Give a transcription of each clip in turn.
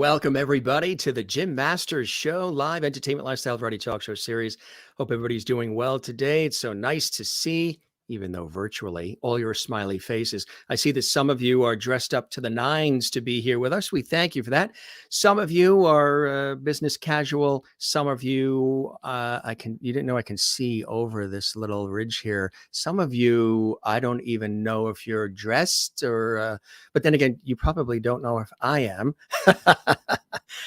Welcome, everybody, to the Jim Masters Show, live entertainment, lifestyle, variety talk show series. Hope everybody's doing well today. It's so nice to see, even though virtually, all your smiley faces. I see that some of you are dressed up to the nines to be here with us. We thank you for that. Some of you are business casual. Some of you, you didn't know I can see over this little ridge here. Some of you, I don't even know if you're dressed or, but then again, you probably don't know if I am.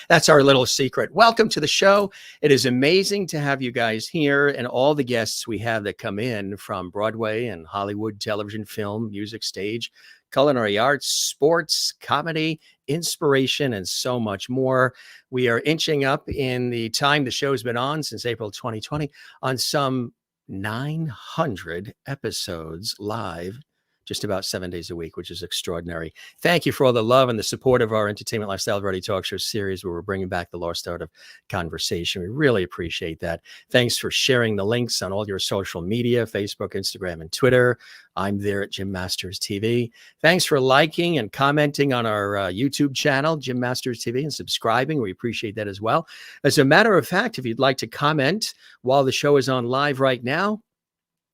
That's our little secret. Welcome to the show. It is amazing to have you guys here and all the guests we have that come in from Broadway and Hollywood, television, film, music, stage, culinary arts, sports, comedy, inspiration, and so much more. We are inching up in the time the show's been on since April 2020 on some 900 episodes live, just about 7 days a week, which is extraordinary. Thank you for all the love and the support of our entertainment, lifestyle, variety talk show series, where we're bringing back the lost art of conversation. We really appreciate that. Thanks for sharing the links on all your social media, Facebook, Instagram, and Twitter. I'm there at Jim Masters TV. Thanks for liking and commenting on our YouTube channel, Jim Masters TV, and subscribing. We appreciate that as well. As a matter of fact, if you'd like to comment while the show is on live right now,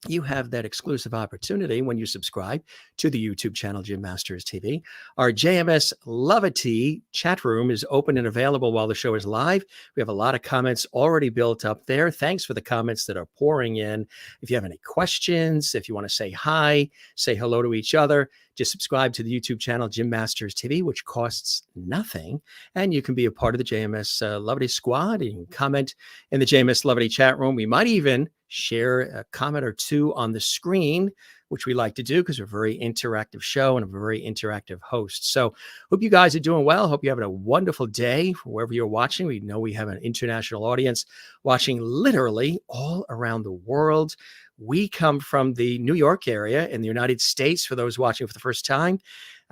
you have that exclusive opportunity when you subscribe to the YouTube channel, Jim Masters TV. Our JMS Lovity chat room is open and available while the show is live. We have a lot of comments already built up there. Thanks for the comments that are pouring in. If you have any questions, if you want to say hi, say hello to each other, just subscribe to the YouTube channel, Jim Masters TV, which costs nothing. And you can be a part of the JMS Lovity squad. You can comment in the JMS Lovity chat room. We might even share a comment or two on the screen, which we like to do because we're a very interactive show and a very interactive host. So hope you guys are doing well. Hope you're having a wonderful day wherever you're watching. We know we have an international audience watching literally all around the world. We come from the New York area in the United States, for those watching for the first time.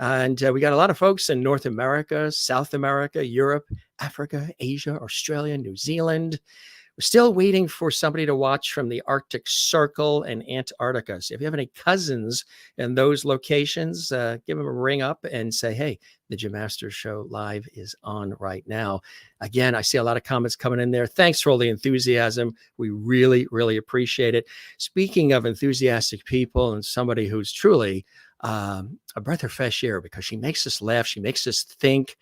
And we got a lot of folks in North America, South America, Europe, Africa, Asia, Australia, New Zealand. We're still waiting for somebody to watch from the Arctic Circle and Antarctica. So if you have any cousins in those locations, give them a ring up and say, hey, the Jim Masters Show live is on right now. Again, I see a lot of comments coming in there. Thanks for all the enthusiasm. We really, really appreciate it. Speaking of enthusiastic people and somebody who's truly a breath of fresh air, because she makes us laugh. She makes us think.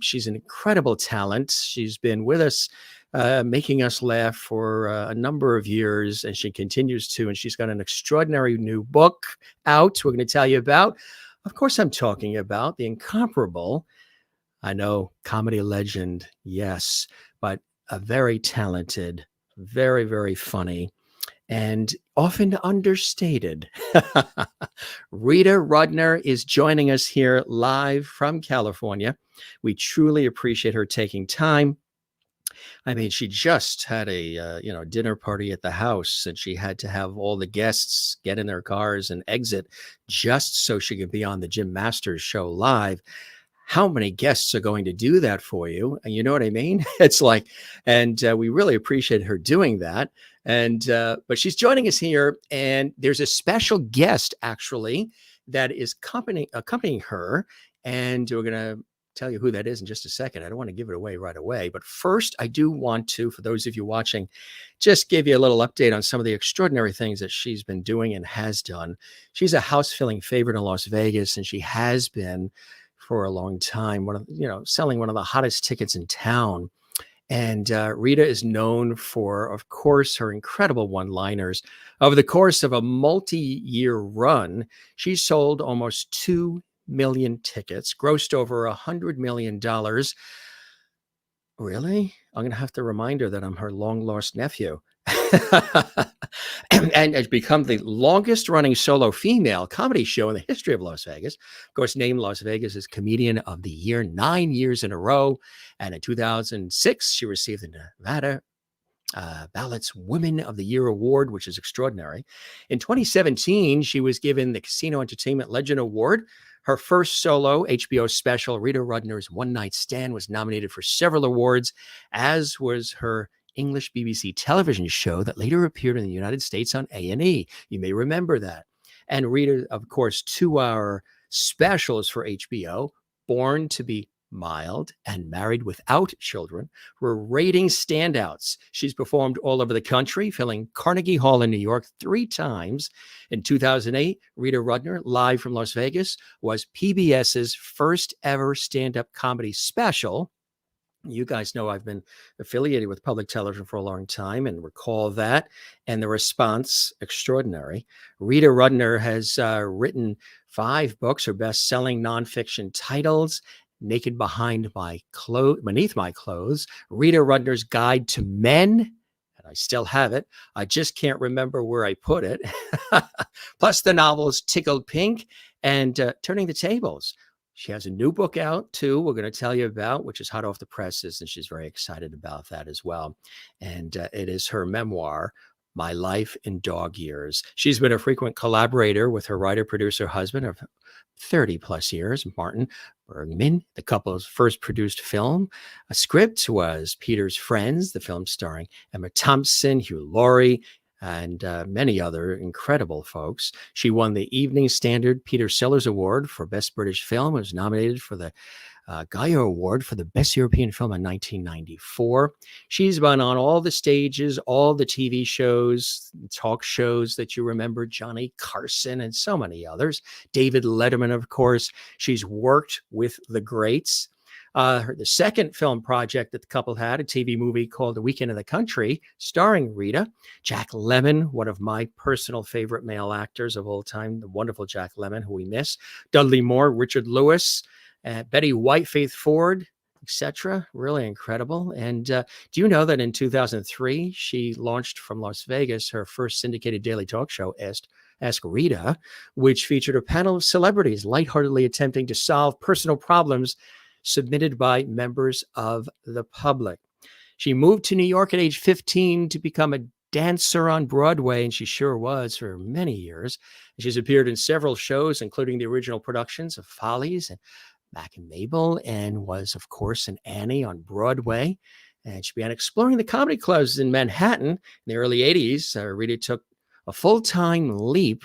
She's an incredible talent. She's been with us, making us laugh for a number of years, and she continues to, and she's got an extraordinary new book out we're going to tell you about. Of course, I'm talking about the incomparable, I know, comedy legend, yes, but a very talented, very, very funny, and often understated. Rita Rudner is joining us here live from California. We truly appreciate her taking time. I mean, she just had a dinner party at the house, and she had to have all the guests get in their cars and exit just so she could be on the Jim Masters Show live. How many guests are going to do that for you? And you know what I mean? It's like, and we really appreciate her doing that. And but she's joining us here, and there's a special guest actually that is accompanying her, and we're going to tell you who that is in just a second. I don't want to give it away right away, but first I do want to, for those of you watching, just give you a little update on some of the extraordinary things that she's been doing and has done. She's a house-filling favorite in Las Vegas, and she has been for a long time, selling one of the hottest tickets in town. And Rita is known for, of course, her incredible one-liners. Over the course of a multi-year run, she sold almost 2 million tickets, grossed over $100 million. Really? I'm going to have to remind her that I'm her long-lost nephew. And has become the longest running solo female comedy show in the history of Las Vegas. Of course, named Las Vegas as Comedian of the Year 9 years in a row. And in 2006, she received the Nevada Ballot's Women of the Year Award, which is extraordinary. In 2017, she was given the Casino Entertainment Legend Award. Her first solo HBO special, Rita Rudner's One Night Stand, was nominated for several awards, as was her English BBC television show that later appeared in the United States on A&E. You may remember that. And Rita, of course, 2-hour specials for HBO, Born to be mild, and married without children were rating standouts. She's performed all over the country, filling Carnegie Hall in New York 3 times. In 2008, Rita Rudner, live from Las Vegas, was PBS's first ever stand-up comedy special. You guys know I've been affiliated with public television for a long time and recall that. And the response, extraordinary. Rita Rudner has written 5 books, her best-selling nonfiction titles: Naked Beneath My Clothes, Rita Rudner's Guide to Men, and I still have it. I just can't remember where I put it. Plus the novels Tickled Pink and Turning the Tables. She has a new book out, too, we're going to tell you about, which is hot off the presses, and she's very excited about that as well. And it is her memoir, My Life in Dog Years. She's been a frequent collaborator with her writer-producer husband of 30 plus years, Martin Bergman. The couple's first produced film. A script was Peter's Friends, the film starring Emma Thompson, Hugh Laurie, and many other incredible folks. She won the Evening Standard Peter Sellers Award for Best British Film, was nominated for the Gaia Award for the Best European Film in 1994. She's been on all the stages, all the TV shows, talk shows that you remember, Johnny Carson and so many others. David Letterman, of course. She's worked with the greats. The second film project that the couple had, a TV movie called The Weekend in the Country, starring Rita. Jack Lemmon, one of my personal favorite male actors of all time, the wonderful Jack Lemmon, who we miss. Dudley Moore, Richard Lewis, Betty White, Faith Ford, etc. Really incredible. And do you know that in 2003, she launched from Las Vegas her first syndicated daily talk show, Ask Rita, which featured a panel of celebrities lightheartedly attempting to solve personal problems submitted by members of the public. She moved to New York at age 15 to become a dancer on Broadway, and she sure was for many years. She's appeared in several shows, including the original productions of Follies and Mac and Mabel, and was, of course, an Annie on Broadway. And she began exploring the comedy clubs in Manhattan in the early 80s. Rita took a full-time leap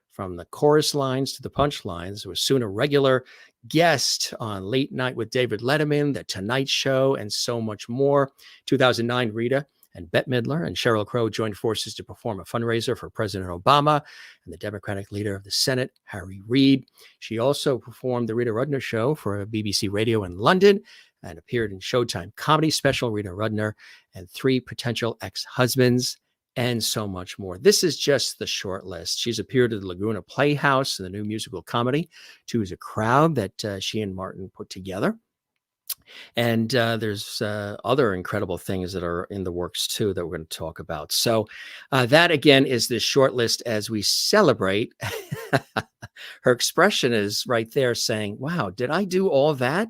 from the chorus lines to the punchlines. Was soon a regular guest on Late Night with David Letterman, The Tonight Show, and so much more. 2009, Rita and Bette Midler and Sheryl Crow joined forces to perform a fundraiser for President Obama and the Democratic leader of the Senate, Harry Reid. She also performed The Rita Rudner Show for BBC Radio in London and appeared in Showtime comedy special Rita Rudner and 3 Potential Ex-Husbands, and so much more. This is just the short list. She's appeared at the Laguna Playhouse in the new musical comedy, Two is a Crowd, that she and Martin put together. And there's other incredible things that are in the works, too, that we're going to talk about. So that, again, is this short list as we celebrate. Her expression is right there saying, wow, did I do all that?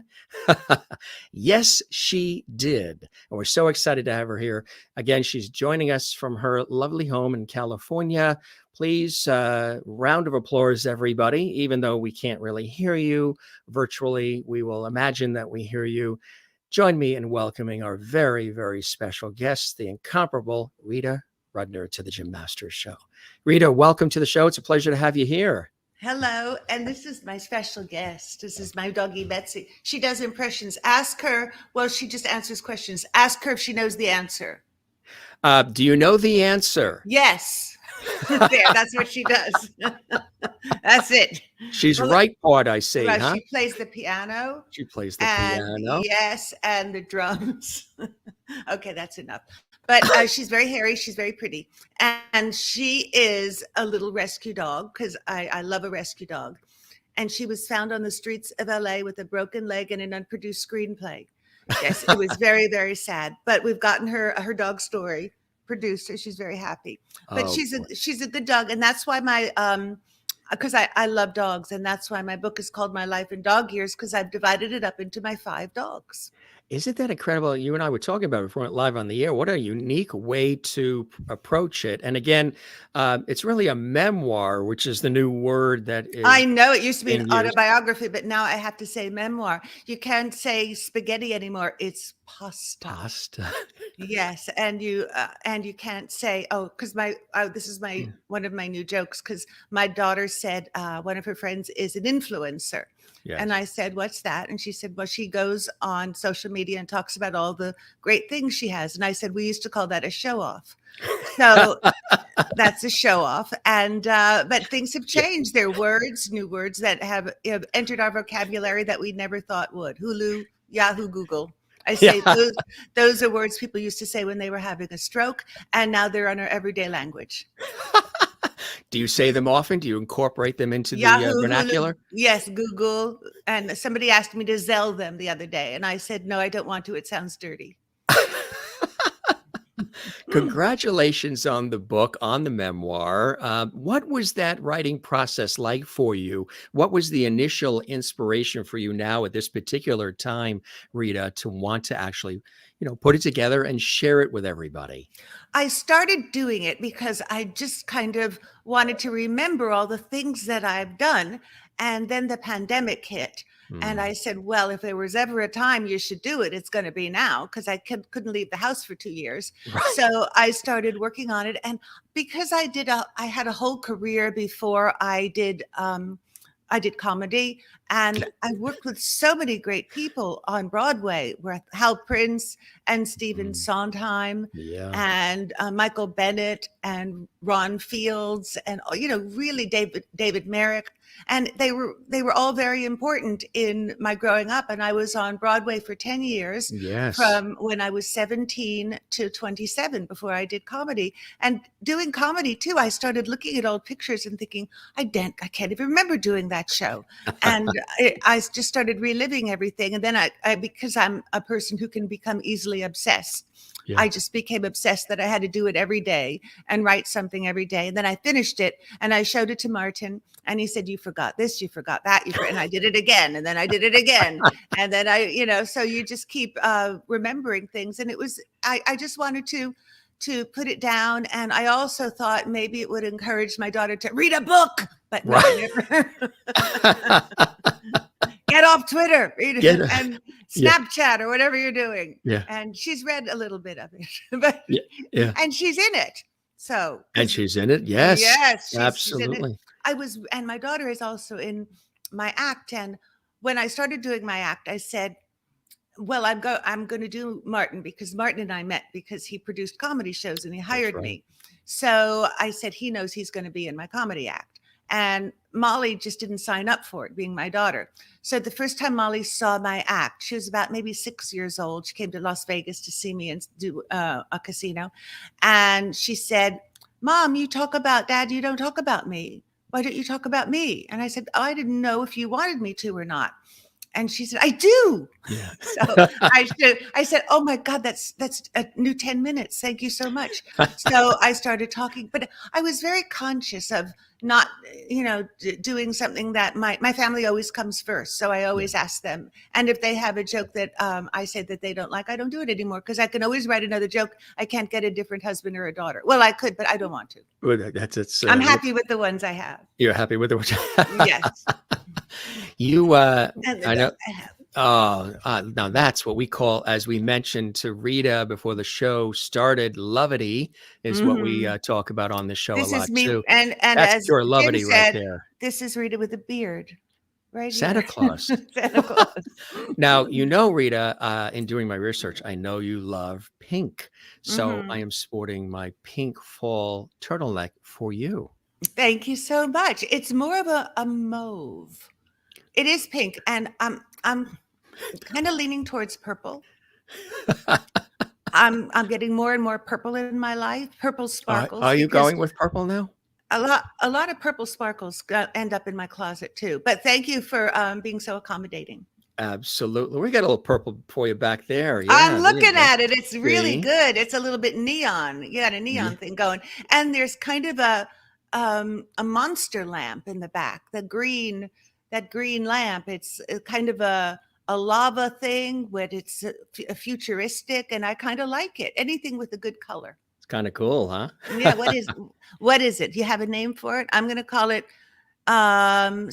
Yes, she did. And we're so excited to have her here. Again, she's joining us from her lovely home in California. Please, round of applause, everybody. Even though we can't really hear you virtually, we will imagine that we hear you. Join me in welcoming our very, very special guest, the incomparable Rita Rudner, to the Jim Masters Show. Rita, welcome to the show. It's a pleasure to have you here. Hello, and this is my special guest. This is my doggie, Betsy. She does impressions. Ask her, well, she just answers questions. Ask her if she knows the answer. Do you know the answer? Yes. There, that's what she does. That's it. She's right part, I see, right, huh? She plays the piano. She plays the piano. Yes, and the drums. Okay, that's enough. But she's very hairy. She's very pretty. And she is a little rescue dog, because I love a rescue dog. And she was found on the streets of LA with a broken leg and an unproduced screenplay. Yes, it was very, very sad. But we've gotten her dog story produced, so she's very happy. But she's a good dog. And that's why because I love dogs. And that's why my book is called My Life in Dog Years, because I've divided it up into my 5 dogs. Isn't that incredible? You and I were talking about it before it went live on the air. What a unique way to approach it. And again, it's really a memoir, which is the new word that is. I know it used to be an autobiography, but now I have to say memoir. You can't say spaghetti anymore. It's pasta. Pasta. Yes, and you can't say, oh, because this is my one of my new jokes, because my daughter said one of her friends is an influencer. And Yes. I said, what's that? And she said, well, she goes on social media and talks about all the great things she has. And I said, we used to call that a show off. So that's a show off. And but things have Yeah. changed. There are words, new words that have entered our vocabulary that we never thought would. Hulu, Yahoo, Google. I say Yeah. those are words people used to say when they were having a stroke, and now they're on our everyday language. Do you say them often? Do you incorporate them into the Yahoo, Hulu, vernacular? yes, Google. And somebody asked me to Zell them the other day, and I said, no, I don't want to. It sounds dirty. Congratulations on the book, on the memoir. What was that writing process like for you? What was the initial inspiration for you now at this particular time, Rita, to want to actually, put it together and share it with everybody? I started doing it because I just kind of wanted to remember all the things that I've done. And then the pandemic hit. And I Mm, said, well, if there was ever a time you should do it, it's going to be now, because I couldn't leave the house for 2 years. right. So I started working on it. And because I had a whole career before I did comedy, and I worked with so many great people on Broadway, with Hal Prince and Stephen Mm, Sondheim yeah. and Michael Bennett and Ron Fields, and really David Merrick, and they were all very important in my growing up. And I was on Broadway for 10 years, Yes. from when I was 17 to 27, before I did comedy. And doing comedy too, I started looking at old pictures and thinking, I can't even remember doing that show. And I just started reliving everything. And then because I'm a person who can become easily obsessed, Yeah. I just became obsessed that I had to do it every day and write something every day. And then I finished it and I showed it to Martin, and he said, you forgot this, you forgot that, and I did it again. And then I did it again. And then so you just keep remembering things. And I just wanted to put it down. And I also thought maybe it would encourage my daughter to read a book, but no, I Right. never. Get off Twitter Get and yeah. Snapchat or whatever you're doing. Yeah. And she's read a little bit of it, but Yeah. Yeah. and she's in it. So, And 'cause she's in it. Yes. yes, she's in it. Absolutely. And my daughter is also in my act. And when I started doing my act, I said, well, I'm going to do Martin, because Martin and I met because he produced comedy shows and he That's hired right. me. So I said, he knows he's going to be in my comedy act. And Molly just didn't sign up for it, being my daughter. So the first time Molly saw my act, she was about maybe 6 years old. She came to Las Vegas to see me and do a casino. And she said, Mom, you talk about Dad, you don't talk about me. Why don't you talk about me? And I said, oh, I didn't know if you wanted me to or not. And she said, I do. Yeah. So I said, oh my God, that's a new 10 minutes. Thank you so much. So I started talking, but I was very conscious of not, doing something that my family always comes first. So I always ask them. And if they have a joke that I say that they don't like, I don't do it anymore, because I can always write another joke. I can't get a different husband or a daughter. Well, I could, but I don't want to. Well, that's it's. I'm happy with the ones I have. You're happy with it. Yes. You, And the I know. dogs I have. Oh, now that's what we call, as we mentioned to Rita before the show started, levity is what we Mhm. talk about on the show a This is lot me, too. and That's as pure Jim levity right said, there. this is Rita with a beard right Santa here. Claus. Santa Claus. Now, Rita, in doing my research, I know you love pink. So I Mhm. am sporting my pink fall turtleneck for you. Thank you so much. It's more of a mauve. It is pink, and I'm kind of leaning towards purple. I'm getting more and more purple in my life. Purple sparkles, Are you because going with purple now? a lot of purple sparkles end up in my closet too. But thank you for being so accommodating. Absolutely. We got a little purple for you back there. I'm Yeah, there you looking go. at it. It's really See? good. It's a little bit neon. You got a Yeah. neon thing going. And there's kind of a monster lamp in the back. That green lamp. It's kind of a lava thing, but it's a futuristic, and I kind of like it. Anything with a good color. It's kind of cool, huh? Yeah, what is it? Do you have a name for it? I'm going to call it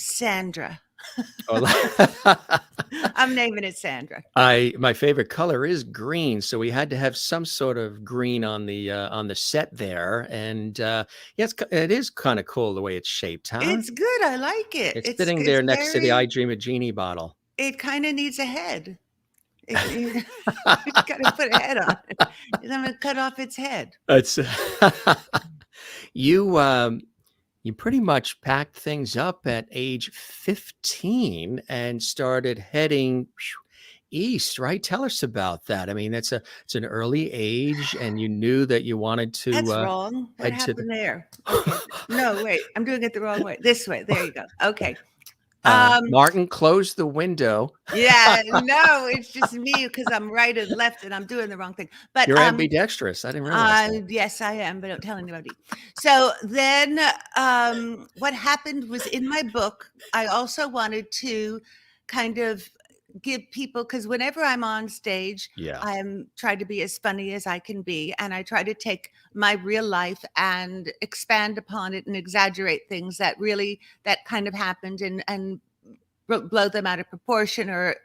Sandra. Oh, I'm naming it Sandra. my favorite color is green, so we had to have some sort of green on the set there, and yeah, it is kind of cool the way it's shaped, huh? It's good. I like it. It's It's sitting it's there next to the very. "I Dream a Genie" bottle. It kind of needs a head. You got to put a head on it. I'm going to cut off its head. It's you. You pretty much packed things up at age 15 and started heading east, right? Tell us about that. I mean, it's an early age, and you knew that you wanted to That's wrong. What head to the. happened there? Okay. No, wait. I'm doing it the wrong way. This way. There you go. Okay. Martin, close the window. Yeah, no, it's just me because I'm right and left and I'm doing the wrong thing. But You're ambidextrous. I didn't realize that. yes, I am, but don't tell anybody. So then what happened was in my book, I also wanted to kind of give people, because whenever I'm on stage, Yeah. I'm trying to be as funny as I can be. And I try to take my real life and expand upon it and exaggerate things that kind of happened and blow them out of proportion or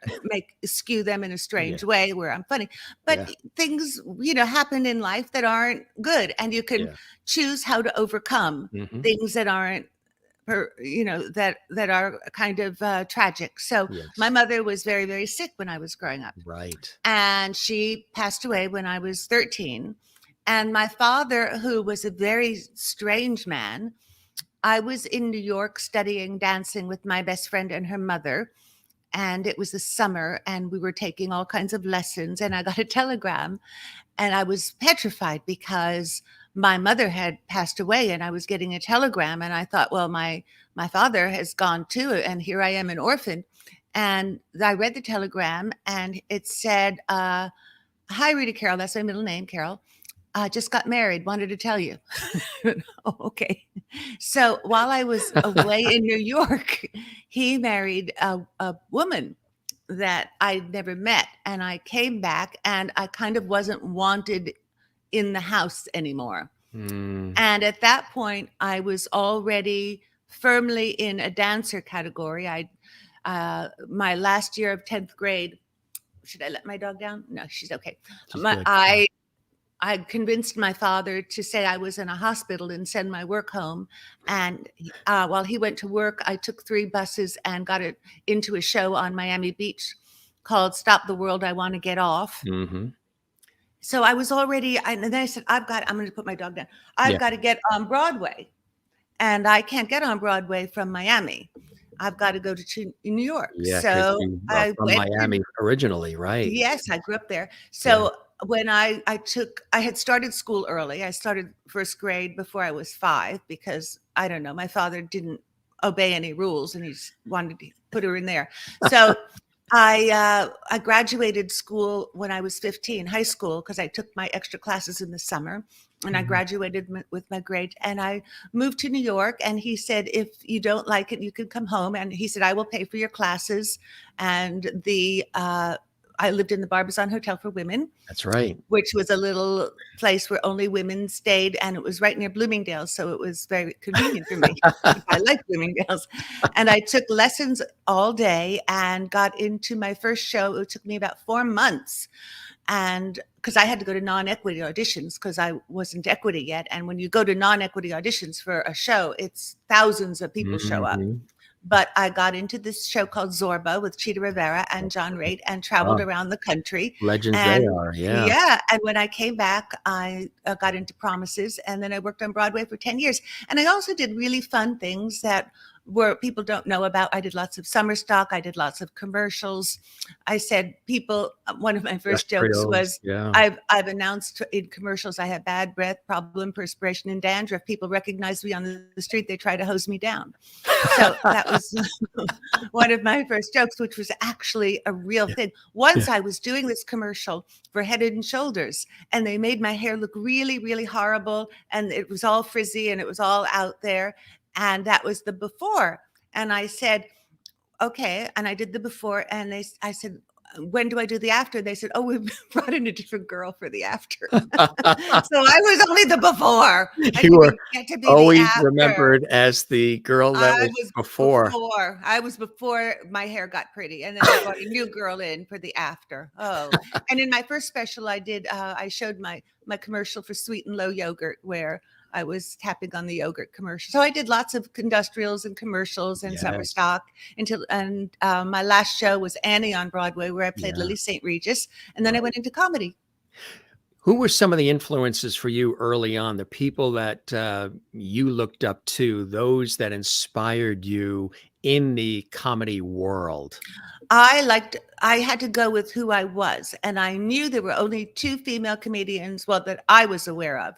skew them in a strange way where I'm funny. But things, happen in life that aren't good, and you can choose how to overcome things that aren't, that are kind of tragic. So my mother was very, very sick when I was growing up. Right. And she passed away when I was 13. And my father, who was a very strange man, I was in New York studying dancing with my best friend and her mother. And it was the summer, and we were taking all kinds of lessons. And I got a telegram, and I was petrified because my mother had passed away, and I was getting a telegram. And I thought, well, my father has gone too, and here I am, an orphan. And I read the telegram, and it said, "Hi, Rita Carol." That's my middle name, Carol. Just got married. Wanted to tell you. Oh, okay. So while I was away in New York, he married a woman that I'd never met. And I came back, and I kind of wasn't wanted in the house anymore. And at that point, I was already firmly in a dancer category. My last year of 10th grade. Should I let my dog down? No, she's okay. I convinced my father to say I was in a hospital and send my work home. And while he went to work, I took 3 buses and got it into a show on Miami Beach called Stop the World, I Want to Get Off. So I was already, and then I said, I'm going to put my dog down. I've got to get on Broadway. And I can't get on Broadway from Miami. I've got to go to New York. Yeah, so I from Miami originally, right? Yes, I grew up there. So when I had started school early. I started first grade before I was 5 because I don't know, my father didn't obey any rules and he just wanted to put her in there. So I graduated school when I was 15, high school, because I took my extra classes in the summer, and I graduated with my grade, and I moved to New York. And he said, if you don't like it, you can come home. And he said, I will pay for your classes. And I lived in the Barbizon Hotel for Women. That's right. Which was a little place where only women stayed, and it was right near Bloomingdale's, so it was very convenient for me. I like Bloomingdale's. And I took lessons all day and got into my first show. It took me about 4 months, and because I had to go to non-equity auditions because I wasn't equity yet. And when you go to non-equity auditions for a show, it's thousands of people show up. But I got into this show called Zorba with Chita Rivera and John Raitt and traveled around the country. Legends they are, yeah. Yeah. And when I came back, I got into Promises, and then I worked on Broadway for 10 years. And I also did really fun things that people don't know about. I did lots of summer stock. I did lots of commercials. I said one of my first jokes was, I've announced in commercials I have bad breath, problem, perspiration, and dandruff. People recognize me on the street. They try to hose me down. So that was one of my first jokes, which was actually a real thing. Once I was doing this commercial for Head and Shoulders, and they made my hair look really, really horrible. And it was all frizzy and it was all out there. And that was the before. And I said, okay. And I did the before. And I said, when do I do the after? They said, oh, we brought in a different girl for the after. So I was only the before. I You were didn't get to be the always after. remembered as the girl that I was was before. before. I was before my hair got pretty, and then they brought a new girl in for the after. Oh, and in my first special, I showed my commercial for Sweet and Low yogurt, where I was tapping on the yogurt commercial. So I did lots of industrials and commercials and summer Yes. stock and my last show was Annie on Broadway, where I played Yeah. Lily St. Regis, and then I Right. went into comedy. Who were some of the influences for you early on? The people that you looked up to, those that inspired you in the comedy world? I had to go with who I was, and I knew there were only two female comedians, well, that I was aware of,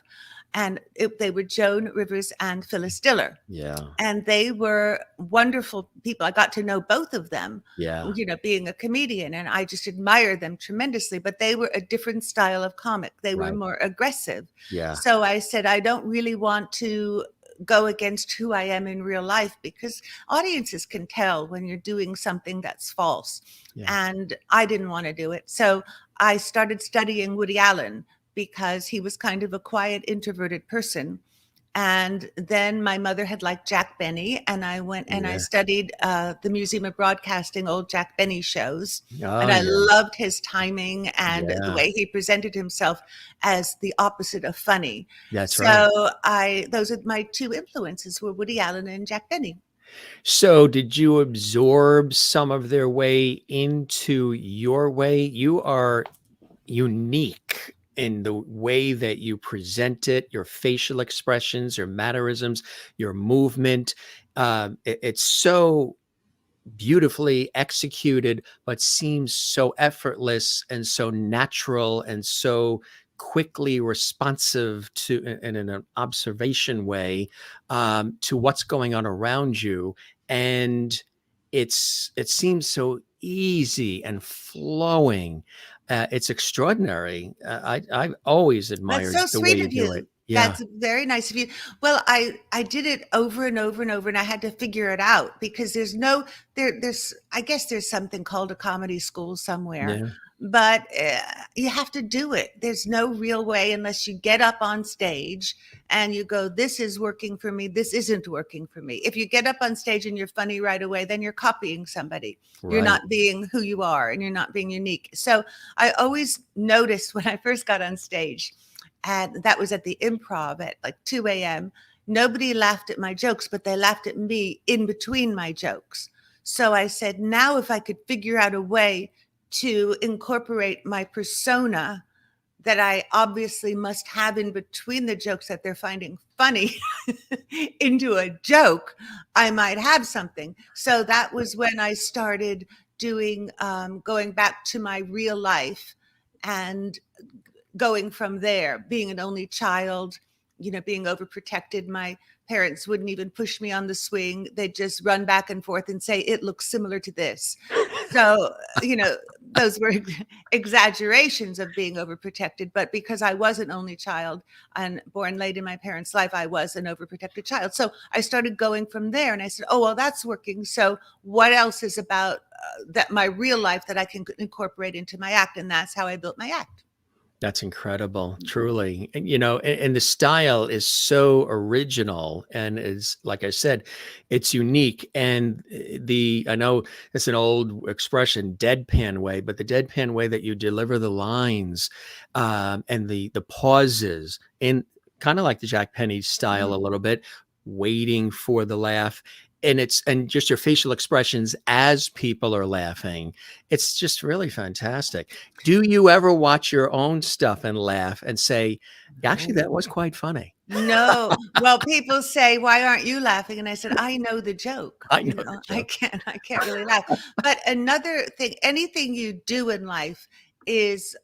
and they were Joan Rivers and Phyllis Diller. Yeah. And they were wonderful people. I got to know both of them, Yeah. being a comedian, and I just admired them tremendously. But they were a different style of comic. They were Right. more aggressive. Yeah. So I said, I don't really want to go against who I am in real life, because audiences can tell when you're doing something that's false. Yeah. And I didn't want to do it. So I started studying Woody Allen, because he was kind of a quiet, introverted person. And then my mother had liked Jack Benny, and I went and I Yeah. studied the Museum of Broadcasting old Jack Benny shows. Oh, And I yeah. loved his timing and the Yeah. way he presented himself as the opposite of funny. That's right. So those are my two influences, were Woody Allen and Jack Benny. So, did you absorb some of their way into your way? You are unique in the way that you present it, your facial expressions, your mannerisms, your movement. It's so beautifully executed, but seems so effortless and so natural and so quickly responsive to in an observation way to what's going on around you. And it seems so easy and flowing. It's extraordinary. I've always That's admired so the way sweet you of do it. you. Yeah. That's very nice of you. Well, I did it over and over and over, and I had to figure it out, because there's I guess there's something called a comedy school somewhere, Yeah. but you have to do it. There's no real way unless you get up on stage and you go, this is working for me, this isn't working for me. If you get up on stage and you're funny right away, then you're copying somebody. You're Right. not being who you are, and you're not being unique. So I always noticed when I first got on stage, and that was at the Improv at like 2 a.m. Nobody laughed at my jokes, but they laughed at me in between my jokes. So I said, now if I could figure out a way to incorporate my persona that I obviously must have in between the jokes that they're finding funny into a joke, I might have something. So that was when I started doing, going back to my real life and going from there, being an only child, being overprotected. My parents wouldn't even push me on the swing. They'd just run back and forth and say, it looks similar to this. So, those were exaggerations of being overprotected. But because I was an only child and born late in my parents' life, I was an overprotected child. So I started going from there, and I said, oh, well, that's working. So what else is about that my real life that I can incorporate into my act? And that's how I built my act. That's incredible, truly. And, and the style is so original and is, like I said, it's unique. And I know it's an old expression, deadpan way, but the deadpan way that you deliver the lines and the pauses in kind of like the Jack Penny style a little bit, waiting for the laugh. And just your facial expressions as people are laughing. It's just really fantastic. Do you ever watch your own stuff and laugh and say, actually, that was quite funny? No. Well, people say, why aren't you laughing? And I said, I know the joke. I know the joke. I can't really laugh. But another thing, anything you do in life is,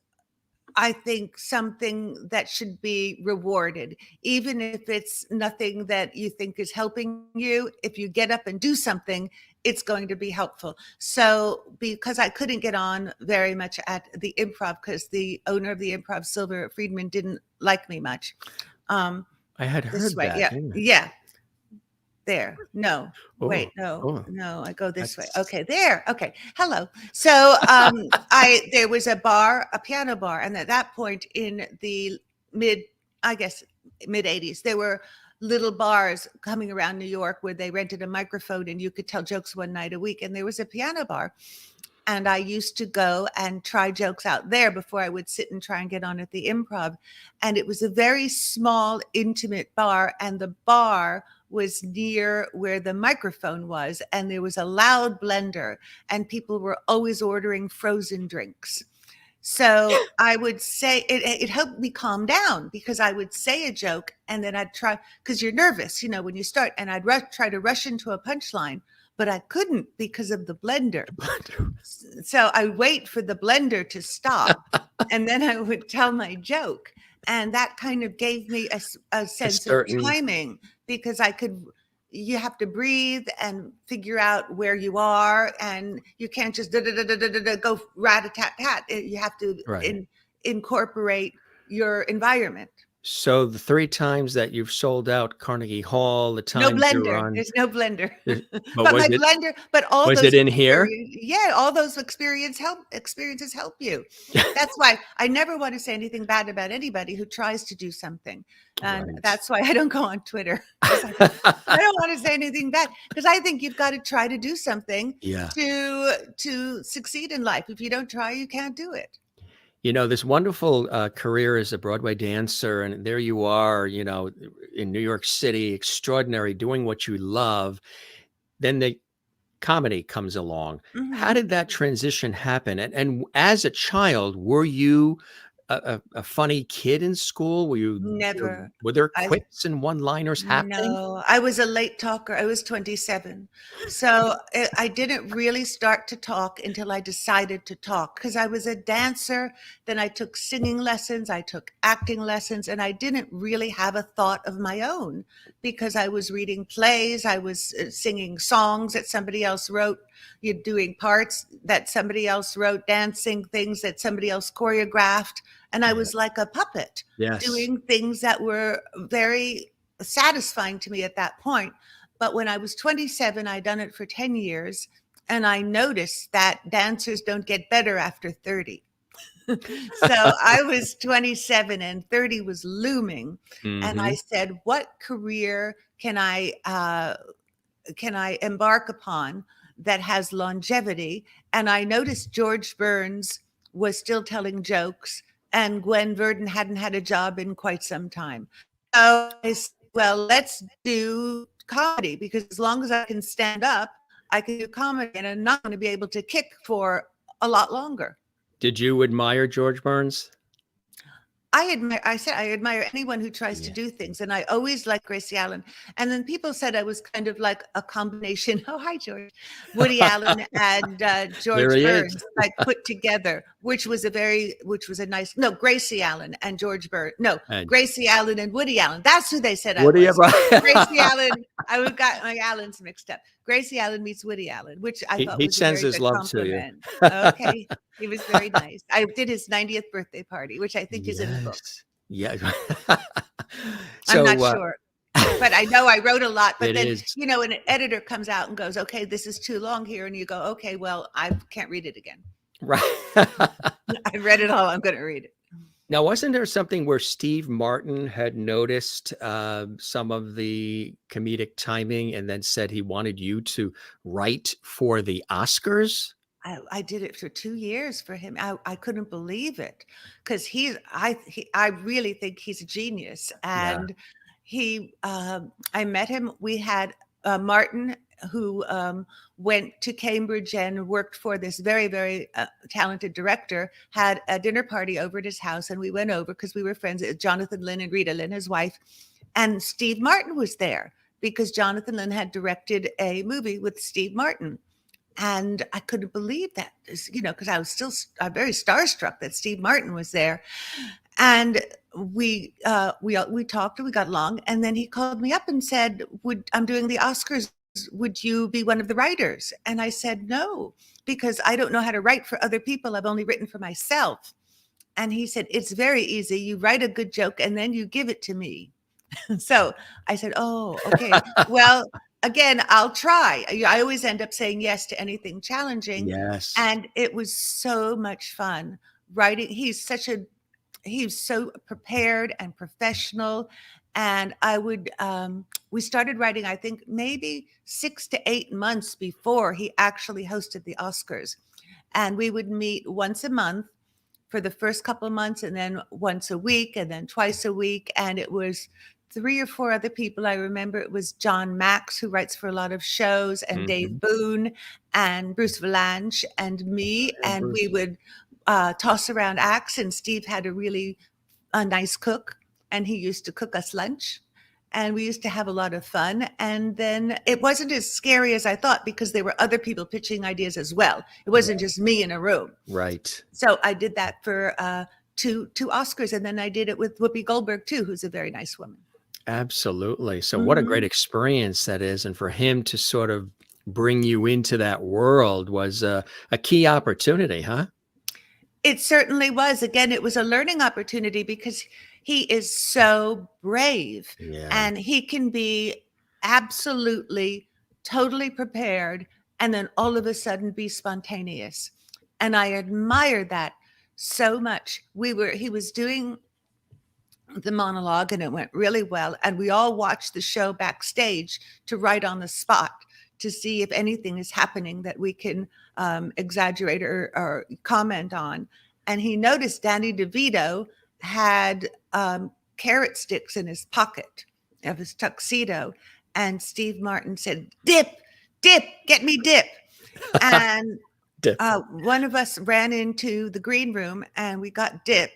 I think, something that should be rewarded, even if it's nothing that you think is helping you. If you get up and do something, it's going to be helpful. So because I couldn't get on very much at the Improv, because the owner of the Improv, Silver Friedman, didn't like me much. I had This heard way. that. Yeah. Yeah. Yeah. There. No. Oh, Wait, no, oh, no, I go this way. that's Okay, there. Okay. Hello. So I there was a bar, a piano bar, and at that point in the mid, I guess mid 80s, there were little bars coming around New York where they rented a microphone and you could tell jokes one night a week. And there was a piano bar. And I used to go and try jokes out there before I would sit and try and get on at the Improv. And it was a very small, intimate bar. And the bar was near where the microphone was. And there was a loud blender. And people were always ordering frozen drinks. So I would say it helped me calm down because I would say a joke and then I'd try, because you're nervous, when you start, and I'd try to rush into a punchline, but I couldn't because of the blender. So I wait for the blender to stop and then I would tell my joke. And that kind of gave me a sense of timing because you have to breathe and figure out where you are, and you can't just go rat-a-tat-tat. You have to incorporate your environment. So the 3 times that you've sold out Carnegie Hall, the No times you're blender. on, There's no blender. but But was my it blender, but all was those it in here? all those experiences help you. That's why I never want to say anything bad about anybody who tries to do something. And Right. that's why I don't go on Twitter. I don't want to say anything bad because I think you've got to try to do something Yeah. to succeed in life. If you don't try, you can't do it. This wonderful career as a Broadway dancer, and there you are, in New York City, extraordinary, doing what you love. Then the comedy comes along. How did that transition happen? And as a child, were you a funny kid in school? Never. Were there quips and one-liners happening? No, I was a late talker. I was 27. So I didn't really start to talk until I decided to talk because I was a dancer. Then I took singing lessons, I took acting lessons, and I didn't really have a thought of my own because I was reading plays, I was singing songs that somebody else wrote, you're doing parts that somebody else wrote, dancing things that somebody else choreographed. And I was like a puppet doing things that were very satisfying to me at that point. But when I was 27, I'd done it for 10 years. And I noticed that dancers don't get better after 30. So I was 27 and 30 was looming. And I said, what career can I embark upon that has longevity? And I noticed George Burns was still telling jokes and Gwen Verdon hadn't had a job in quite some time. So I said, well, let's do comedy because as long as I can stand up, I can do comedy and I'm not going to be able to kick for a lot longer. Did you admire George Burns? I admire anyone who tries to do things. And I always liked Gracie Allen. And then people said I was kind of like a combination. Oh, hi, George. Woody Allen and George Burns, like put together, which was a nice, no, Gracie Allen and George Burns. No, Gracie Allen and Woody Allen. That's who they said I was. Gracie Allen. I got my Allens mixed up. Gracie Allen meets Woody Allen, which I thought was a very good compliment. Okay. He was very nice. I did his 90th birthday party, which I think is in the book. Yeah. I'm not sure. But I know I wrote a lot. But then, is. An editor comes out and goes, okay, this is too long here. And you go, okay, well, I can't read it again. Right. I read it all. I'm going to read it. Now, wasn't there something where Steve Martin had noticed some of the comedic timing and then said he wanted you to write for the Oscars? I did it for 2 years for him. I couldn't believe it because I really think he's a genius. And I met him. We had Martin, who went to Cambridge and worked for this very, very talented director, had a dinner party over at his house. And we went over because we were friends, Jonathan Lynn and Rita Lynn, his wife. And Steve Martin was there because Jonathan Lynn had directed a movie with Steve Martin. And I couldn't believe that, because I'm very starstruck that Steve Martin was there. And we talked and we got along. And then he called me up and said, I'm doing the Oscars. Would you be one of the writers? And I said, no, because I don't know how to write for other people. I've only written for myself. And he said, it's very easy. You write a good joke and then you give it to me. So I said, oh, okay. Well, again, I'll try. I always end up saying yes to anything challenging. Yes. And it was so much fun writing. He's so prepared and professional. And we started writing, I think maybe 6 to 8 months before he actually hosted the Oscars. And we would meet once a month for the first couple of months, and then once a week, and then twice a week. And it was 3 or 4 other people. I remember it was John Max, who writes for a lot of shows, and Hmm. Dave Boone, and Bruce Valanche, and me. And And we Bruce. would toss around acts. And Steve had a nice cook, and he used to cook us lunch. And we used to have a lot of fun. And then it wasn't as scary as I thought, because there were other people pitching ideas as well. It wasn't just me in a room. Right. So I did that for two Oscars, and then I did it with Whoopi Goldberg too, who's a very nice woman. Absolutely. So what a great Mhm. experience that is. And for him to sort of bring you into that world was a key opportunity, huh? It certainly was. Again, it was a learning opportunity, because he is so brave, Yeah. and he can be absolutely totally prepared and then all of a sudden be spontaneous. And I admire that so much. He was doing the monologue, and it went really well. And we all watched the show backstage to write on the spot to see if anything is happening that we can exaggerate or comment on. And he noticed Danny DeVito had carrot sticks in his pocket of his tuxedo. And Steve Martin said, "Dip, dip, get me dip." And one of us ran into the green room, and we got dip.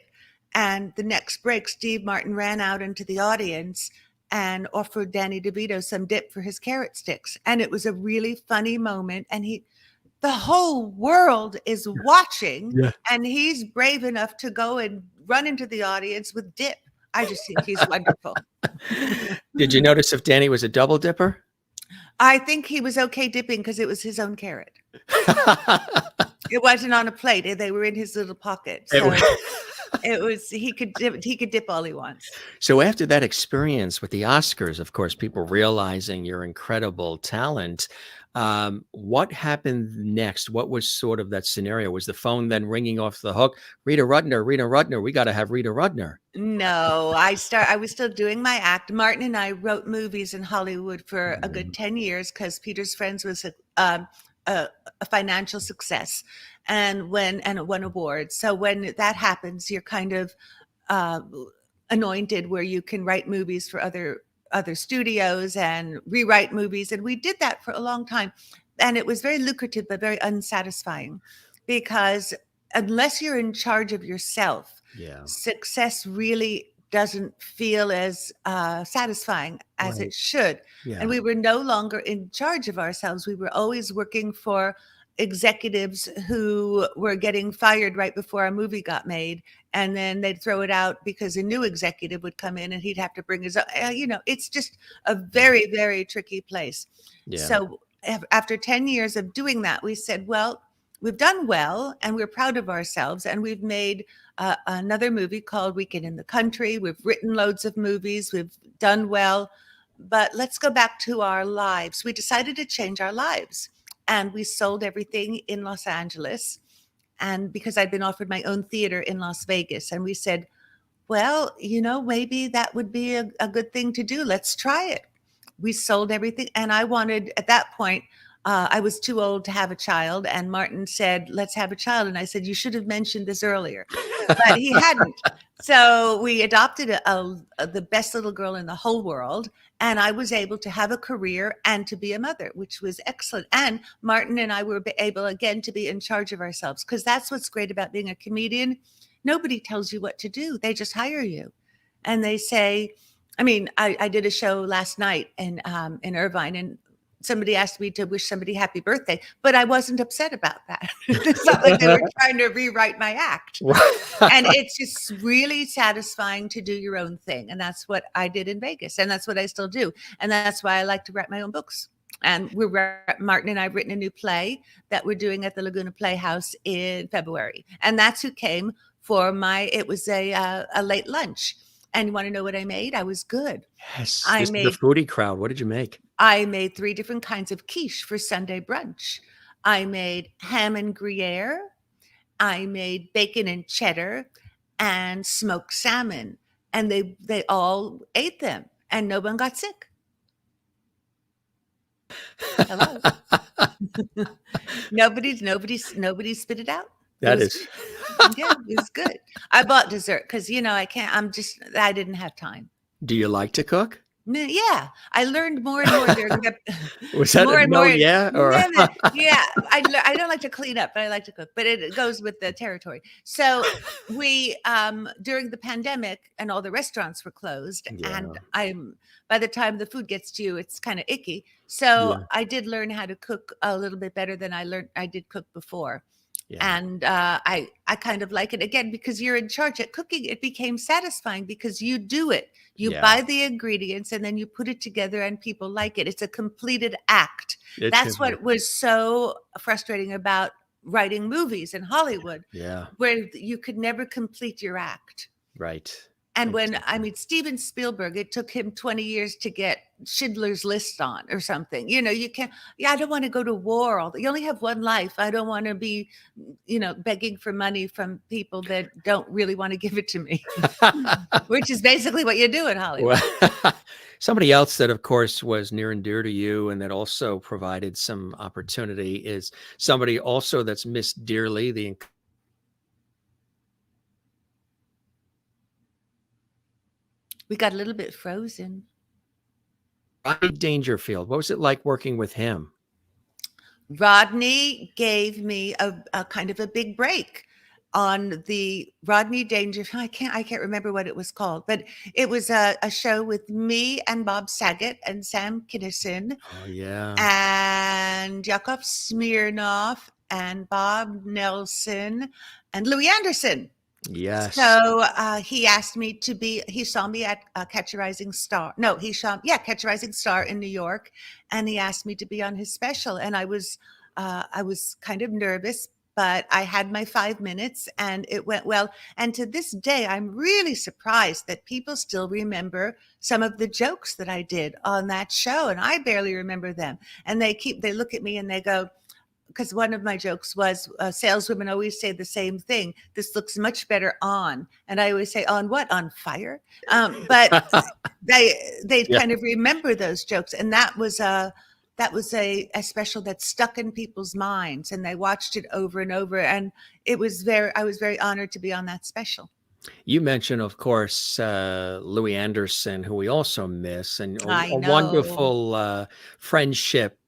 And the next break, Steve Martin ran out into the audience and offered Danny DeVito some dip for his carrot sticks. And it was a really funny moment. And the whole world is watching, Yeah. and he's brave enough to go and run into the audience with dip. I just think he's wonderful. Did you notice if Danny was a double dipper? I think he was okay dipping because it was his own carrot. It wasn't on a plate. They were in his little pocket. So it was, he could dip all he wants. So after that experience with the Oscars, of course, people realizing your incredible talent, what happened next? What was sort of that scenario? Was the phone then ringing off the hook? Rita Rudner, we got to have Rita Rudner. No, I was still doing my act. Martin and I wrote movies in Hollywood for a good 10 years, because Peter's Friends was a financial success, and it won awards. So when that happens, you're kind of uh, anointed, where you can write movies for other studios and rewrite movies. And we did that for a long time. And it was very lucrative, but very unsatisfying, because unless you're in charge of yourself, Yeah. success really doesn't feel as satisfying as Right. it should. Yeah. And we were no longer in charge of ourselves. We were always working for executives who were getting fired right before a movie got made. And then they'd throw it out because a new executive would come in, and he'd have to bring his own. It's just a very, very tricky place. Yeah. So after 10 years of doing that, we said, well, we've done well, and we're proud of ourselves. And we've made another movie called Weekend in the Country. We've written loads of movies. We've done well. But let's go back to our lives. We decided to change our lives. And we sold everything in Los Angeles. And because I'd been offered my own theater in Las Vegas. And we said, well, maybe that would be a good thing to do. Let's try it. We sold everything. And I wanted, at that point, I was too old to have a child. And Martin said, let's have a child. And I said, you should have mentioned this earlier. But he hadn't. So we adopted the best little girl in the whole world. And I was able to have a career and to be a mother, which was excellent. And Martin and I were able, again, to be in charge of ourselves, because that's what's great about being a comedian. Nobody tells you what to do. They just hire you. And they say, I did a show last night in Irvine, and somebody asked me to wish somebody happy birthday, but I wasn't upset about that. It's not like they were trying to rewrite my act. And it's just really satisfying to do your own thing. And that's what I did in Vegas. And that's what I still do. And that's why I like to write my own books. And Martin and I have written a new play that we're doing at the Laguna Playhouse in February. And that's who came for it was a late lunch. And you want to know what I made? I was good. Yes. I This is the made foodie crowd. What did you make? I made 3 different kinds of quiche for Sunday brunch. I made ham and Gruyere, I made bacon and cheddar, and smoked salmon, and they all ate them, and no one got sick. Hello. Nobody spit it out. It That was is. good. Yeah, it was good. I bought dessert because I can't. I didn't have time. Do you like to cook? Yeah, I learned more and more during the Was that a more and no, more. yeah, or Yeah, I don't like to clean up, but I like to cook. But it goes with the territory. So we during the pandemic and all the restaurants were closed, and Yeah, by the time the food gets to you, it's kind of icky. So yeah, I did learn how to cook a little bit better than I did cook before. yeah, And I kind of like it again because you're in charge at cooking. It became satisfying because you do it. You yeah. buy the ingredients and then you put it together and people like it. It's a completed act. It That's can be. what was so frustrating about writing movies in Hollywood, Yeah, where you could never complete your act. right. And Exactly. Steven Spielberg, it took him 20 years to get Schindler's List on or something. You can't, yeah, I don't want to go to war. You only have one life. I don't want to be, begging for money from people that don't really want to give it to me, which is basically what you do in Well, Hollywood. somebody else that, of course, was near and dear to you and that also provided some opportunity is somebody also that's missed dearly, the We got a little bit frozen. Rodney Dangerfield. What was it like working with him? Rodney gave me a kind of a big break on the Rodney Dangerfield. I can't remember what it was called, but it was a show with me and Bob Saget and Sam Kinison Oh, yeah. and Yakov Smirnoff and Bob Nelson and Louis Anderson. Yes. So he asked me to be. He saw me at Catch a Rising Star. No, Catch a Rising Star in New York, and he asked me to be on his special. And I was kind of nervous, but I had my 5 minutes, and it went well. And to this day, I'm really surprised that people still remember some of the jokes that I did on that show, and I barely remember them. And they look at me and they go, because one of my jokes was saleswomen always say the same thing. This looks much better on, and I always say, "On what? On fire?" But they Yeah. kind of remember those jokes, and that was a special that stuck in people's minds, and they watched it over and over. And I was very honored to be on that special. You mentioned, of course, Louis Anderson, who we also miss, and I a know. wonderful friendship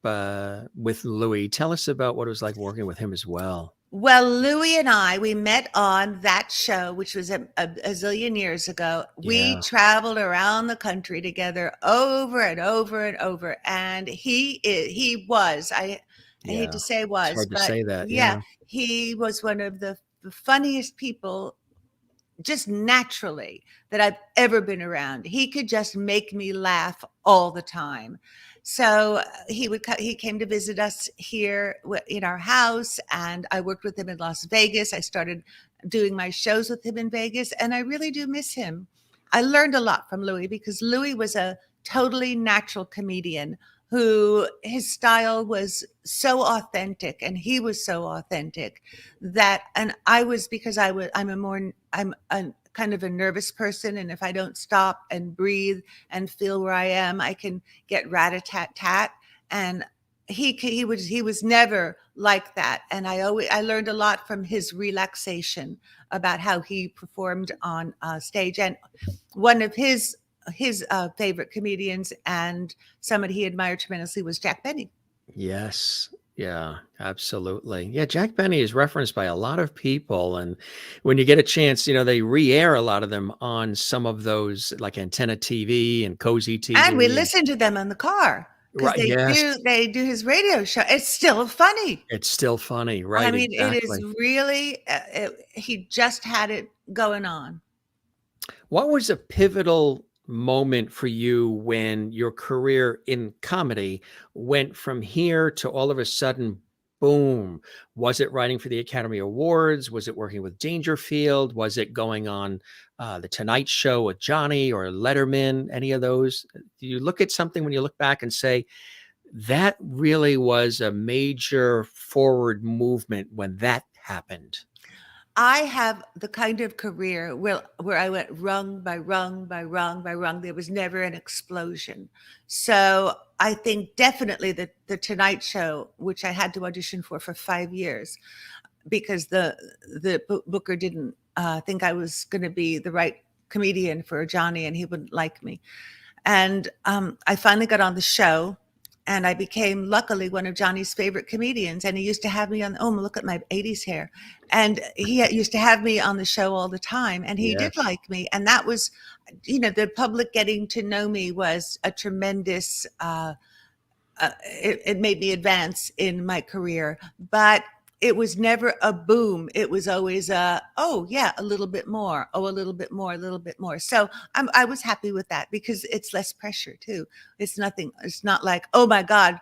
with Louis. Tell us about what it was like working with him as well. Well, Louis and we met on that show, which was a zillion years ago. We Yeah, traveled around the country together over and over and over. And I hate yeah. to say It's was, hard to but say that. yeah, Yeah. he was one of the funniest people just naturally that I've ever been around. He could just make me laugh all the time. So he came to visit us here in our house, and I worked with him in Las Vegas. I started doing my shows with him in Vegas, and I really do miss him. I learned a lot from Louis because Louis was a totally natural comedian who his style was so authentic and he was so authentic that, and I was, because I'm a kind of a nervous person, and if I don't stop and breathe and feel where I am, I can get rat-a-tat-tat. And he was never like that, and I learned a lot from his relaxation about how he performed on stage. And one of his favorite comedians and somebody he admired tremendously was Jack Benny. Yes. Yeah, absolutely. Yeah, Jack Benny is referenced by a lot of people. And when you get a chance, they re-air a lot of them on some of those like Antenna TV and Cozy And we TV. And listened to them in the car because right, yes, they do his radio show. It's still funny. it's still funny. I Right, mean, it is exactly. really, he just had it going on. What was a pivotal moment for you when your career in comedy went from here to all of a sudden Boom. Was it writing for the Academy Awards? Was it working with Dangerfield? Was it going on the Tonight Show with Johnny or Letterman? Any of those? Do you look at something when you look back and say, that really was a major forward movement when that happened? I have the kind of career where I went rung by rung by rung by rung. There was never an explosion. So I think definitely the Tonight Show, which I had to audition for 5 years, because the booker didn't think I was going to be the right comedian for Johnny, and he wouldn't like me. And I finally got on the show, and I became, luckily, one of Johnny's favorite comedians. And he used to have me on, oh, look at my 80s hair. And he used to have me on the show all the time. And he did like me. And that was, the public getting to know me was a tremendous, it made me advance in my career. But it was never a boom. It was always oh yeah, a little bit more. Oh, a little bit more, a little bit more. So I was happy with that because it's less pressure too. It's nothing. It's not like, oh my God,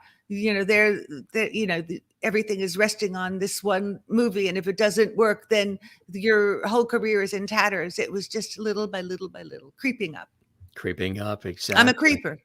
everything is resting on this one movie, and if it doesn't work, then your whole career is in tatters. It was just little by little by little, creeping up. Creeping up, exactly. I'm a creeper.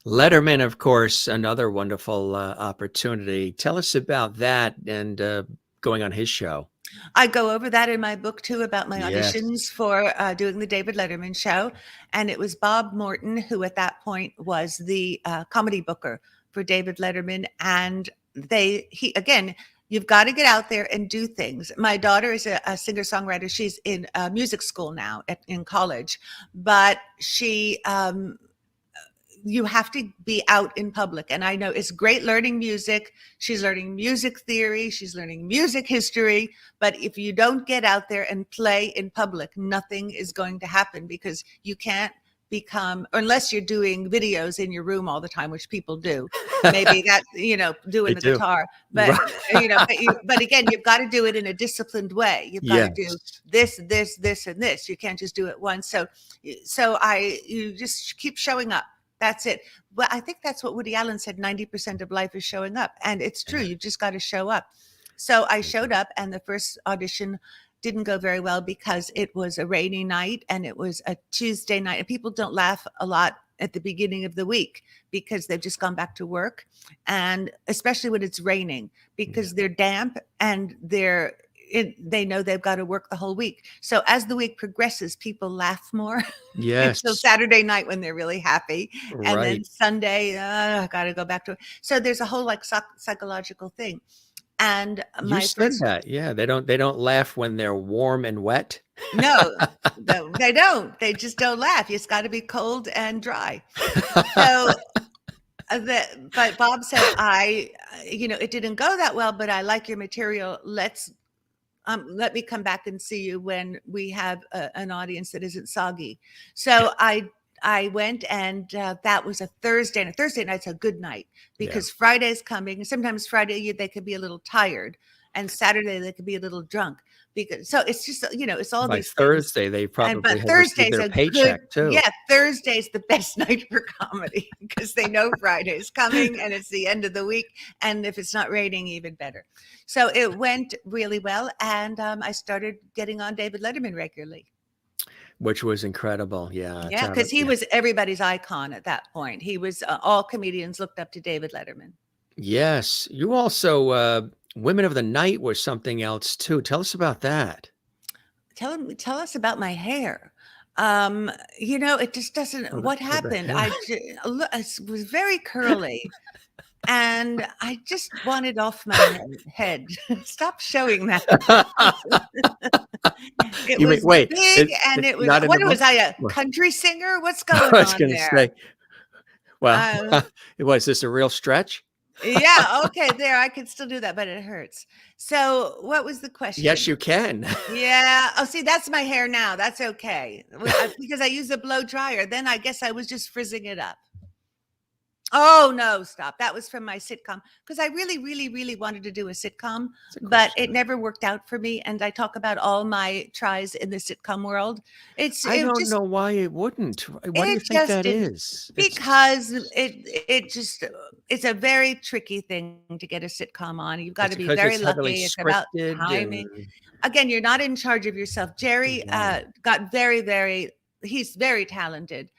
Letterman, of course, another wonderful opportunity. Tell us about that and going on his show. I go over that in my book too, about my auditions for doing the David Letterman show. And it was Bob Morton, who at that point was the comedy booker for David Letterman. And again, you've got to get out there and do things. My daughter is a singer-songwriter. She's in music school now in college, but you have to be out in public. And I know it's great learning music. She's learning music theory. She's learning music history. But if you don't get out there and play in public, nothing is going to happen, because you can't become, unless you're doing videos in your room all the time, which people do. Maybe that's, doing the guitar. But, but again, you've got to do it in a disciplined way. You've got to do this, this, this, and this. You can't just do it once. So you just keep showing up. That's it. Well, I think that's what Woody Allen said, 90% of life is showing up. And it's true. You've just got to show up. So I showed up, and the first audition didn't go very well because it was a rainy night and it was a Tuesday night. And people don't laugh a lot at the beginning of the week because they've just gone back to work. And especially when it's raining, because they're damp and they know they've got to work the whole week. So as the week progresses, people laugh more. Yes. So Saturday night when they're really happy, and then Sunday, I got to go back to it. So there's a whole psychological thing. And you said that, they don't laugh when they're warm and wet. No, they don't. They just don't laugh. It's got to be cold and dry. So. But Bob said, it didn't go that well, but I like your material. Let me come back and see you when we have an audience that isn't soggy. So I went, and that was a Thursday, and a Thursday night's a good night because Friday's coming. And sometimes Friday they could be a little tired, and Saturday they could be a little drunk. So it's just, it's all these Thursday things. they probably but Thursday's their paycheck too. Yeah, Thursday's the best night for comedy because they know Friday's coming and it's the end of the week. And if it's not raining, even better. So it went really well. And I started getting on David Letterman regularly. Which was incredible. Yeah. Yeah, because he was everybody's icon at that point. He was, all comedians looked up to David Letterman. Yes. You also, Women of the Night was something else too. Tell us about that. Tell us about my hair. It just doesn't, what happened? It was very curly. And I just want it off my head. Stop showing that. It was big, and it was. What was I, a country singer? What's going on there? I was going to say. Well, was this a real stretch? Yeah. Okay. There, I could still do that, but it hurts. So, what was the question? Yes, you can. Yeah. Oh, see, that's my hair now. That's okay because I use a blow dryer. Then I guess I was just frizzing it up. Oh, no, stop. That was from my sitcom because I really, really, really wanted to do a sitcom, It's a but question. it never worked out for me. And I talk about all my tries in the sitcom world. I don't know why it wouldn't. Why do you It think just that didn't is? because it just it's a very tricky thing to get a sitcom on. You've got It's to be because very it's heavily lucky. It's about scripted timing. and Again, you're not in charge of yourself. Jerry right. got very, very, he's very talented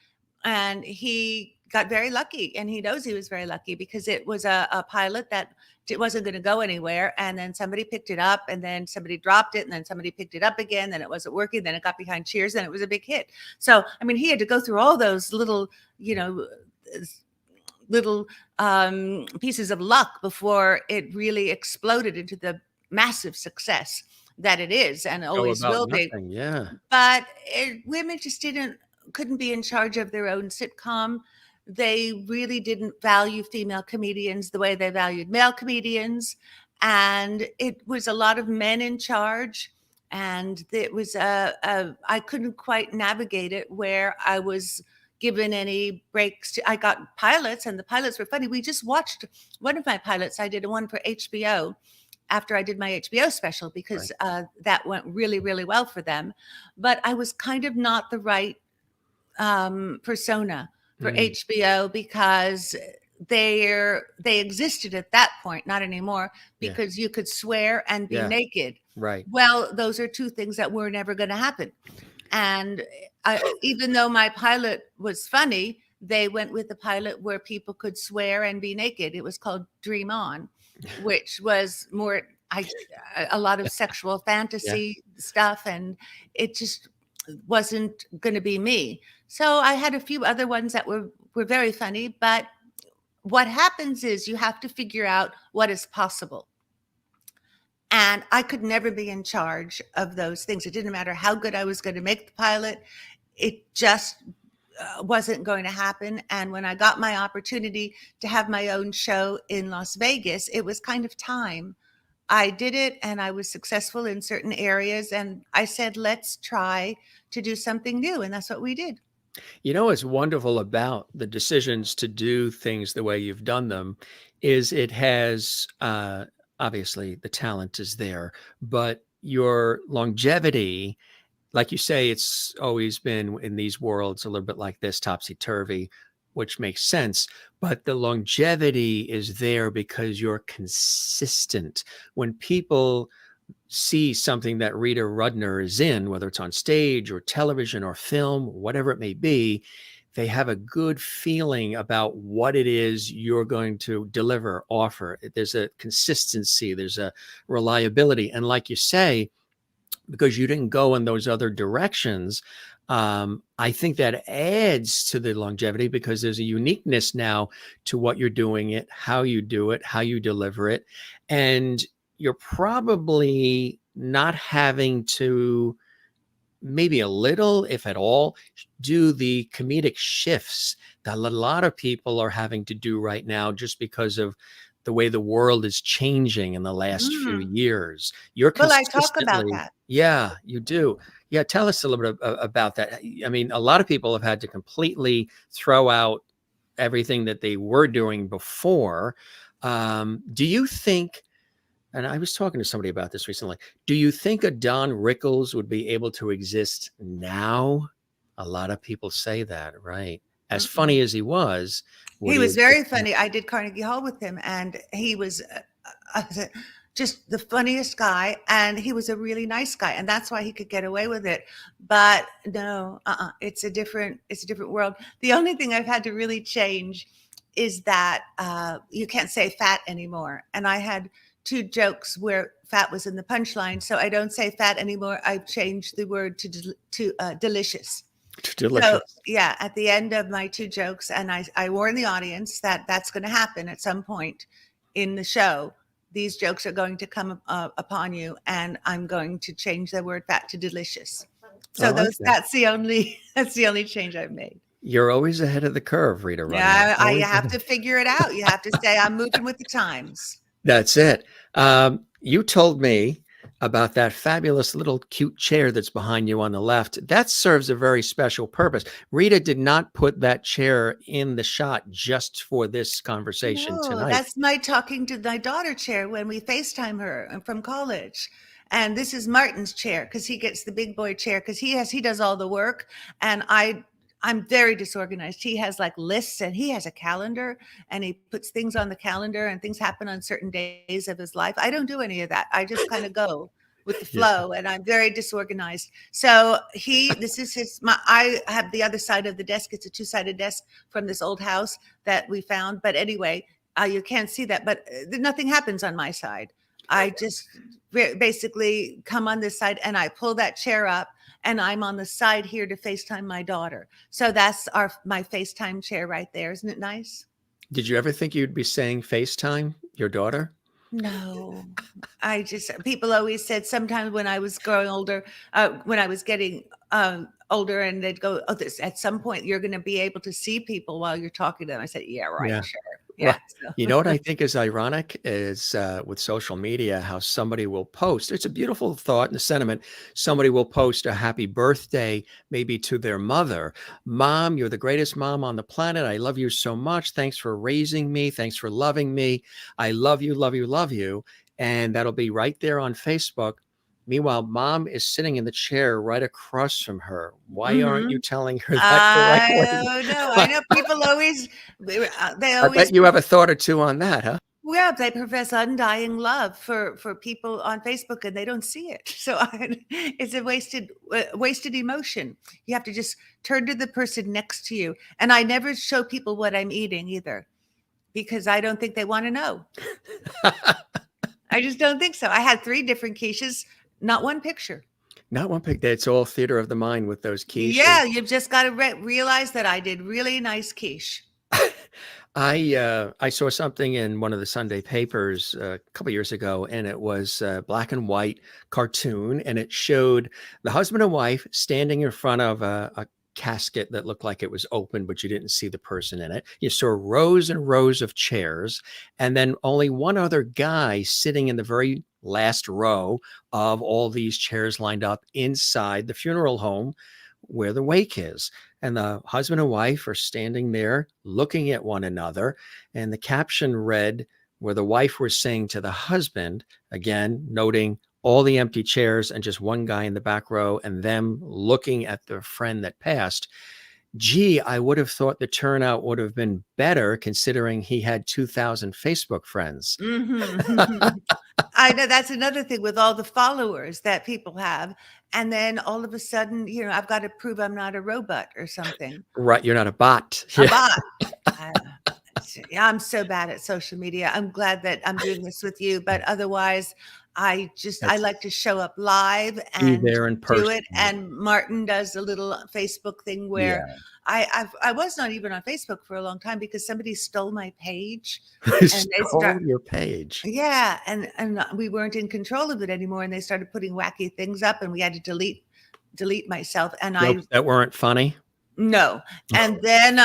and he got very lucky and he knows he was very lucky because it was a pilot that it wasn't going to go anywhere. And then somebody picked it up and then somebody dropped it and then somebody picked it up again. Then it wasn't working. Then it got behind Cheers and it was a big hit. So, I mean, he had to go through all those little, you know, little pieces of luck before it really exploded into the massive success that it is and Go always about will be. nothing. Yeah. But women just couldn't be in charge of their own sitcom. They really didn't value female comedians the way they valued male comedians. And it was a lot of men in charge. And it was I couldn't quite navigate it where I was given any breaks. I got pilots and the pilots were funny. We just watched one of my pilots. I did one for HBO after I did my HBO special because Right. that went really, really well for them. But I was kind of not the right persona for Mm, HBO because they existed at that point, not anymore, yeah. because you could swear and be Yeah. naked. Right. Well, those are two things that were never going to happen. And even though my pilot was funny, they went with the pilot where people could swear and be naked. It was called Dream On, which was more a lot of sexual Yeah. fantasy stuff, and it just wasn't going to be me. So I had a few other ones that were very funny, but what happens is you have to figure out what is possible. And I could never be in charge of those things. It didn't matter how good I was going to make the pilot. It just wasn't going to happen. And when I got my opportunity to have my own show in Las Vegas, it was kind of time. I did it and I was successful in certain areas. And I said, let's try to do something new. And that's what we did. You know what's wonderful about the decisions to do things the way you've done them is it has obviously the talent is there, but your longevity, like you say, it's always been in these worlds a little bit like this, topsy-turvy, which makes sense. But the longevity is there because you're consistent. When people see something that Rita Rudner is in, whether it's on stage or television or film, whatever it may be, they have a good feeling about what it is you're going to deliver, offer. There's a consistency, there's a reliability. And like you say, because you didn't go in those other directions, I think that adds to the longevity because there's a uniqueness now to what you're doing it, how you do it, how you deliver it. And you're probably not having to, maybe a little, if at all, do the comedic shifts that a lot of people are having to do right now just because of the way the world is changing in the last few Mm. years. You're Well, I talk about consistently, that. yeah, you do. Yeah, tell us a little bit about that. I mean, a lot of people have had to completely throw out everything that they were doing before. Do you think, and I was talking to somebody about this recently, do you think a Don Rickles would be able to exist now? A lot of people say that, right? As Mm-mm. funny as he was, would He he was exist very now? funny. I did Carnegie Hall with him, and he was just the funniest guy. And he was a really nice guy, and that's why he could get away with it. But no, it's a different world. The only thing I've had to really change is that you can't say fat anymore. And I had two jokes where fat was in the punchline, so I don't say fat anymore. I've changed the word to delicious. So Delicious. yeah, at the end of my two jokes, and I warn the audience that that's going to happen at some point in the show. These jokes are going to come upon you, and I'm going to change the word fat to delicious. I So like those that. that's the only that's the only change I've made. You're always ahead of the curve, Rita Rudner. Yeah, I Always have ahead. to figure it out. You have to say I'm moving with the times. That's it. You told me about that fabulous little cute chair that's behind you on the left. That serves a very special purpose. Rita did not put that chair in the shot just for this conversation No, tonight. that's my talking to my daughter chair when we FaceTime her from college. And this is Martin's chair because he gets the big boy chair because he does all the work. And I'm very disorganized. He has like lists and he has a calendar and he puts things on the calendar and things happen on certain days of his life. I don't do any of that. I just kind of go with the Yeah. flow and I'm very disorganized. So this is I have the other side of the desk. It's a two-sided desk from this old house that we found. But anyway, you can't see that, but nothing happens on my side. I just basically come on this side and I pull that chair up and I'm on the side here to FaceTime my daughter. So that's my FaceTime chair right there. Isn't it nice? Did you ever think you'd be saying FaceTime your daughter? No, people always said sometimes when I was growing older, when I was getting older, and they'd go, "Oh, at some point you're going to be able to see people while you're talking to them." I said, "Yeah, right, Yeah. sure, Well, yeah." you So. know what I think is ironic is with social media, how somebody will post. It's a beautiful thought and a sentiment. Somebody will post a happy birthday, maybe to their mother. Mom, you're the greatest mom on the planet. I love you so much. Thanks for raising me. Thanks for loving me. I love you, love you, love you. And that'll be right there on Facebook. Meanwhile, mom is sitting in the chair right across from her. Why aren't you Mhm. telling her that I correctly? don't know. I know people always they I always bet you have a thought or two on that, huh? well, they profess undying love for people on Facebook, and they don't see it. So it's a wasted emotion. You have to just turn to the person next to you. And I never show people what I'm eating either, because I don't think they want to know. I just don't think so. I had 3 different quiches, not one picture. Not one pick. It's all theater of the mind with those quiches. Yeah, you've just got to realize that I did really nice quiche. I saw something in one of the Sunday papers a couple years ago, and it was a black and white cartoon, and it showed the husband and wife standing in front of a casket that looked like it was open, but you didn't see the person in it. You saw rows and rows of chairs, and then only one other guy sitting in the very last row of all these chairs lined up inside the funeral home where the wake is. And the husband and wife are standing there looking at one another. And the caption read, where the wife was saying to the husband, again, noting all the empty chairs and just one guy in the back row and them looking at their friend that passed. Gee, I would have thought the turnout would have been better considering he had 2,000 Facebook friends. Mhm. I know that's another thing with all the followers that people have. And then all of a sudden, I've got to prove I'm not a robot or something. Right. You're not a bot. A Yeah. bot. Uh, yeah, I'm so bad at social media. I'm glad that I'm doing this with you, but otherwise, I That's like to show up live be and there in do person. it. And Martin does a little Facebook thing where Yeah. I was not even on Facebook for a long time because somebody stole my page, and they Stole your page. yeah, and we weren't in control of it anymore, and they started putting wacky things up, and we had to delete myself, and Jokes that weren't funny. no. And then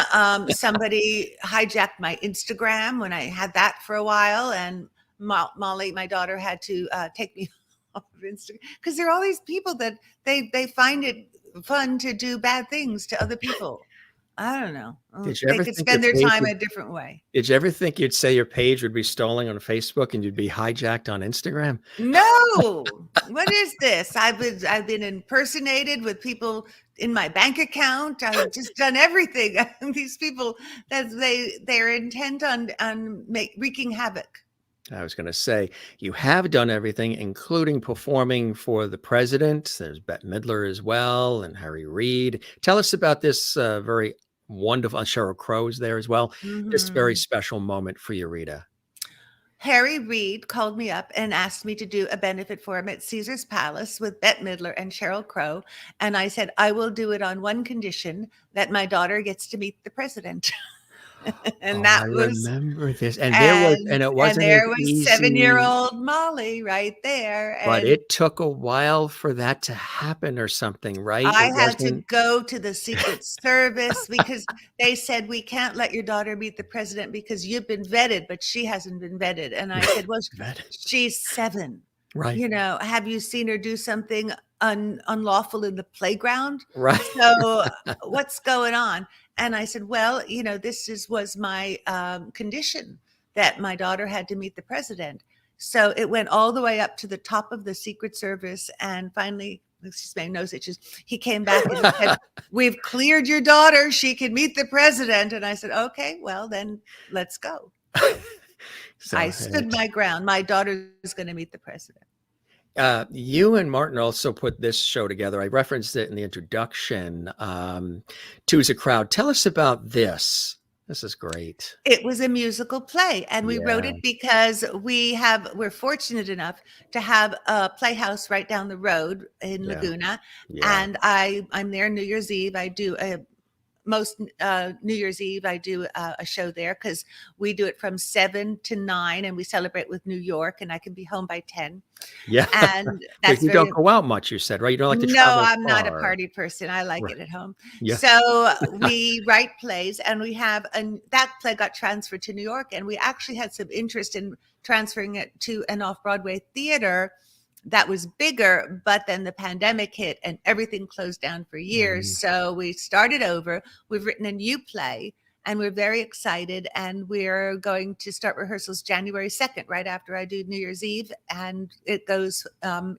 somebody hijacked my Instagram when I had that for a while, and Molly, my daughter, had to take me off of Instagram because there are all these people that they find it fun to do bad things to other people. I don't know. Did you They ever could think your spend their page time would a different way. Did you ever think you'd say your page would be stolen on Facebook and you'd be hijacked on Instagram? No. What is this? I've been impersonated with people in my bank account. I've just done everything. These people that they're intent on wreaking havoc. I was going to say, you have done everything, including performing for the president. There's Bette Midler as well, and Harry Reid. Tell us about this very wonderful, Sheryl Crow's there as well. This very Mhm. special moment for you, Rita. Harry Reid called me up and asked me to do a benefit for him at Caesar's Palace with Bette Midler and Sheryl Crow. And I said, I will do it on one condition, that my daughter gets to meet the president. And Oh, I that was remember this. And it and wasn't as there was easy, 7-year-old Molly right there, but and it took a while for that to happen or something, right? I It had to wasn't go to the Secret Service because they said, "We can't let your daughter meet the president because you've been vetted, but she hasn't been vetted." And I said, "Well, vetted. she's 7." Right. Have you seen her do something unlawful in the playground? Right. So what's going on? And I said, well, was my condition that my daughter had to meet the president. So it went all the way up to the top of the Secret Service. And finally, excuse my nose itches, he came back and said, we've cleared your daughter. She can meet the president. And I said, okay, well, then let's go. I So stood my ground. My daughter is going to meet the president. You and Martin also put this show together. I referenced it in the introduction. Two's a Crowd. Tell us about this. This is great. It was a musical play, and we wrote Yeah. it because we're fortunate enough to have a playhouse right down the road in Yeah. Laguna. Yeah. And I'm there New Year's Eve. I do most New Year's Eve, I do a show there because we do it from 7 to 9, and we celebrate with New York, and I can be home by 10. Yeah. And that's You don't go out much, you said, right? You don't like to No, travel I'm not a far. party person. I like Right. it at home. Yeah. So we write plays, and that play got transferred to New York, and we actually had some interest in transferring it to an off-Broadway theater that was bigger, but then the pandemic hit and everything closed down for years. So we started over. We've written a new play, and we're very excited, and we're going to start rehearsals January 2nd, right after I do New Year's Eve, and it goes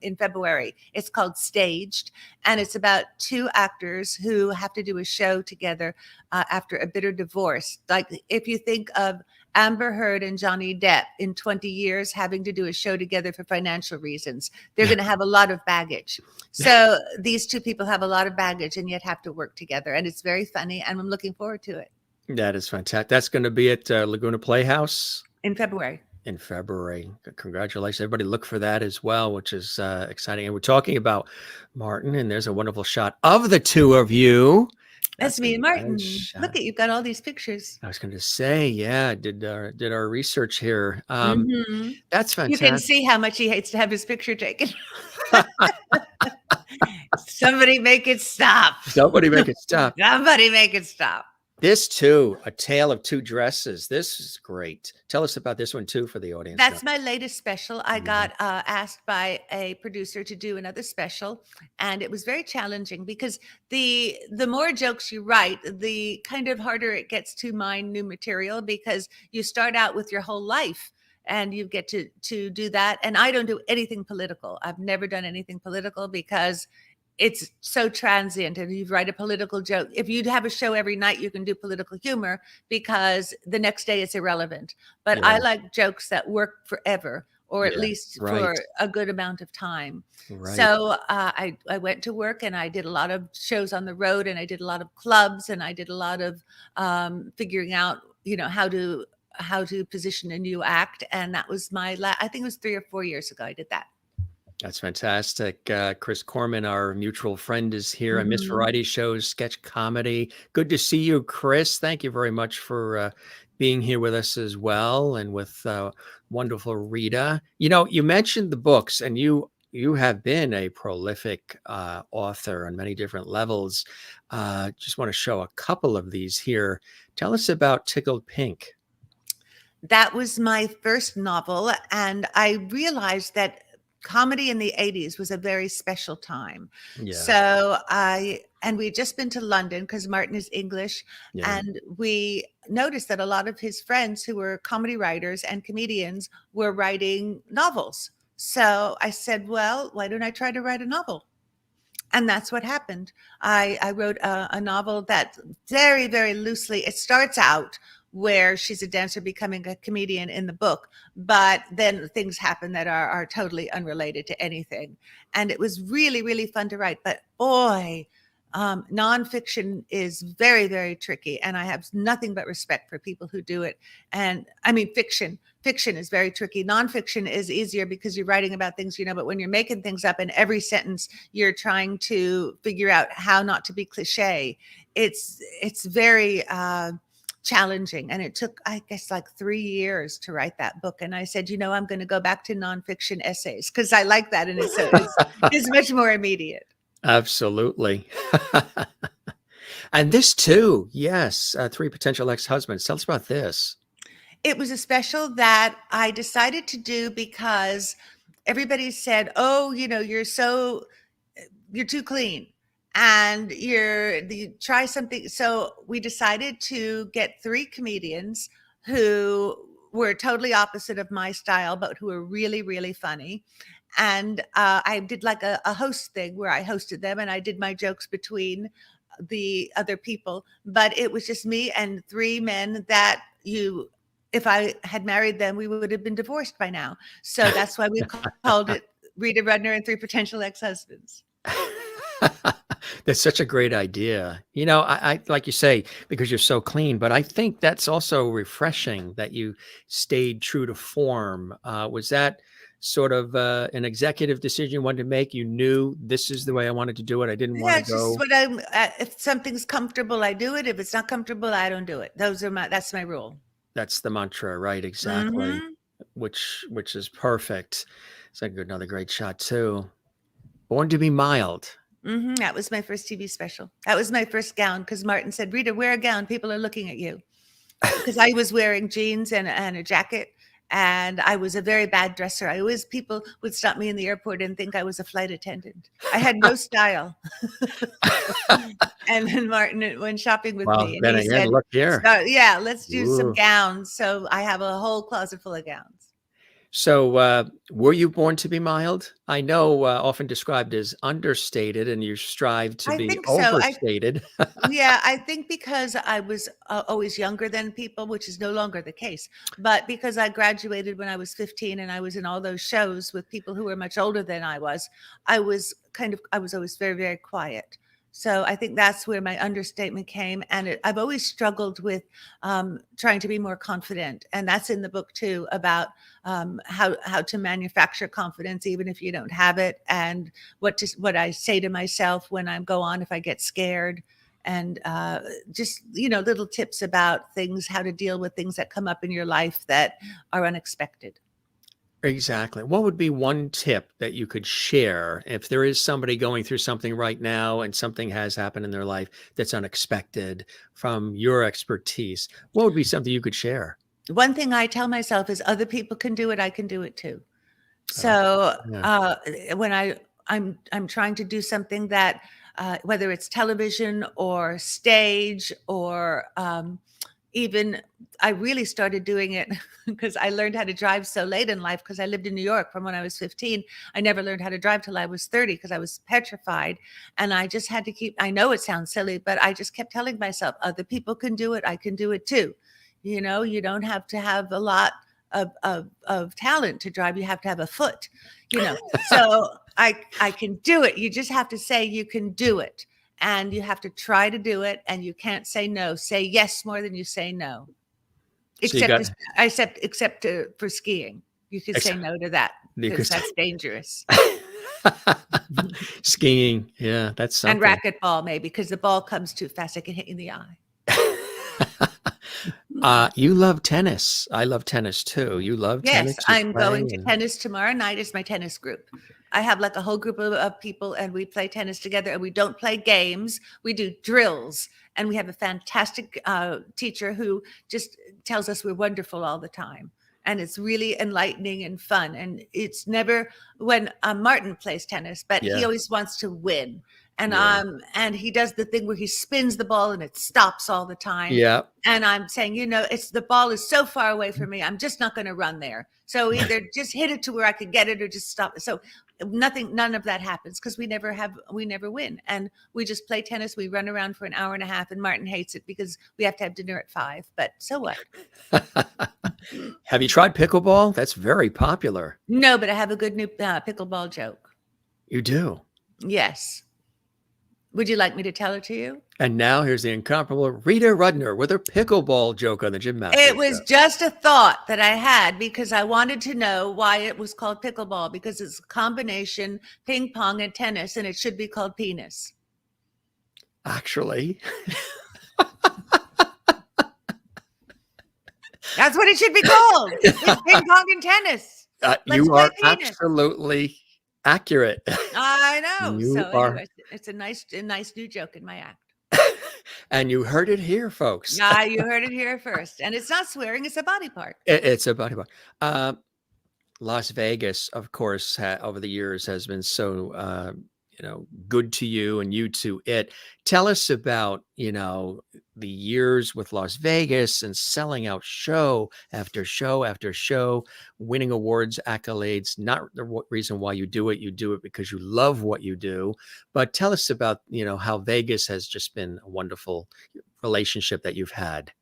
in February. It's called Staged, and it's about two actors who have to do a show together after a bitter divorce. Like, if you think of Amber Heard and Johnny Depp in 20 years having to do a show together for financial reasons, they're going to have a lot of baggage. So these two people have a lot of baggage and yet have to work together, and it's very funny, and I'm looking forward to it. That is fantastic. That's going to be at Laguna Playhouse in February. In February. Congratulations. Everybody look for that as well, which is exciting. And we're talking about Martin, and there's a wonderful shot of the two of you. That's me and Martin. Look you've got all these pictures. I was going to say, yeah, did our research here. That's fantastic. You can see how much he hates to have his picture taken. Somebody make it stop. Somebody make it stop. Somebody make it stop. This too, A Tale of Two Dresses. This is great. Tell us about this one too for the audience. That's my latest special. I got asked by a producer to do another special, and it was very challenging because the more jokes you write, the kind of harder it gets to mine new material, because you start out with your whole life and you get to do that. And I don't do anything political. I've never done anything political because it's so transient, and you write a political joke. If you'd have a show every night, you can do political humor because the next day it's irrelevant. But I like jokes that work forever, or at least for a good amount of time. So I went to work, and I did a lot of shows on the road, and I did a lot of clubs, and I did a lot of figuring out, how to position a new act. And that was I think it was 3 or 4 years ago I did that. That's fantastic. Chris Corman, our mutual friend, is here. I miss variety shows, sketch comedy. Good to see you, Chris. Thank you very much for being here with us as well, and with wonderful Rita. You mentioned the books, and you have been a prolific author on many different levels. Just want to show a couple of these here. Tell us about Tickled Pink. That was my first novel, and I realized that comedy in the 80s was a very special time. So we'd just been to London because Martin is English. And we noticed that a lot of his friends who were comedy writers and comedians were writing novels. So I said, well, why don't I try to write a novel? And that's what happened. I wrote a novel that very, very loosely, it starts out where she's a dancer becoming a comedian in the book, but then things happen that are totally unrelated to anything. And it was really, really fun to write. But boy, nonfiction is very, very tricky. And I have nothing but respect for people who do it. And I mean, fiction is very tricky. Nonfiction is easier because you're writing about things, but when you're making things up in every sentence, you're trying to figure out how not to be cliche. It's very, challenging. And it took, I guess, like 3 years to write that book. And I said, I'm going to go back to nonfiction essays because I like that. And it's much more immediate. Absolutely. And this too. Yes. 3 Potential Ex-Husbands. Tell us about this. It was a special that I decided to do because everybody said, "Oh, you're too clean, and you try something." So we decided to get 3 comedians who were totally opposite of my style, but who were really, really funny. And I did like a host thing where I hosted them and I did my jokes between the other people. But it was just me and 3 men that if I had married them, we would have been divorced by now. So that's why we called it Rita Rudner and 3 Potential Ex-Husbands. That's such a great idea. I like you say, because you're so clean, but I think that's also refreshing that you stayed true to form. Was that sort of an executive decision you wanted to make? You knew this is the way I wanted to do it. I didn't want Yeah, to it's just go. what if something's comfortable, I do it. If it's not comfortable, I don't do it. That's my rule. That's the mantra, right? Exactly. Hmm. Which is perfect. It's another great shot too. Born to be mild. That was my first TV special. That was my first gown because Martin said, "Rita, wear a gown. People are looking at you." Because I was wearing jeans and a jacket, and I was a very bad dresser. People would stop me in the airport and think I was a flight attendant. I had no style. And then Martin went shopping with Well, me, and then he again, said, look here. yeah, let's do some Ooh. gowns." So I have a whole closet full of gowns. So, were you born to be mild? I know, often described as understated, and you strive to I be think so. overstated. Yeah, I think because I was always younger than people, which is no longer the case, but because I graduated when I was 15 and I was in all those shows with people who were much older than I was always very, very quiet. So I think that's where my understatement came. And I've always struggled with trying to be more confident. And that's in the book too, about how to manufacture confidence, even if you don't have it, and what I say to myself when I go on if I get scared, and just little tips about things, how to deal with things that come up in your life that are unexpected. Exactly. What would be one tip that you could share if there is somebody going through something right now and something has happened in their life that's unexpected from your expertise? What would be something you could share? One thing I tell myself is other people can do it, I can do it too. Uh, So yeah. when I'm trying to do something that whether it's television or stage or even I really started doing it because I learned how to drive so late in life because I lived in New York from when I was 15. I never learned how to drive till I was 30 because I was petrified. And I just had to I know it sounds silly, but I just kept telling myself, other people can do it. I can do it too. You don't have to have a lot of talent to drive. You have to have a foot, so I can do it. You just have to say you can do it. And you have to try to do it, and you can't say no. Say yes more than you say no. So you got Except for skiing, you could say no to that you because could that's dangerous. skiing. Yeah, that's And something. racquetball maybe because the ball comes too fast; it can hit you in the eye. You love tennis. I love tennis too. You love tennis. Yes, You I'm play, going to and tennis tomorrow night. Is my tennis group. I have like a whole group of people, and we play tennis together. And we don't play games; we do drills. And we have a fantastic teacher who just tells us we're wonderful all the time. And it's really enlightening and fun. And it's never when Martin plays tennis, but he yeah, always wants to win. yeah, And he does the thing where he spins the ball and it stops all the time. yeah. And I'm saying, it's the ball is so far away from me. I'm just not going to run there. So either just hit it to where I could get it or just stop it. So none of that happens because we never win. And we just play tennis. We run around for an hour and a half, and Martin hates it because we have to have dinner at 5. But so what? Have you tried pickleball? That's very popular. No, but I have a good new pickleball joke. You do. Yes. Would you like me to tell it to you? And now here's the incomparable Rita Rudner with her pickleball joke on the Jim Masters It was Show. just a thought that I had because I wanted to know why it was called pickleball, because it's a combination ping pong and tennis, and it should be called penis. Actually, That's what it should be called. It's ping pong and tennis. you play are penis. absolutely accurate. I know. You So are, anyway, it's a nice new joke in my act. and you heard it here, folks. You heard it here first. And it's not swearing, it's a body part. It's a body part. Las Vegas, of course, over the years has been so good to you and you to it. Tell us about the years with Las Vegas and selling out show after show after show, winning awards, accolades. Not the reason why you do it because you love what you do. But tell us about how Vegas has just been a wonderful relationship that you've had.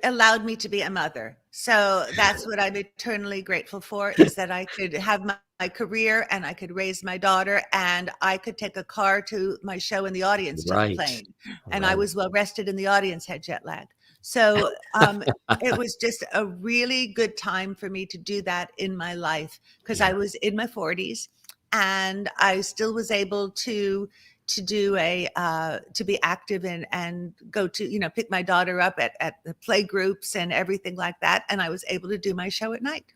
Allowed me to be a mother. So that's what I'm eternally grateful for, is that I could have my career and I could raise my daughter and I could take a car to my show and the audience took a Right. plane. And I Right. was well rested and the audience had jet lag. So it was just a really good time for me to do that in my life, because Yeah. I was in my 40s and I still was able to be active and go to pick my daughter up at the play groups and everything like that, and I was able to do my show at night.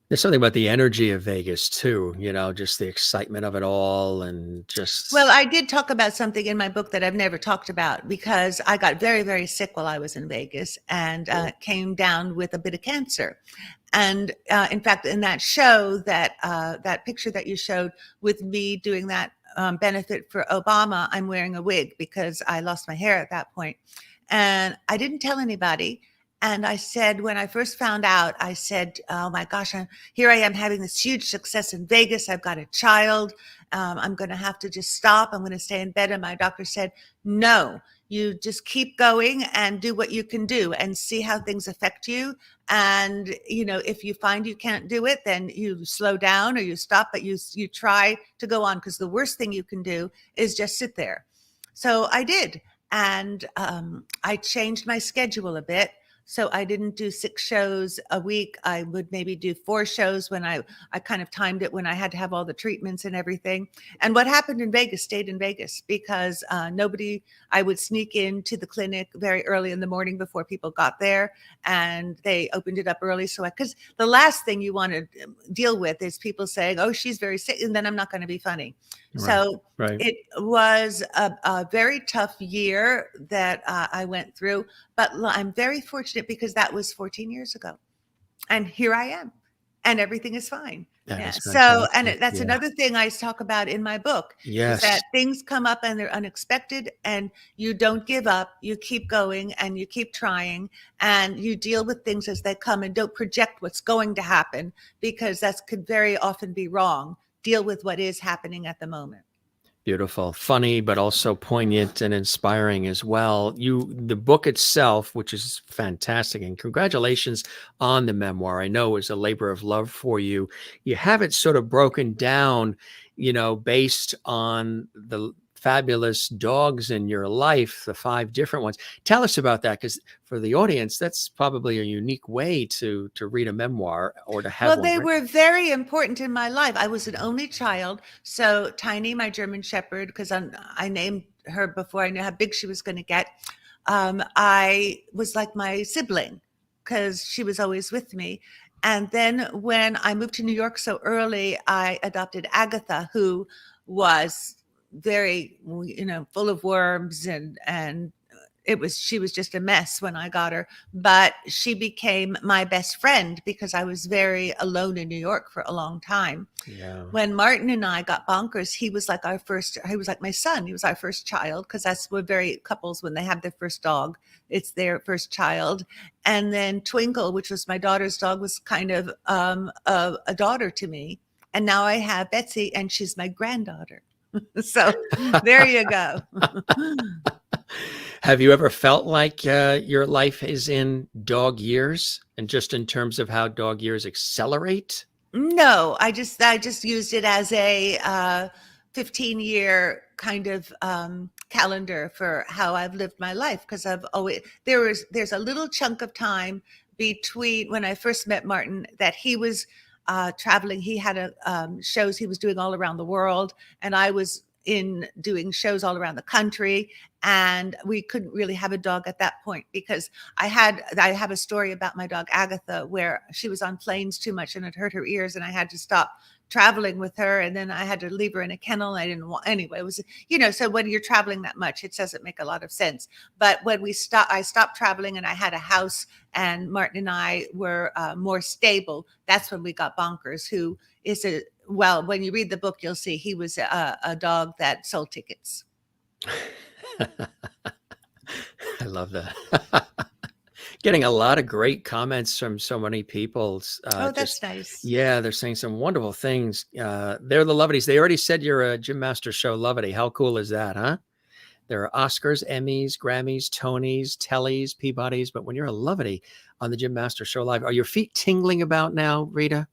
There's something about the energy of Vegas too, just the excitement of it all and Well, just I did talk about something in my book that I've never talked about, because I got very, very sick while I was in Vegas and came down with a bit of cancer. And in fact, in that show, that picture that you showed with me doing that benefit for Obama, I'm wearing a wig because I lost my hair at that point. And I didn't tell anybody. And I said, when I first found out, I said, oh my gosh, here I am having this huge success in Vegas. I've got a child. I'm going to have to just stop. I'm going to stay in bed. And my doctor said, no, you just keep going and do what you can do and see how things affect you. And, if you find you can't do it, then you slow down or you stop, but you try to go on, because the worst thing you can do is just sit there. So I did. And I changed my schedule a bit. So I didn't do 6 shows a week. I would maybe do 4 shows when I kind of timed it when I had to have all the treatments and everything. And what happened in Vegas stayed in Vegas, because I would sneak into the clinic very early in the morning before people got there, and they opened it up early. So because the last thing you want to deal with is people saying, oh, she's very sick, and then I'm not going to be funny. right. So Right. it was a very tough year that I went through, but I'm very fortunate because that was 14 years ago. And here I am, and everything is fine. That Yeah. is So, and fantastic. that's Yeah. another thing I talk about in my book, is Yes. that things come up and they're unexpected, and you don't give up. You keep going and you keep trying, and you deal with things as they come, and don't project what's going to happen, because that could very often be wrong. Deal with what is happening at the moment. Beautiful, funny, but also poignant and inspiring as well. The book itself, which is fantastic, and congratulations on the memoir. I know it was a labor of love for you. You have it sort of broken down, based on the fabulous dogs in your life, the 5 different ones. Tell us about that, because for the audience, that's probably a unique way to read a memoir or to have Well, one they written. were very important in my life. I was an only child. So Tiny, my German Shepherd, because I named her before I knew how big she was going to get, I was like my sibling because she was always with me. And then when I moved to New York so early, I adopted Agatha, who was very, full of worms, and she was just a mess when I got her, but she became my best friend because I was very alone in New York for a long time. Yeah. When Martin and I got Bonkers, he was like my son. He was our first child, because that's what very couples, when they have their first dog, it's their first child. And then Twinkle, which was my daughter's dog, was kind of a daughter to me. And now I have Betsy, and she's my granddaughter. So there you go. Have you ever felt like your life is in dog years, and just in terms of how dog years accelerate? No, I just used it as a 15-year kind of calendar for how I've lived my life, because there's a little chunk of time between when I first met Martin that he was traveling. He had shows he was doing all around the world, and I was in doing shows all around the country, and we couldn't really have a dog at that point because I have a story about my dog Agatha where she was on planes too much and it hurt her ears, and I had to stop traveling with her, and then I had to leave her in a kennel. I didn't want anyway. It was, so when you're traveling that much, it doesn't make a lot of sense. But when I stopped traveling and I had a house, and Martin and I were more stable. That's when we got Bonkers, who is when you read the book, you'll see he was a dog that sold tickets. I love that. Getting a lot of great comments from so many people. That's nice. Yeah, they're saying some wonderful things. They're the Lovitties. They already said you're a Jim Master Show Lovity. How cool is that, huh? There are Oscars, Emmys, Grammys, Tonys, Tellys, Peabodys, but when you're a Lovity on the Jim Master Show Live, are your feet tingling about now, Rita?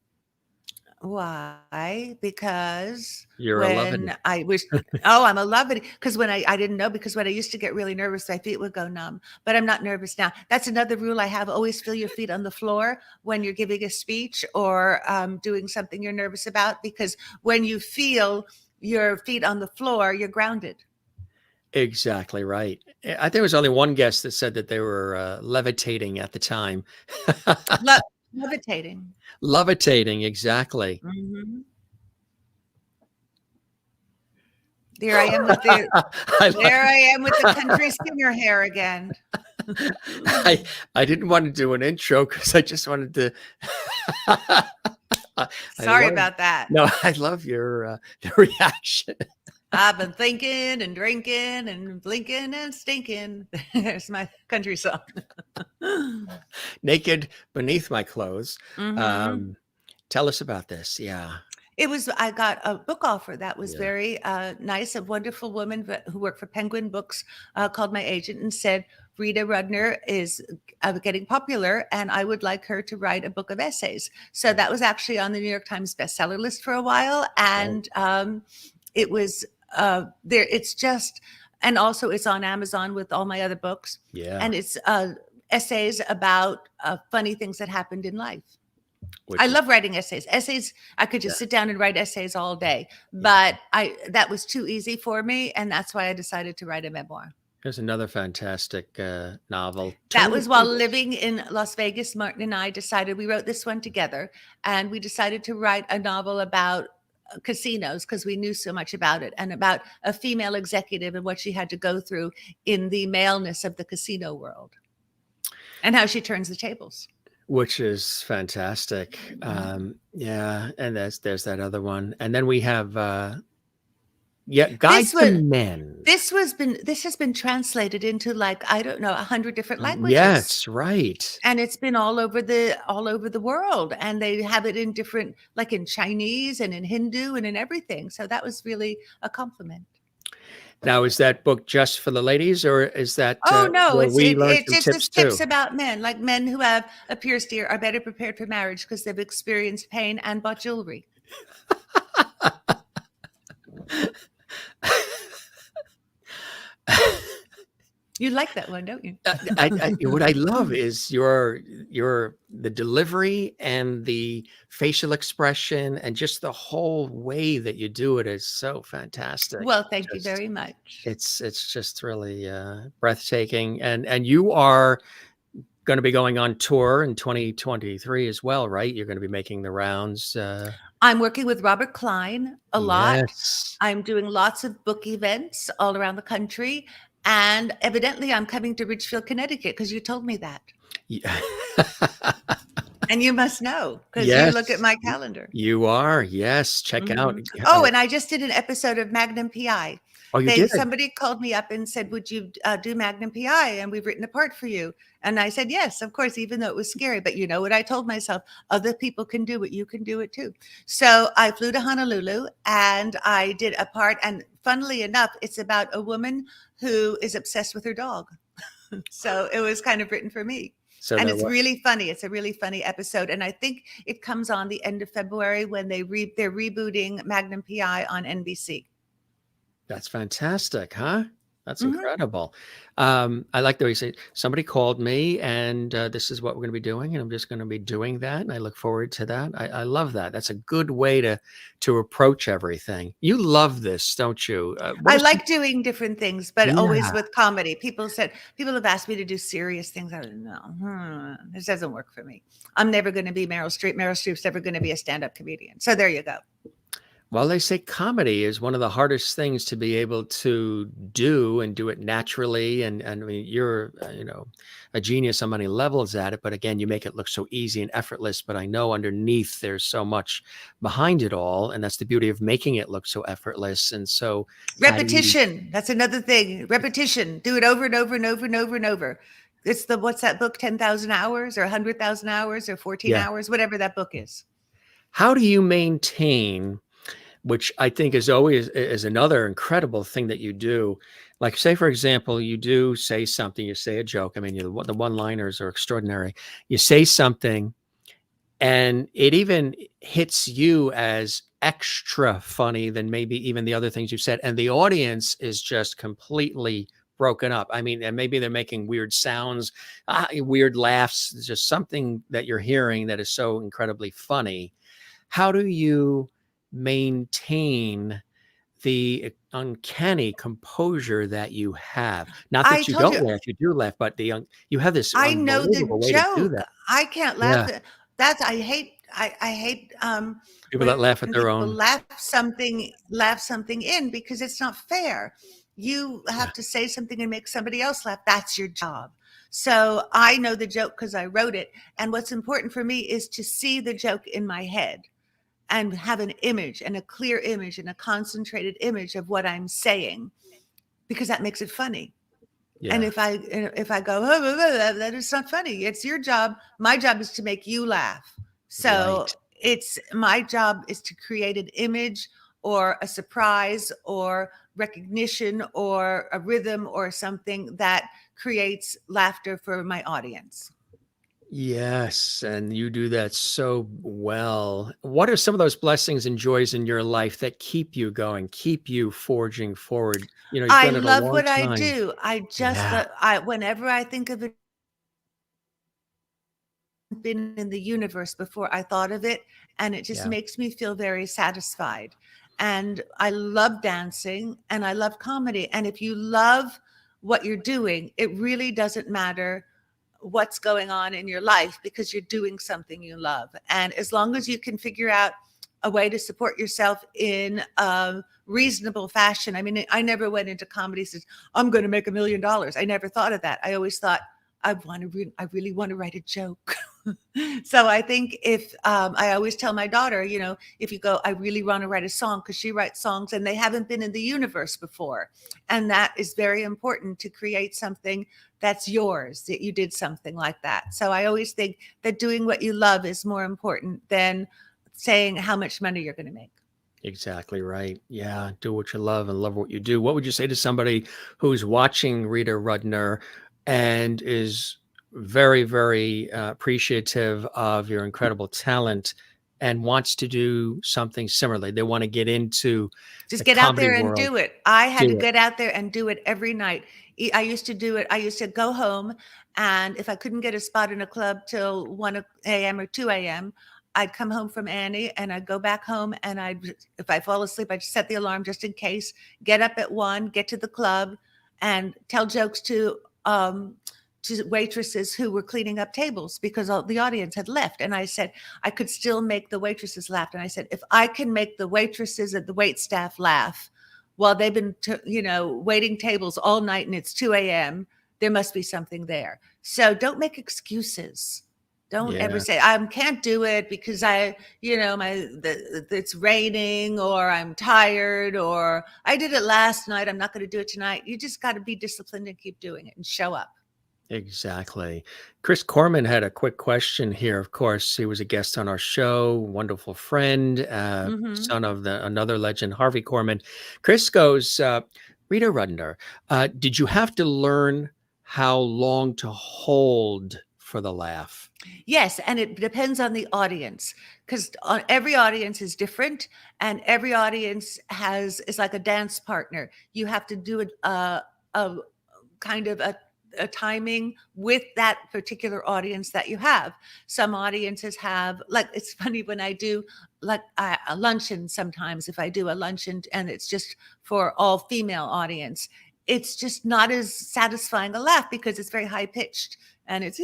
Why? Because You're a Lovity. when I was, I'm a Lovity. Because when I didn't know, because when I used to get really nervous, my feet would go numb. But I'm not nervous now. That's another rule I have. Always feel your feet on the floor when you're giving a speech or doing something you're nervous about. Because when you feel your feet on the floor, you're grounded. Exactly right. I think there was only one guest that said that they were levitating at the time. Levitating. Levitating, exactly. Mm-hmm. There I am with the country singer hair again. I didn't want to do an intro because I just wanted to. Sorry about that. No, I love your reaction. I've been thinking and drinking and blinking and stinking. There's my country song. Naked beneath my clothes. Mm-hmm. Tell us about this. Yeah. I got a book offer that was very nice. A wonderful woman who worked for Penguin Books called my agent and said, Rita Rudner is getting popular and I would like her to write a book of essays. So that was actually on the New York Times bestseller list for a while. And it was there. It's just, and also it's on Amazon with all my other books. Yeah. And it's essays about funny things that happened in life. I love writing essays. I could just sit down and write essays all day, but that was too easy for me. And that's why I decided to write a memoir. There's another fantastic novel. That was while living in Las Vegas. Martin and I decided, we wrote this one together, and we decided to write a novel about casinos because we knew so much about it, and about a female executive and what she had to go through in the maleness of the casino world and how she turns the tables. Which is fantastic. Yeah. And there's that other one. And then we have Guide to Men. This has been translated into 100 different languages. Yes, right. And it's been all over the world. And they have it in different, like in Chinese and in Hindu and in everything. So that was really a compliment. Now, is that book just for the ladies, or is that? No, it's just tips about men, like men who have a pierced ear are better prepared for marriage because they've experienced pain and bought jewelry. You like that one, don't you? What I love is the delivery and the facial expression and just the whole way that you do it is so fantastic. Well, thank you very much. It's just really breathtaking. And you are going to be going on tour in 2023 as well, right? You're going to be making the rounds. I'm working with Robert Klein a lot. Yes. I'm doing lots of book events all around the country. And evidently I'm coming to Ridgefield, Connecticut, because you told me that. Yeah. And you must know, because you look at my calendar. You are. Yes. Check out. Oh, and I just did an episode of Magnum PI. Oh, you did? Somebody called me up and said, would you do Magnum PI? And we've written a part for you. And I said, yes, of course, even though it was scary. But you know what I told myself? Other people can do it. You can do it too. So I flew to Honolulu and I did a part. And funnily enough, it's about a woman who is obsessed with her dog. So it was kind of written for me. And it's really funny. It's a really funny episode. And I think it comes on the end of February when they're rebooting Magnum PI on NBC. That's fantastic, huh? That's Mhm. incredible. I like the way you say, somebody called me and this is what we're going to be doing, and I'm just going to be doing that. And I look forward to that. I love that. That's a good way to approach everything. You love this, don't you? What I is some, like doing different things, but always yeah, with comedy. People have asked me to do serious things. I don't know. This doesn't work for me. I'm never going to be Meryl Streep. Meryl Streep's never going to be a stand-up comedian. So there you go. well, they say comedy is one of the hardest things to be able to do and do it naturally. And I mean, you're, a genius on many levels at it. But again, you make it look so easy and effortless. But I know underneath there's so much behind it all. And that's the beauty of making it look so effortless. And so, how do you, Repetition. That's another thing. Repetition. Do it over and over and over and over and over. It's what's that book? 10,000 hours or 100,000 hours or 14 yeah, hours, whatever that book is. how do you maintain, which I think is always is another incredible thing that you do. Like, say, for example, you do say something, you say a joke. I mean, the one-liners are extraordinary. You say something, and it even hits you as extra funny than maybe even the other things you've said, and the audience is just completely broken up. I mean, and maybe they're making weird sounds, weird laughs, just something that you're hearing that is so incredibly funny. How do you maintain the uncanny composure that you have? Not I that you told you, don't laugh, you do laugh, but you have this I know the unbelievable way to do joke. that. I can't laugh Yeah, at that's I hate people when that laugh at their people own. laugh something in because it's not fair. You Yeah, have to say something and make somebody else laugh. That's your job. So I know the joke because I wrote it. And what's important for me is to see the joke in my head and have an image and a clear image and a concentrated image of what I'm saying because that makes it funny. And yeah, if I go, "Oh, that is not funny," it's your job. My job is to make you laugh. So right. it's my job is to create an image or a surprise or recognition or a rhythm or something that creates laughter for my audience. Yes, and you do that so well. What are some of those blessings and joys in your life that keep you going, keep you forging forward? You've I done it a love long what I time. do. I just Yeah, I whenever I think of it been in the universe before I thought of it, and it just yeah. makes me feel very satisfied. And I love dancing and I love comedy. And if you love what you're doing, it really doesn't matter what's going on in your life because you're doing something you love. And as long as you can figure out a way to support yourself in a reasonable fashion. I mean, I never went into comedy says, I'm going to make $1 million. I never thought of that. I always thought, I really want to write a joke. So I think if I always tell my daughter, if you go, I really want to write a song because she writes songs and they haven't been in the universe before. And that is very important to create something that's yours, that you did something like that. So I always think that doing what you love is more important than saying how much money you're going to make. Exactly right. Yeah, do what you love and love what you do. What would you say to somebody who's watching Rita Rudner and is very, very appreciative of your incredible talent and wants to do something similarly? They want to get into Just the get out comedy there and world. do it. I had to Do it. get out there and do it every night. I used to do it. I used to go home, and if I couldn't get a spot in a club till 1 a.m. or 2 a.m., I'd come home from Annie and I'd go back home. And if I fall asleep, I'd set the alarm just in case, get up at 1, get to the club, and tell jokes to waitresses who were cleaning up tables because all the audience had left. And I said, I could still make the waitresses laugh. And I said, if I can make the waitresses and the wait staff laugh while they've been, waiting tables all night and it's 2 a.m., there must be something there. So don't make excuses. Don't ever Yeah, say I can't do it because it's raining or I'm tired or I did it last night. I'm not going to do it tonight. You just got to be disciplined and keep doing it and show up. exactly. Chris Corman had a quick question here. Of course, he was a guest on our show, wonderful friend, Hmm. son of another legend, Harvey Korman. Chris goes, Rita Rudner, did you have to learn how long to hold for the laugh? Yes, and it depends on the audience because every audience is different, and every audience is like a dance partner. You have to do it. a kind of a timing with that particular audience that you have. Some audiences have, like, it's funny when I do like a luncheon, sometimes if I do a luncheon and it's just for all female audience, it's just not as satisfying a laugh because it's very high pitched and it's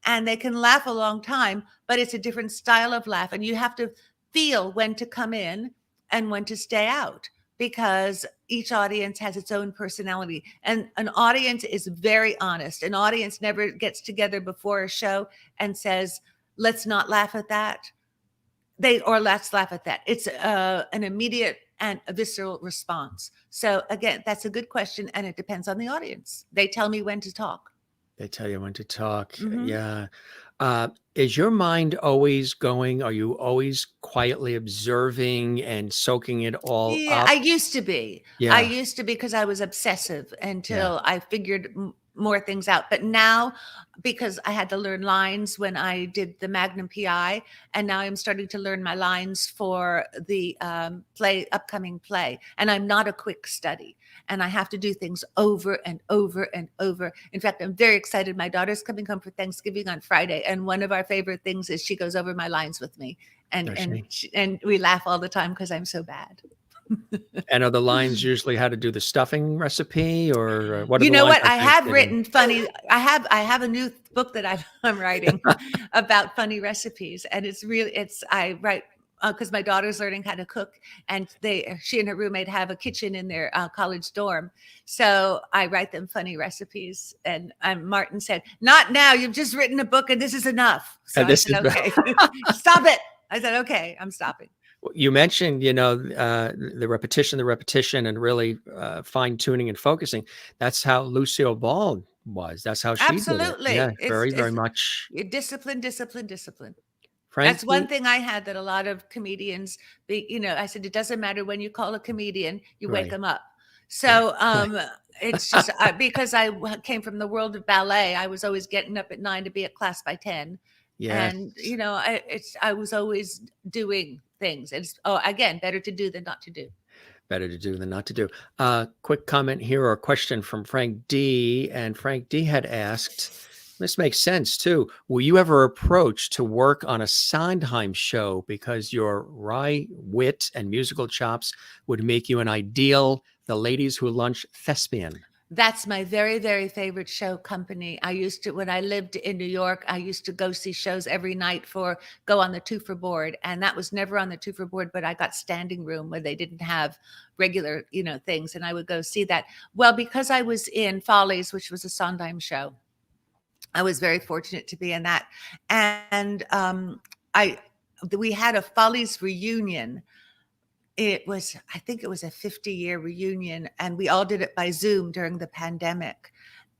and they can laugh a long time, but it's a different style of laugh and you have to feel when to come in and when to stay out, because each audience has its own personality. And an audience is very honest. An audience never gets together before a show and says, let's not laugh at that. Or let's laugh at that. It's an immediate and a visceral response. So again, that's a good question. And it depends on the audience. They tell me when to talk. They tell you when to talk. Mhm. Yeah. Is your mind always going? Are you always quietly observing and soaking it all Yeah, I up? used to be. I Yeah. used to be because I was obsessive Yeah. until I figured more things out. But now, because I had to learn lines when I did the Magnum PI, and now I'm starting to learn my lines for the upcoming play. And I'm not a quick study, and I have to do things over and over and over. In fact, I'm very excited. My daughter's coming home for Thanksgiving on Friday, and one of our favorite things is she goes over my lines with me, and Does and she? and we laugh all the time because I'm so bad. And are the lines usually how to do the stuffing recipe, or what are You the know lines what? on I have Thanksgiving? written funny. I have a new book that I'm writing about funny recipes, and it's really it's I write because my daughter's learning how to cook, and she and her roommate have a kitchen in their college dorm. So I write them funny recipes, and Martin said, "Not now. You've just written a book, and this is enough." So And I this said, is "Okay, stop it." I said, "Okay, I'm stopping." you mentioned, the repetition, and really fine tuning and focusing. That's how Lucille Ball was. That's how she did it. Yeah, Absolutely, very, very it's much. discipline, discipline, discipline. That's one Frankie, thing I had that a lot of comedians, I said, it doesn't matter when you call a comedian, you wake right, them up. right, So it's just because came from the world of ballet, I was always getting up at 9 to be at class by 10. And, yes. I was always doing things. It's, again, better to do than not to do. Better to do than not to do. Quick comment here, or a question from Frank D. And Frank D had asked, this makes sense too. Were you ever approached to work on a Sondheim show because your wry wit and musical chops would make you an ideal The Ladies Who Lunch thespian? That's my very, very favorite show company. I used to, when I lived in New York, I used to go see shows every night go on the two for board. And that was never on the two for board, but I got standing room where they didn't have regular, things. And I would go see that. Well, because I was in Follies, which was a Sondheim show, I was very fortunate to be in that. And I, we had a Follies reunion. I think it was a 50-year reunion, and we all did it by Zoom during the pandemic.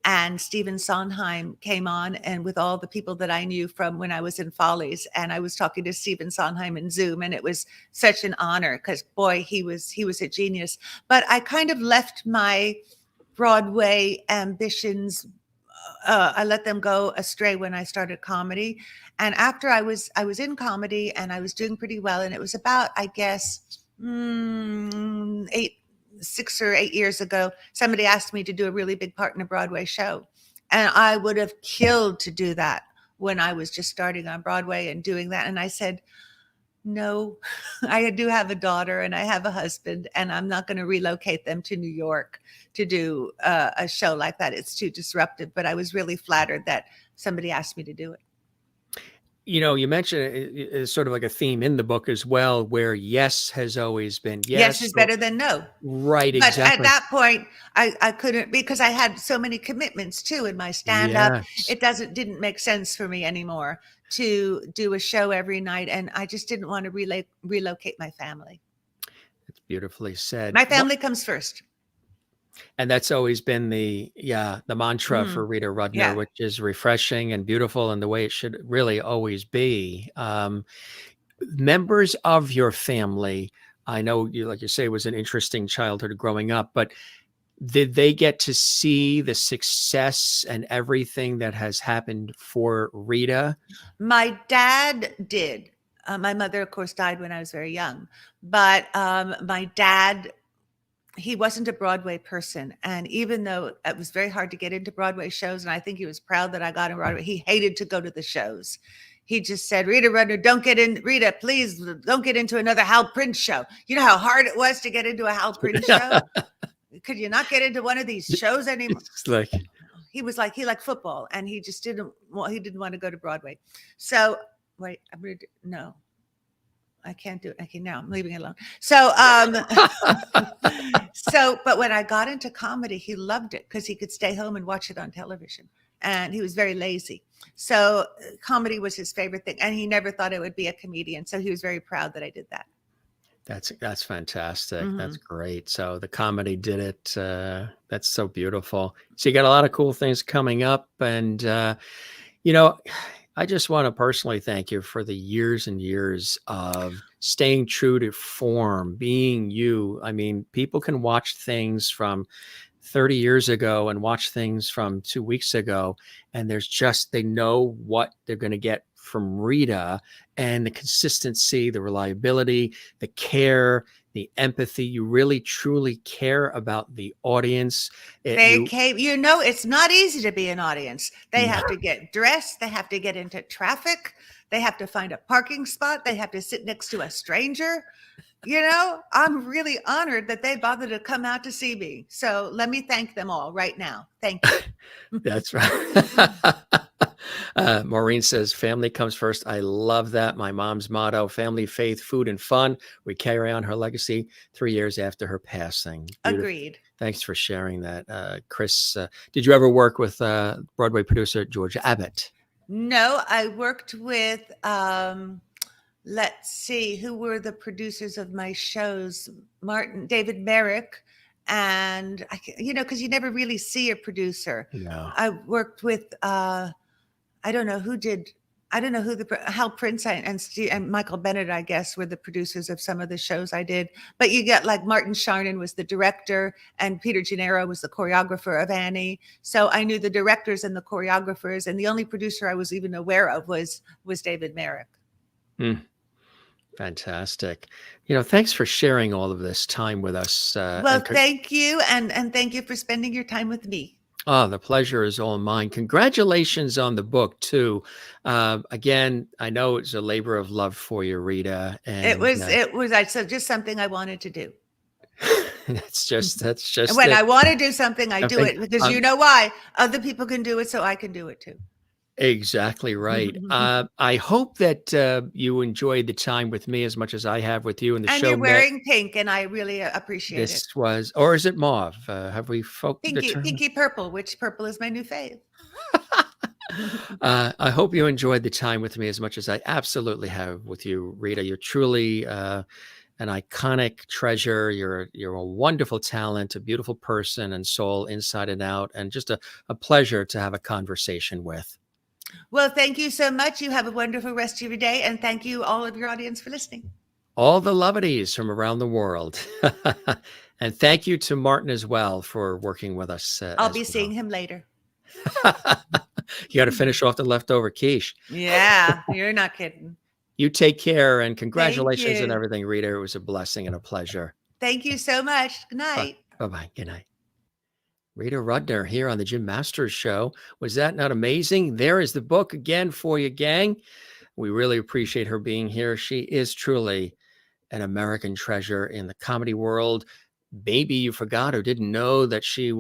And Stephen Sondheim came on, and with all the people that I knew from when I was in Follies, and I was talking to Stephen Sondheim in Zoom, and it was such an honor because boy, he was a genius. But I kind of left my Broadway ambitions. I let them go astray when I started comedy, and after I was in comedy and I was doing pretty well, and it was about, I guess, 6 or 8 years ago, somebody asked me to do a really big part in a Broadway show, and I would have killed to do that when I was just starting on Broadway and doing that, and I said, no, I do have a daughter and I have a husband, and I'm not going to relocate them to New York to do a show like that. It's too disruptive. But I was really flattered that somebody asked me to do it. You mentioned it's sort of like a theme in the book as well, where yes has always been Yes yes. is better than no. Right, But at exactly. that point, I couldn't, because I had so many commitments too in my stand up. Yes. It didn't make sense for me anymore to do a show every night. And I just didn't want to relocate my family. It's beautifully said. My family comes first. And that's always been the mantra Mhm. for Rita Rudner, Yeah. which is refreshing and beautiful and the way it should really always be. Members of your family, I know you, like you say, was an interesting childhood growing up, but did they get to see the success and everything that has happened for Rita? My dad did. My mother, of course, died when I was very young, but my dad he wasn't a Broadway person. And even though it was very hard to get into Broadway shows, and I think he was proud that I got in Broadway, he hated to go to the shows. He just said, Rita Rudner, don't get in, Rita, please don't get into another Hal Prince show. You know how hard it was to get into a Hal Prince show? Could you not get into one of these shows anymore? It's like, He was like, he liked football and he just didn't want to go to Broadway. So wait, no. I can't do it. Okay, now I'm leaving it alone. So, but when I got into comedy, he loved it because he could stay home and watch it on television. And he was very lazy. So comedy was his favorite thing. And he never thought it would be a comedian. So he was very proud that I did that. that's fantastic. Mhm. That's great. So the comedy did it. That's so beautiful. So you got a lot of cool things coming up. And, you know, I just want to personally thank you for the years and years of staying true to form, being you. I mean, people can watch things from 30 years ago and watch things from 2 weeks ago, and they know what they're going to get from Rita, and the consistency, the reliability, the care, the empathy. You really truly care about the audience. It's not easy to be an audience. They have to get dressed. They have to get into traffic. They have to find a parking spot. They have to sit next to a stranger. I'm really honored that they bothered to come out to see me. So let me thank them all right now. Thank you. That's right. Maureen says, family comes first. I love that. My mom's motto, family, faith, food, and fun. We carry on her legacy 3 years after her passing. Beautiful. Agreed. Thanks for sharing that. Chris, did you ever work with Broadway producer George Abbott? No, I worked with, let's see, who were the producers of my shows? David Merrick. And, because you never really see a producer. No. I worked with, I don't know who Hal Prince and Michael Bennett, I guess, were the producers of some of the shows I did. But you get like Martin Charnin was the director and Peter Gennaro was the choreographer of Annie. So I knew the directors and the choreographers, and the only producer I was even aware of was David Merrick. Fantastic. Thanks for sharing all of this time with us. Well, thank you. And thank you for spending your time with me. Oh, the pleasure is all mine. Congratulations on the book, too. Again, I know it's a labor of love for you, Rita. And it was just something I wanted to do. that's just when I want to do something, I do it because you know why? Other people can do it, so I can do it too. Exactly right. I hope that you enjoyed the time with me as much as I have with you in the show. And you're wearing pink, and I really appreciate it. This was, or is it mauve? Have we pinky purple, which purple is my new fave. I hope you enjoyed the time with me as much as I absolutely have with you, Rita. You're truly an iconic treasure. You're a wonderful talent, a beautiful person and soul inside and out, and just a pleasure to have a conversation with. Well, thank you so much. You have a wonderful rest of your day. And thank you, all of your audience, for listening. All the lovities from around the world. And thank you to Martin as well for working with us. I'll be seeing him later. You got to finish off the leftover quiche. Yeah, you're not kidding. You take care, and congratulations on everything, Rita. It was a blessing and a pleasure. Thank you so much. Good night. Bye-bye. Good night. Rita Rudner here on the Jim Masters Show. Was that not amazing? There is the book again for you, gang. We really appreciate her being here. She is truly an American treasure in the comedy world. Maybe you forgot or didn't know that she,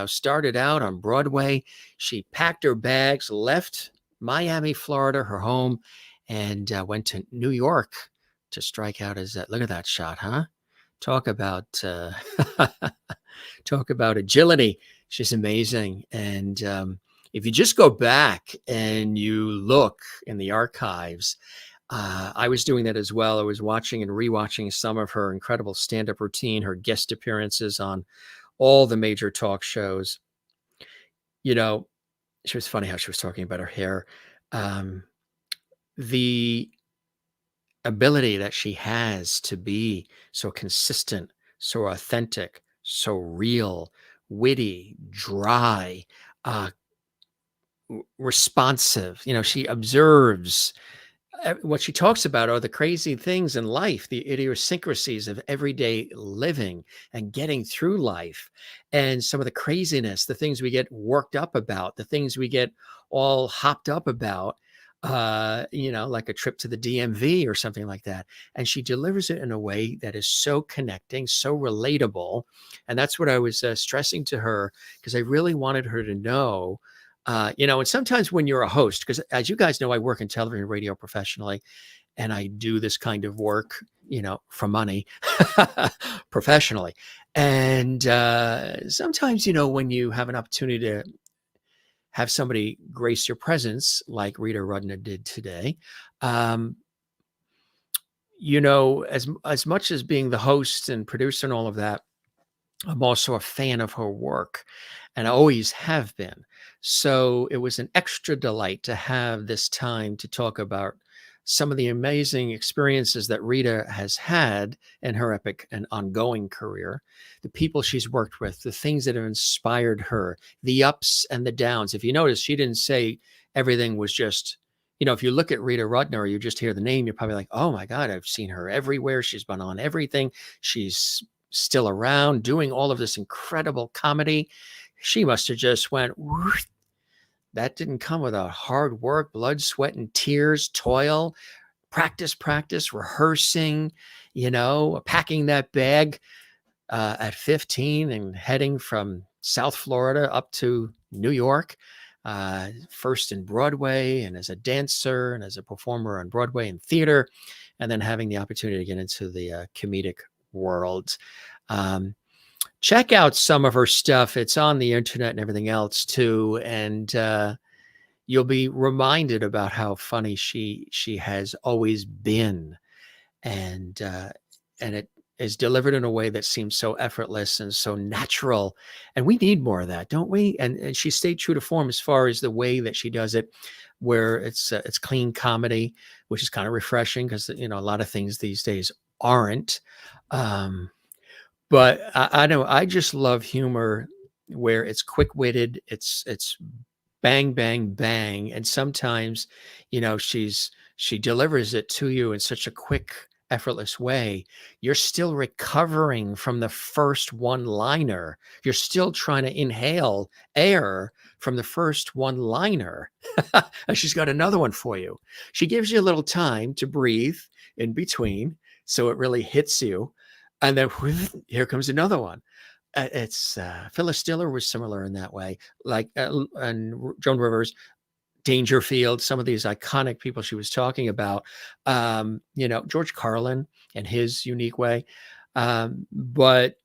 started out on Broadway. She packed her bags, left Miami, Florida, her home, and went to New York to strike out as that. Look at that shot, huh? Talk about agility. She's amazing. And if you just go back and you look in the archives, I was doing that as well. I was watching and rewatching some of her incredible stand-up routine, her guest appearances on all the major talk shows. She was funny how she was talking about her hair. The ability that she has to be so consistent, so authentic, so real, witty, dry, responsive. She observes what she talks about are the crazy things in life, the idiosyncrasies of everyday living and getting through life, and some of the craziness, the things we get worked up about, the things we get all hopped up about, like a trip to the DMV or something like that. And she delivers it in a way that is so connecting, so relatable. And that's what I was stressing to her, because I really wanted her to know. And sometimes when you're a host, because as you guys know, I work in television and radio professionally, and I do this kind of work, for money professionally. And sometimes, when you have an opportunity to have somebody grace your presence, like Rita Rudner did today, as much as being the host and producer and all of that, I'm also a fan of her work, and I always have been. So it was an extra delight to have this time to talk about some of the amazing experiences that Rita has had in her epic and ongoing career, the people she's worked with, the things that have inspired her, the ups and the downs. If you notice, she didn't say everything was just, if you look at Rita Rudner, or you just hear the name, you're probably like, oh my God, I've seen her everywhere. She's been on everything. She's still around doing all of this incredible comedy. She must have just went, whoosh. That didn't come without hard work, blood, sweat, and tears, toil, practice, rehearsing, packing that bag at 15 and heading from South Florida up to New York, first in Broadway and as a dancer and as a performer on Broadway and theater, and then having the opportunity to get into the comedic world. Check out some of her stuff. It's on the internet and everything else too. And you'll be reminded about how funny she has always been. And it is delivered in a way that seems so effortless and so natural. And we need more of that, don't we? And she stayed true to form as far as the way that she does it, where it's clean comedy, which is kind of refreshing, because a lot of things these days aren't. But I know I just love humor where it's quick-witted, it's bang, bang, bang, and sometimes, she delivers it to you in such a quick, effortless way. You're still recovering from the first one-liner. You're still trying to inhale air from the first one-liner. And she's got another one for you. She gives you a little time to breathe in between, so it really hits you. And then here comes another one. It's Phyllis Diller was similar in that way, like and Joan Rivers, Dangerfield, some of these iconic people she was talking about. George Carlin and his unique way, but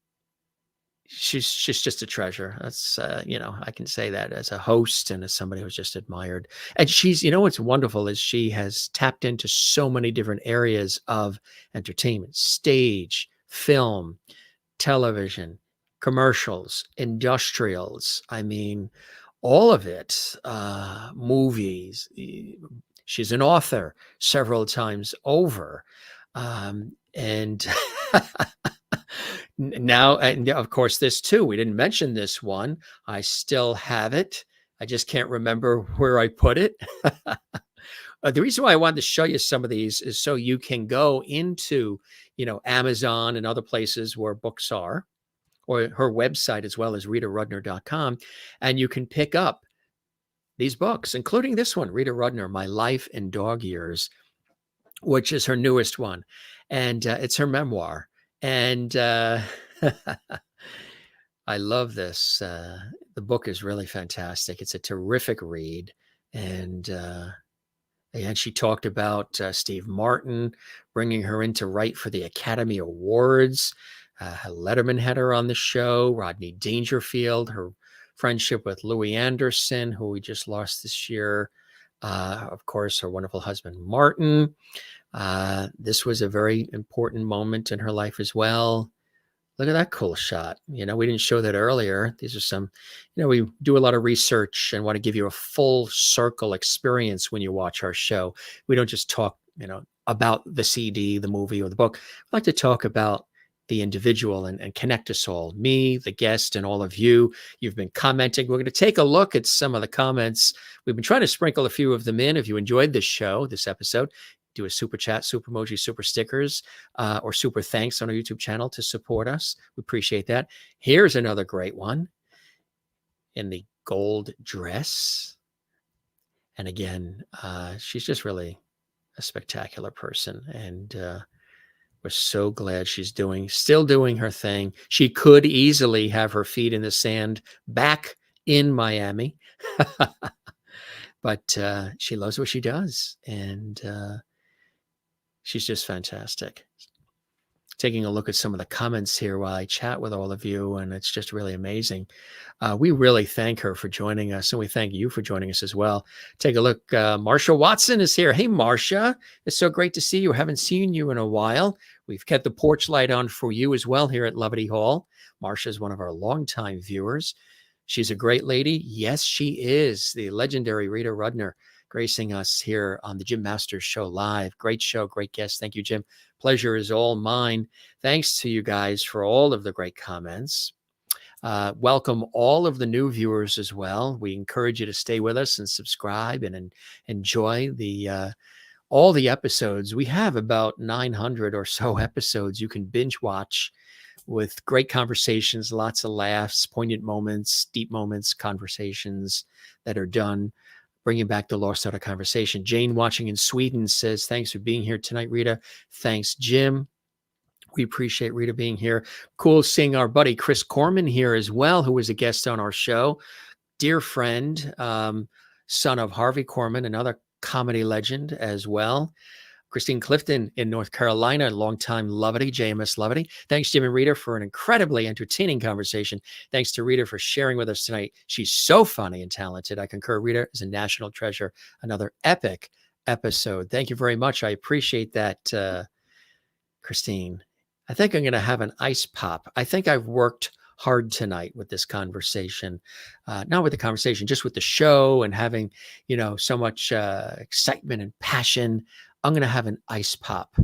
she's just a treasure. That's I can say that as a host and as somebody who's just admired. And she's, what's wonderful is she has tapped into so many different areas of entertainment: stage, film, television, commercials, industrials. I mean, all of it, movies. She's an author several times over. And now, and of course, this too, we didn't mention this one. I still have it. I just can't remember where I put it. The reason why I wanted to show you some of these is so you can go into, Amazon and other places where books are, or her website, as well as ritarudner.com, and you can pick up these books, including this one, Rita Rudner, My Life in Dog Years, which is her newest one. And it's her memoir. And I love this. The book is really fantastic. It's a terrific read. And she talked about Steve Martin bringing her in to write for the Academy Awards. Letterman had her on the show. Rodney Dangerfield, her friendship with Louis Anderson, who we just lost this year. Of course, her wonderful husband, Martin. This was a very important moment in her life as well. Look at that cool shot. We didn't show that earlier. These are some, we do a lot of research and want to give you a full circle experience when you watch our show. We don't just talk, about the CD, the movie, or the book. We like to talk about the individual and connect us all, me, the guest, and all of you. You've been commenting. We're going to take a look at some of the comments. We've been trying to sprinkle a few of them in. If you enjoyed this show, this episode, do a super chat, super emoji, super stickers, or super thanks on our YouTube channel to support us. We appreciate that. Here's another great one in the gold dress. And again, she's just really a spectacular person. And we're so glad she's still doing her thing. She could easily have her feet in the sand back in Miami, but she loves what she does. And she's just fantastic. Taking a look at some of the comments here while I chat with all of you, and it's just really amazing. We really thank her for joining us, and we thank you for joining us as well. Take a look. Marsha Watson is here. Hey, Marsha. It's so great to see you. Haven't seen you in a while. We've kept the porch light on for you as well here at Levity Hall. Marsha is one of our longtime viewers. She's a great lady. Yes, she is. The legendary Rita Rudner gracing us here on the Jim Masters Show Live. Great show, great guest. Thank you, Jim. Pleasure is all mine. Thanks to you guys for all of the great comments. Welcome all of the new viewers as well. We encourage you to stay with us and subscribe and enjoy all the episodes. We have about 900 or so episodes you can binge watch with great conversations, lots of laughs, poignant moments, deep moments, conversations that are done, bringing back the lost art of conversation. Jane watching in Sweden says, thanks for being here tonight, Rita. Thanks, Jim. We appreciate Rita being here. Cool seeing our buddy Chris Corman here as well, who was a guest on our show. Dear friend, son of Harvey Korman, another comedy legend as well. Christine Clifton in North Carolina, longtime Levity, JMS Levity. Thanks, Jim and Rita, for an incredibly entertaining conversation. Thanks to Rita for sharing with us tonight. She's so funny and talented. I concur. Rita is a national treasure. Another epic episode. Thank you very much. I appreciate that, Christine. I think I'm going to have an ice pop. I think I've worked hard tonight with this conversation, not with the conversation, just with the show and having, so much excitement and passion. I'm going to have an ice pop.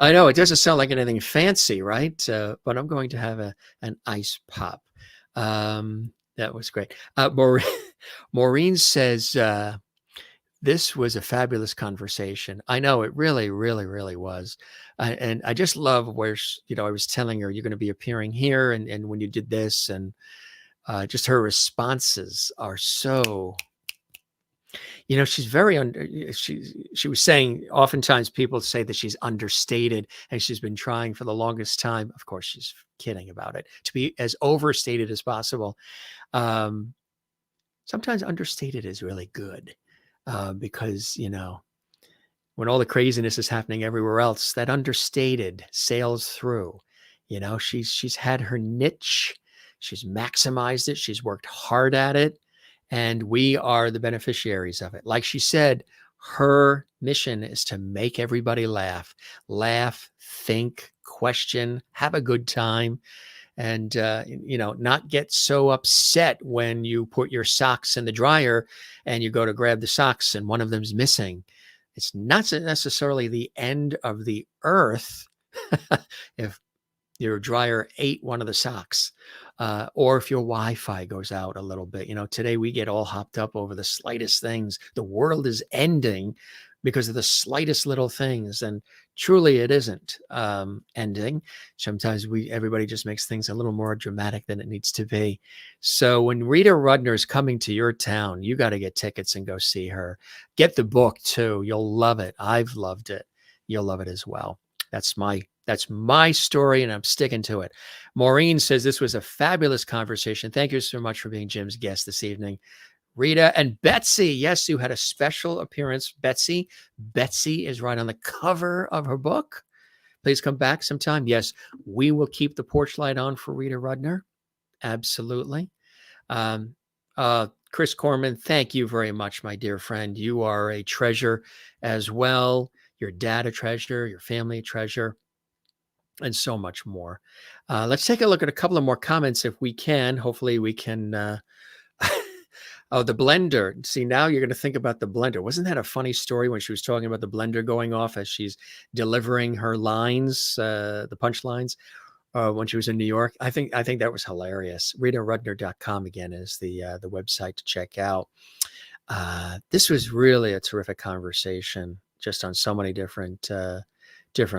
I know it doesn't sound like anything fancy, right? But I'm going to have an ice pop. That was great. Maureen says, this was a fabulous conversation. I know it really, really, really was. And I just love where, I was telling her, you're going to be appearing here. And when you did this, and just her responses are so, she's very, she was saying, oftentimes people say that she's understated and she's been trying for the longest time. Of course, she's kidding about it, to be as overstated as possible. Sometimes understated is really good. Because, when all the craziness is happening everywhere else, that understated sails through. She's had her niche. She's maximized it. She's worked hard at it. And we are the beneficiaries of it. Like she said, her mission is to make everybody laugh, think, question, have a good time. And, not get so upset when you put your socks in the dryer and you go to grab the socks and one of them's missing. It's not necessarily the end of the earth if your dryer ate one of the socks, or if your Wi-Fi goes out a little bit. Today we get all hopped up over the slightest things. The world is ending because of the slightest little things. And truly it isn't ending. Sometimes everybody just makes things a little more dramatic than it needs to be. So when Rita Rudner is coming to your town, you got to get tickets and go see her. Get the book too. You'll love it. I've loved it. You'll love it as well. That's my story, and I'm sticking to it. Maureen says this was a fabulous conversation. Thank you so much for being Jim's guest this evening. Rita and Betsy, yes, you had a special appearance. Betsy is right on the cover of her book. Please come back sometime. Yes, we will keep the porch light on for Rita Rudner. Absolutely. Chris Corman, thank you very much, my dear friend. You are a treasure as well. Your dad a treasure, your family a treasure, and so much more. Let's take a look at a couple of more comments if we can. Hopefully we can... Oh, the blender. See, now you're going to think about the blender. Wasn't that a funny story when she was talking about the blender going off as she's delivering her lines, the punchlines, when she was in New York? I think that was hilarious. RitaRudner.com again is the website to check out. This was really a terrific conversation, just on so many different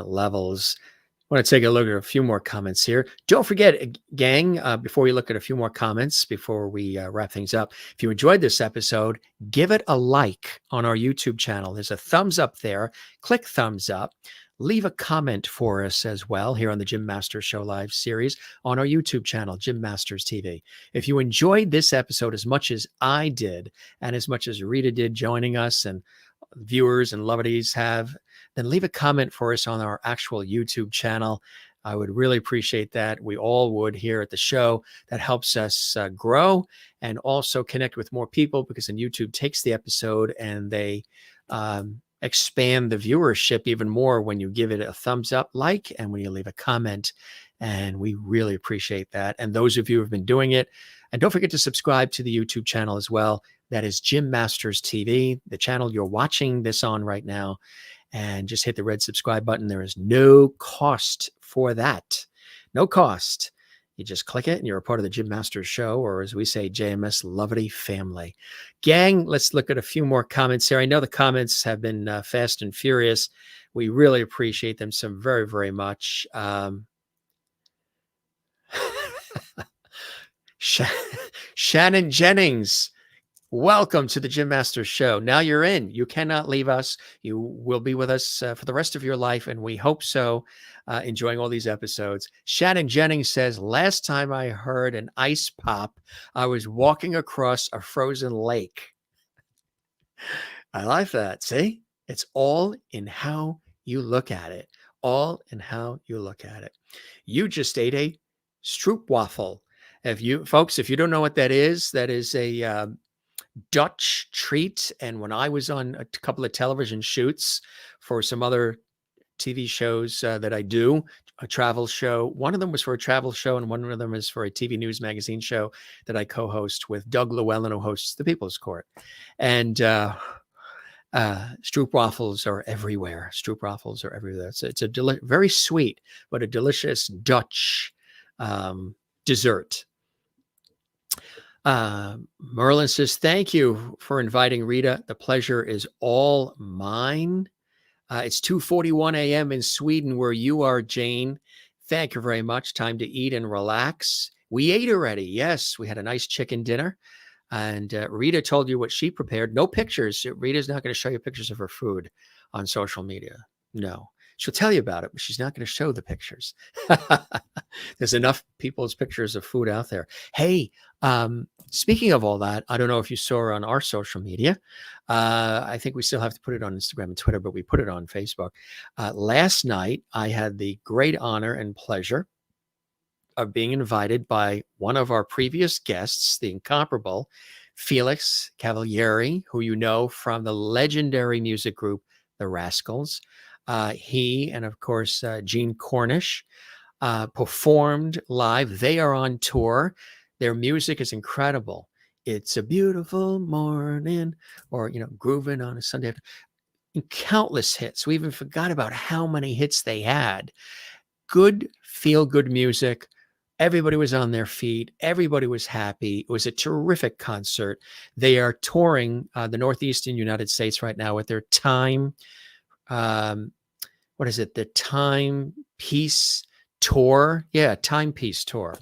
levels. I want to take a look at a few more comments here. Don't forget, gang, before we look at a few more comments, before we wrap things up, if you enjoyed this episode, give it a like on our YouTube channel. There's a thumbs up there. Click thumbs up. Leave a comment for us as well here on the Jim Masters Show Live series on our YouTube channel, Jim Masters TV. If you enjoyed this episode as much as I did, and as much as Rita did joining us, and viewers and lovedies have, then leave a comment for us on our actual YouTube channel. I would really appreciate that. We all would here at the show. That helps us grow and also connect with more people, because then YouTube takes the episode and they expand the viewership even more when you give it a thumbs up, like, and when you leave a comment. And we really appreciate that. And those of you who have been doing it, and don't forget to subscribe to the YouTube channel as well. That is Jim Masters TV, the channel you're watching this on right now. And just hit the red subscribe button. There is no cost for that. No cost. You just click it and you're a part of the Jim Masters Show, or as we say, JMS Lovely family. Gang, let's look at a few more comments here. I know the comments have been fast and furious. We really appreciate them so very, very much. Shannon Jennings, welcome to the Jim Masters Show. Now you're in. You cannot leave us. You will be with us for the rest of your life, and we hope so. Enjoying all these episodes. Shannon Jennings says, last time I heard an ice pop, I was walking across a frozen lake. I like that. See? It's all in how you look at it. All in how you look at it. You just ate a stroopwafel. If you don't know what that is a Dutch treat. And when I was on a couple of television shoots for some other TV shows that I do, a travel show, one of them was for a travel show, and one of them is for a TV news magazine show that I co-host with Doug Llewellyn, who hosts The People's Court. And stroopwafels are everywhere. Stroopwafels are everywhere. It's a very sweet, but a delicious Dutch dessert. Merlin says, thank you for inviting Rita. The pleasure is all mine. It's 2:41 a.m. in Sweden, where you are, Jane. Thank you very much. Time to eat and relax. We ate already. Yes, we had a nice chicken dinner. And Rita told you what she prepared. No pictures. Rita's not going to show you pictures of her food on social media. No. She'll tell you about it, but she's not going to show the pictures. There's enough people's pictures of food out there. Hey, speaking of all that, I don't know if you saw her on our social media. I think we still have to put it on Instagram and Twitter, but we put it on Facebook. Last night, I had the great honor and pleasure of being invited by one of our previous guests, the incomparable Felix Cavalieri, who you know from the legendary music group, The Rascals. He and, of course, Gene Cornish performed live. They are on tour. Their music is incredible. It's a beautiful morning, or, grooving on a Sunday afternoon. Countless hits. We even forgot about how many hits they had. Good, feel-good music. Everybody was on their feet. Everybody was happy. It was a terrific concert. They are touring the Northeastern United States right now with their Time. What is it? The Time Peace Tour. Yeah, Time Peace Tour.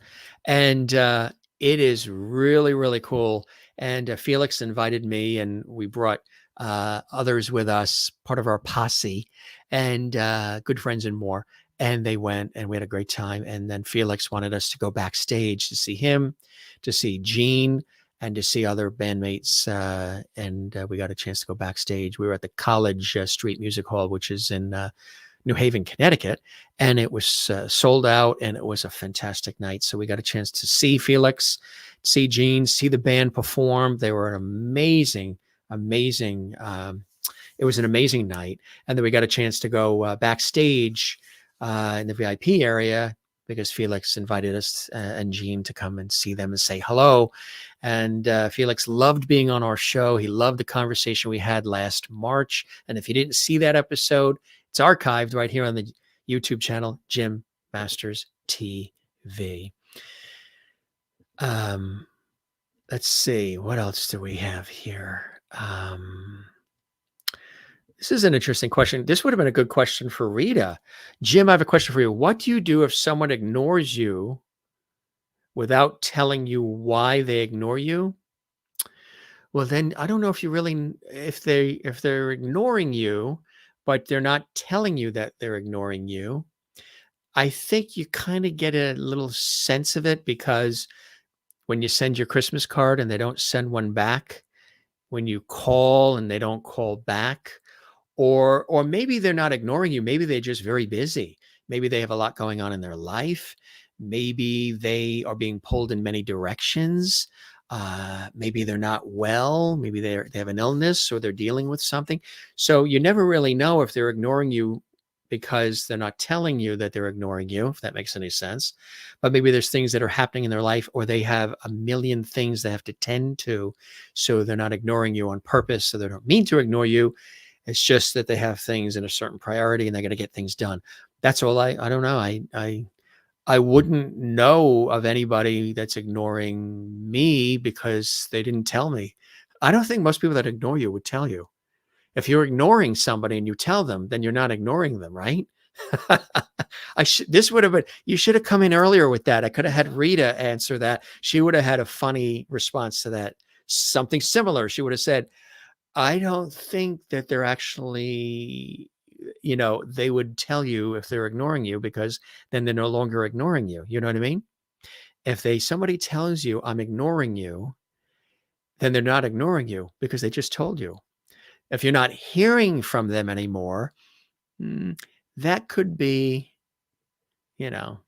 And it is really, really cool. And Felix invited me, and we brought others with us, part of our posse, and good friends and more. And they went, and we had a great time. And then Felix wanted us to go backstage to see him, to see Gene, and to see other bandmates. And we got a chance to go backstage. We were at the College Street Music Hall, which is in New Haven, Connecticut. And it was sold out, and it was a fantastic night. So we got a chance to see Felix, see Gene, see the band perform. They were an amazing. It was an amazing night. And then we got a chance to go backstage in the VIP area, because Felix invited us and Gene to come and see them and say hello. And Felix loved being on our show. He loved the conversation we had last March. And if you didn't see that episode, it's archived right here on the YouTube channel, Jim Masters TV. Let's see, what else do we have here? Um, this is an interesting question. This would have been a good question for Rita. Jim, I have a question for you. What do you do if someone ignores you without telling you why they ignore you? Well, then I don't know if you really if they're ignoring you, but they're not telling you that they're ignoring you. I think you kind of get a little sense of it because when you send your Christmas card and they don't send one back, when you call and they don't call back, or maybe they're not ignoring you, maybe they're just very busy. Maybe they have a lot going on in their life. Maybe they are being pulled in many directions. Maybe they're not well. Maybe they have an illness or they're dealing with something. So you never really know if they're ignoring you because they're not telling you that they're ignoring you, if that makes any sense. But maybe there's things that are happening in their life, or they have a million things they have to tend to. So they're not ignoring you on purpose. So they don't mean to ignore you. It's just that they have things in a certain priority and they got to get things done. That's all. I don't know. I wouldn't know of anybody that's ignoring me because they didn't tell me. I don't think most people that ignore you would tell you. If you're ignoring somebody and you tell them, then you're not ignoring them, right? This would have been, you should have come in earlier with that. I could have had Rita answer that. She would have had a funny response to that. Something similar. She would have said, I don't think that they're actually, they would tell you if they're ignoring you because then they're no longer ignoring you. You know what I mean? If somebody tells you I'm ignoring you, then they're not ignoring you because they just told you. If you're not hearing from them anymore, that could be, you know,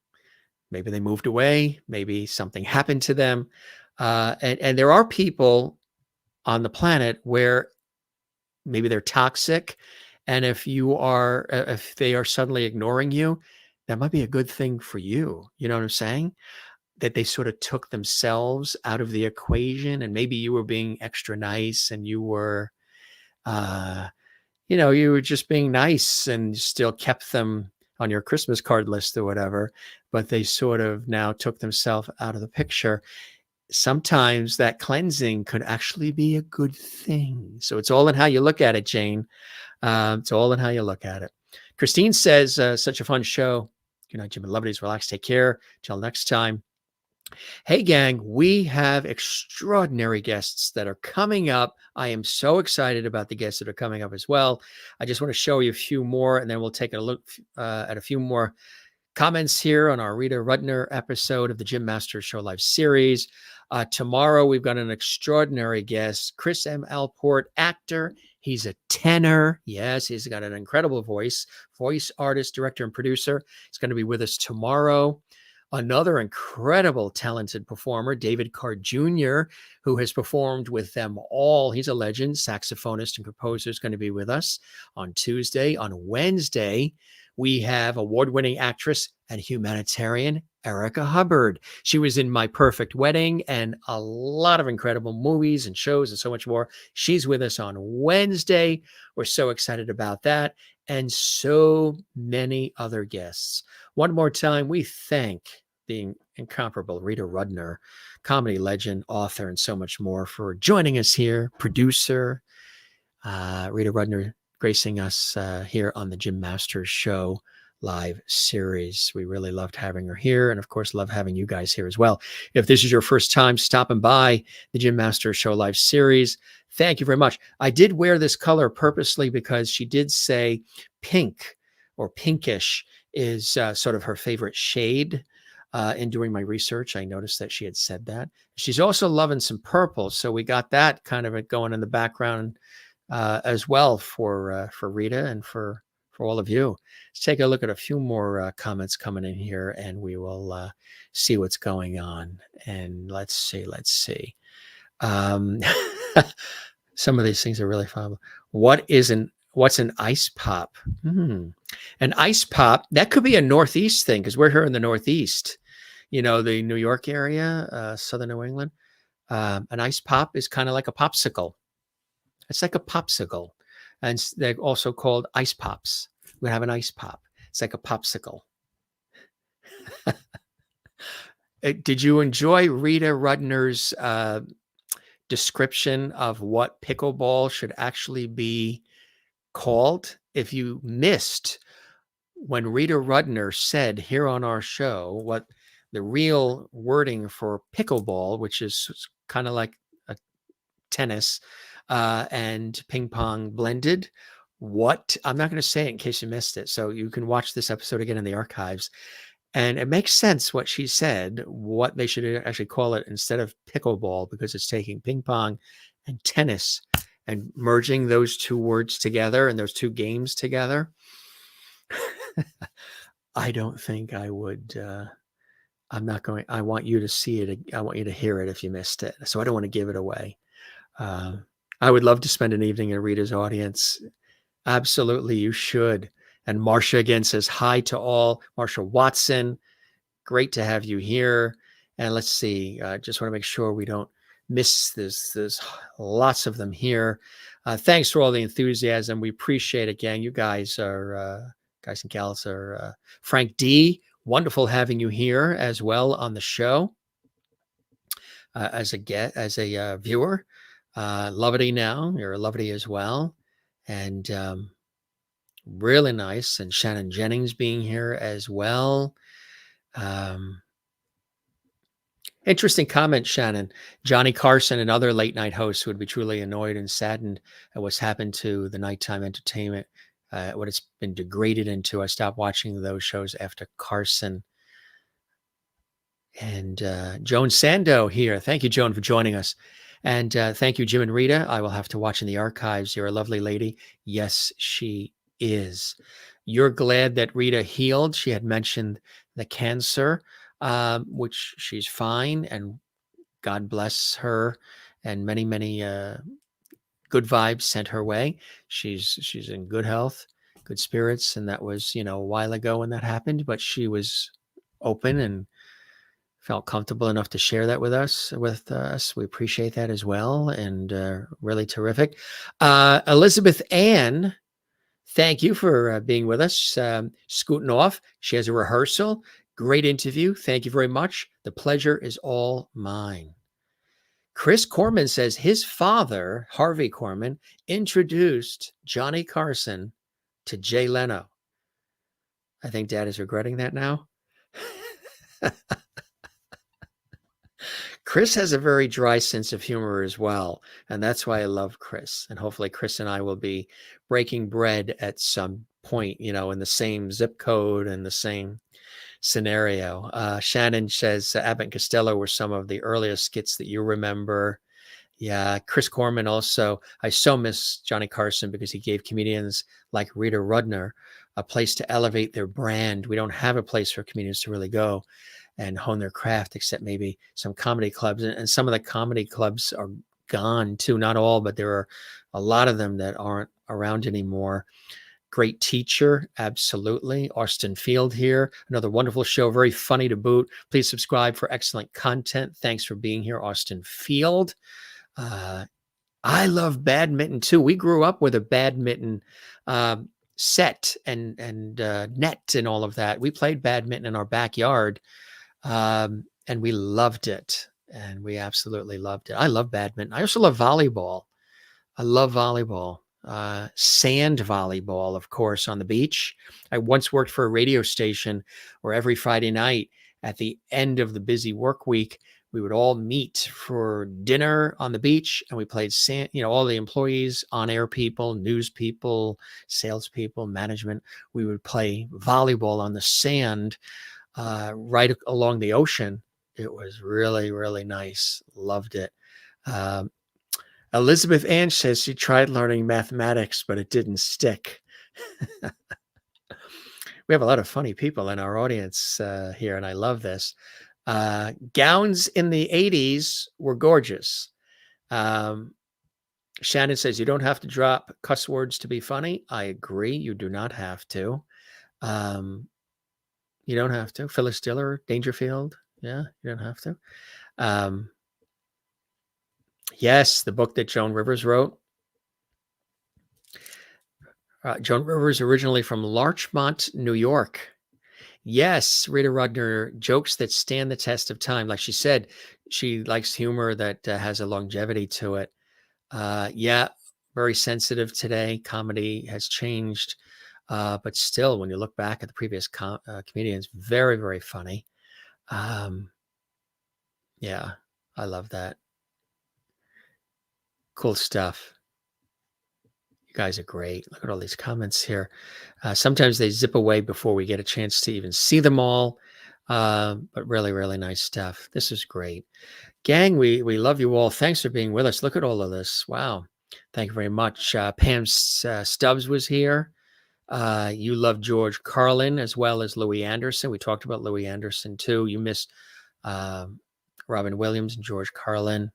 maybe they moved away, maybe something happened to them. And there are people on the planet where maybe they're toxic. And if if they are suddenly ignoring you, that might be a good thing for you. You know what I'm saying? That they sort of took themselves out of the equation, and maybe you were being extra nice and uh, you were just being nice and still kept them on your Christmas card list or whatever, but they sort of now took themselves out of the picture. Sometimes that cleansing could actually be a good thing. So it's all in how you look at it, Jane. It's all in how you look at it. Christine says, such a fun show. Good night, Jim and Lovelies. Relax, take care. Till next time. Hey, gang, we have extraordinary guests that are coming up. I am so excited about the guests that are coming up as well. I just want to show you a few more, and then we'll take a look at a few more comments here on our Rita Rudner episode of the Jim Masters Show Live series. Tomorrow, we've got an extraordinary guest, Chris M. Alport, actor. He's a tenor. Yes, he's got an incredible voice artist, director, and producer. He's going to be with us tomorrow. Another incredible talented performer, David Carr Jr., who has performed with them all. He's a legend, saxophonist and composer, is going to be with us on Tuesday. On Wednesday, we have award-winning actress and humanitarian Erica Hubbard. She was in My Perfect Wedding and a lot of incredible movies and shows and so much more. She's with us on Wednesday. We're so excited about that. And so many other guests. One more time, we thank the incomparable Rita Rudner, comedy legend, author, and so much more for joining us here. Producer, Rita Rudner, gracing us here on the Jim Masters Show live series. We really loved having her here, and of course love having you guys here as well. If this is your first time stopping by the Jim Masters Show live series, thank you very much. I did wear this color purposely because she did say pink or pinkish is sort of her favorite shade. In doing my research, I noticed that she had said that. She's also loving some purple, so we got that kind of going in the background as well for Rita and for all of you. Let's take a look at a few more comments coming in here, and we will see what's going on. And let's see. Some of these things are really fun. What's an ice pop? An ice pop, that could be a Northeast thing because we're here in the Northeast. The New York area, Southern New England. An ice pop is kind of like a popsicle. It's like a popsicle. And they're also called ice pops. We have an ice pop. It's like a popsicle. Did you enjoy Rita Rudner's description of what pickleball should actually be called. If you missed when Rita Rudner said here on our show what the real wording for pickleball, which is kind of like a tennis and ping pong blended, what I'm not going to say it in case you missed it. So you can watch this episode again in the archives. And it makes sense what she said, what they should actually call it instead of pickleball, because it's taking ping pong and tennis and merging those two words together and those two games together. I don't think I would. I'm not going. I want you to see it. I want you to hear it if you missed it. So I don't want to give it away. I would love to spend an evening in Rita's audience. Absolutely, you should. And Marcia again says hi to all. Marcia Watson, great to have you here. And let's see. Just want to make sure we don't miss this. There's lots of them here. Thanks for all the enthusiasm. We appreciate it, gang. You guys are. Guys and gals are Frank D. Wonderful having you here as well on the show as a viewer. Lovety now, you're a Lovety as well, and really nice. And Shannon Jennings being here as well. Interesting comment, Shannon. Johnny Carson and other late night hosts would be truly annoyed and saddened at what's happened to the nighttime entertainment. What it's been degraded into. I stopped watching those shows after Carson. And Joan Sando here. Thank you, Joan, for joining us. And thank you, Jim and Rita. I will have to watch in the archives. You're a lovely lady. Yes, she is. You're glad that Rita healed. She had mentioned the cancer, which she's fine. And God bless her. And many, many good vibes sent her way. She's in good health, good spirits, and that was a while ago when that happened. But she was open and felt comfortable enough to share that with us. We appreciate that as well, and really terrific. Elizabeth Ann, thank you for being with us. Scooting off, she has a rehearsal. Great interview. Thank you very much. The pleasure is all mine. Chris Corman says his father, Harvey Corman, introduced Johnny Carson to Jay Leno. I think Dad is regretting that now. Chris has a very dry sense of humor as well, and that's why I love Chris. And hopefully Chris and I will be breaking bread at some point, in the same zip code and the same scenario. Shannon says Abbott and Costello were some of the earliest skits that you remember. Yeah, Chris Corman also. I so miss Johnny Carson because he gave comedians like Rita Rudner a place to elevate their brand. We don't have a place for comedians to really go and hone their craft, except maybe some comedy clubs. And some of the comedy clubs are gone too. Not all, but there are a lot of them that aren't around anymore. Great teacher, absolutely. Austin Field here. Another wonderful show, very funny to boot. Please subscribe for excellent content. Thanks for being here, Austin Field. I love badminton too. We grew up with a badminton set and net and all of that. We played badminton in our backyard, and we loved it. And we absolutely loved it. I love badminton. I also love volleyball. I love volleyball. Sand volleyball, of course, on the beach. I once worked for a radio station where every Friday night at the end of the busy work week, we would all meet for dinner on the beach, and we played sand, all the employees, on-air people, news people, salespeople, management. We would play volleyball on the sand right along the ocean. It was really, really nice. Loved it. Elizabeth Ann says she tried learning mathematics, but it didn't stick. We have a lot of funny people in our audience here, and I love this. Gowns in the 80s were gorgeous. Shannon says you don't have to drop cuss words to be funny. I agree. You do not have to. You don't have to. Phyllis Diller, Dangerfield. Yeah, you don't have to. Yes, the book that Joan Rivers wrote. Joan Rivers originally from Larchmont, New York. Yes, Rita Rudner, jokes that stand the test of time. Like she said, she likes humor that has a longevity to it. Yeah, very sensitive today. Comedy has changed, but still, when you look back at the previous comedians, very, very funny. Um, yeah, I love that. Cool stuff. You guys are great. Look at all these comments here. Sometimes they zip away before we get a chance to even see them all. But really, really nice stuff. This is great. Gang, we love you all. Thanks for being with us. Look at all of this. Wow. Thank you very much. Pam Stubbs was here. You love George Carlin as well as Louis Anderson. We talked about Louis Anderson too. You miss Robin Williams and George Carlin.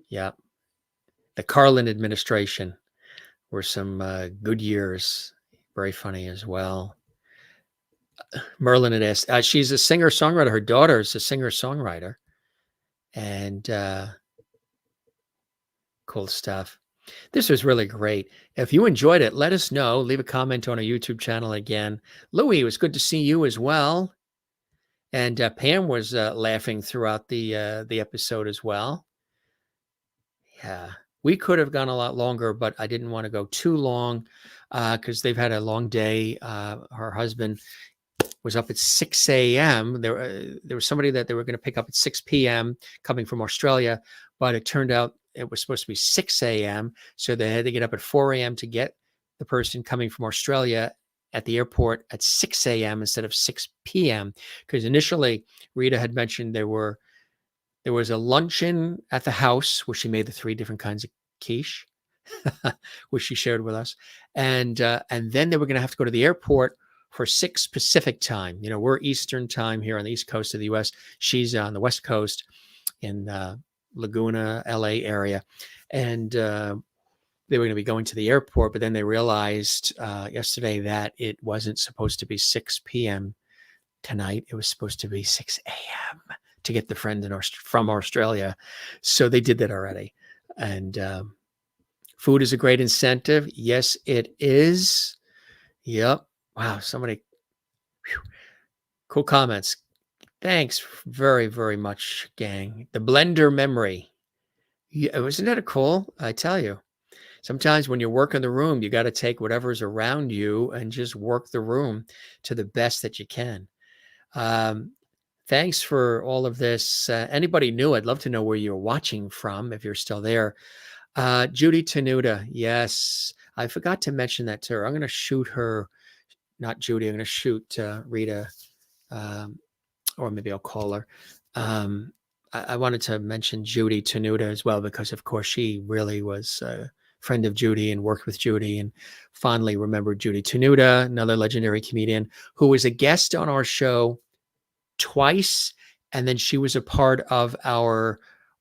Yeah. The Carlin administration were some good years. Very funny as well. Merlin had asked, she's a singer-songwriter. Her daughter is a singer-songwriter. And cool stuff. This was really great. If you enjoyed it, let us know. Leave a comment on our YouTube channel again. Louis, it was good to see you as well. And Pam was laughing throughout the episode as well. Yeah, we could have gone a lot longer, but I didn't want to go too long because they've had a long day. Her husband was up at 6 a.m. There was somebody that they were going to pick up at 6 p.m. coming from Australia, but it turned out it was supposed to be 6 a.m. So they had to get up at 4 a.m. to get the person coming from Australia at the airport at 6 a.m. instead of 6 p.m. Because initially Rita had mentioned there was a luncheon at the house where she made the 3 different kinds of quiche, which she shared with us, and then they were going to have to go to the airport for 6 Pacific time. You know, we're Eastern time here on the East Coast of the U.S. She's on the West Coast in Laguna, LA area. And they were going to be going to the airport, but then they realized yesterday that it wasn't supposed to be 6 p.m. tonight. It was supposed to be 6 a.m. to get the friend from Australia. So they did that already. And food is a great incentive. Yes, it is. Yep. Wow, somebody, whew, cool comments. Thanks very, very much, gang. The blender memory. Yeah, isn't that cool? I tell you, sometimes when you work in the room, you got to take whatever's around you and just work the room to the best that you can. Thanks for all of this. Anybody new, I'd love to know where you're watching from, if you're still there. Judy Tenuta, yes. I forgot to mention that to her. I'm going to shoot her. Not Judy, I'm going to shoot Rita, or maybe I'll call her. I wanted to mention Judy Tenuta as well, because of course she really was a friend of Judy and worked with Judy, and fondly remembered Judy Tenuta, another legendary comedian who was a guest on our show twice. And then she was a part of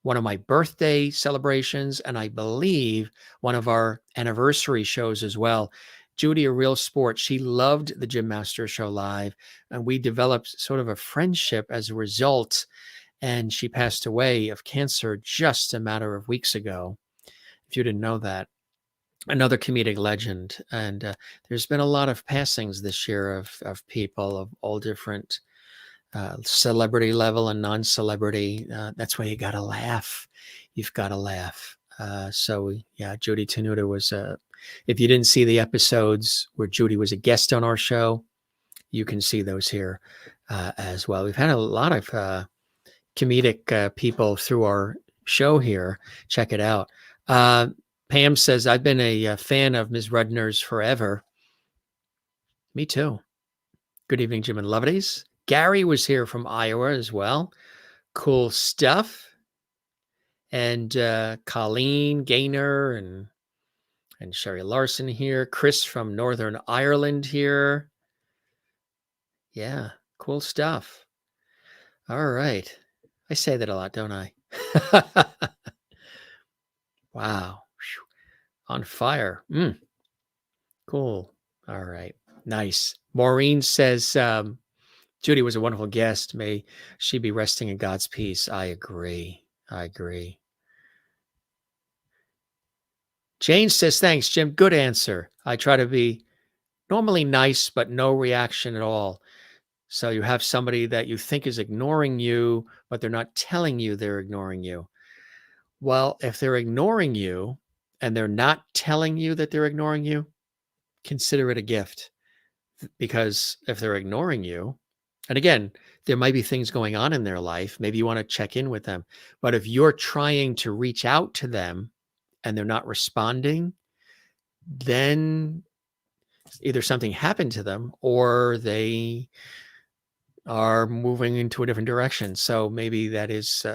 one of my birthday celebrations, and I believe one of our anniversary shows as well. Judy, a real sport. She loved the Jim Masters Show live, and we developed sort of a friendship as a result. And she passed away of cancer just a matter of weeks ago, if you didn't know that. Another comedic legend. And there's been a lot of passings this year of people of all different celebrity level and non-celebrity. That's why you got to laugh. You've got to laugh. So yeah, Judy Tenuta was, if you didn't see the episodes where Judy was a guest on our show, you can see those here as well. We've had a lot of comedic people through our show here. Check it out. Pam says, I've been a fan of Ms. Rudner's forever. Me too. Good evening, Jim and Lovedies. Gary was here from Iowa as well. Cool stuff. And Colleen Gaynor and Sherry Larson here. Chris from Northern Ireland here. Yeah, cool stuff. All right. I say that a lot, don't I? Wow. Whew. On fire. Cool. All right. Nice. Maureen says, Judy was a wonderful guest. May she be resting in God's peace. I agree. Jane says, thanks, Jim. Good answer. I try to be normally nice, but no reaction at all. So you have somebody that you think is ignoring you, but they're not telling you they're ignoring you. Well, if they're ignoring you and they're not telling you that they're ignoring you, consider it a gift. Because if they're ignoring you, and again, there might be things going on in their life. Maybe you want to check in with them. But if you're trying to reach out to them and they're not responding, then either something happened to them or they are moving into a different direction. So maybe that is,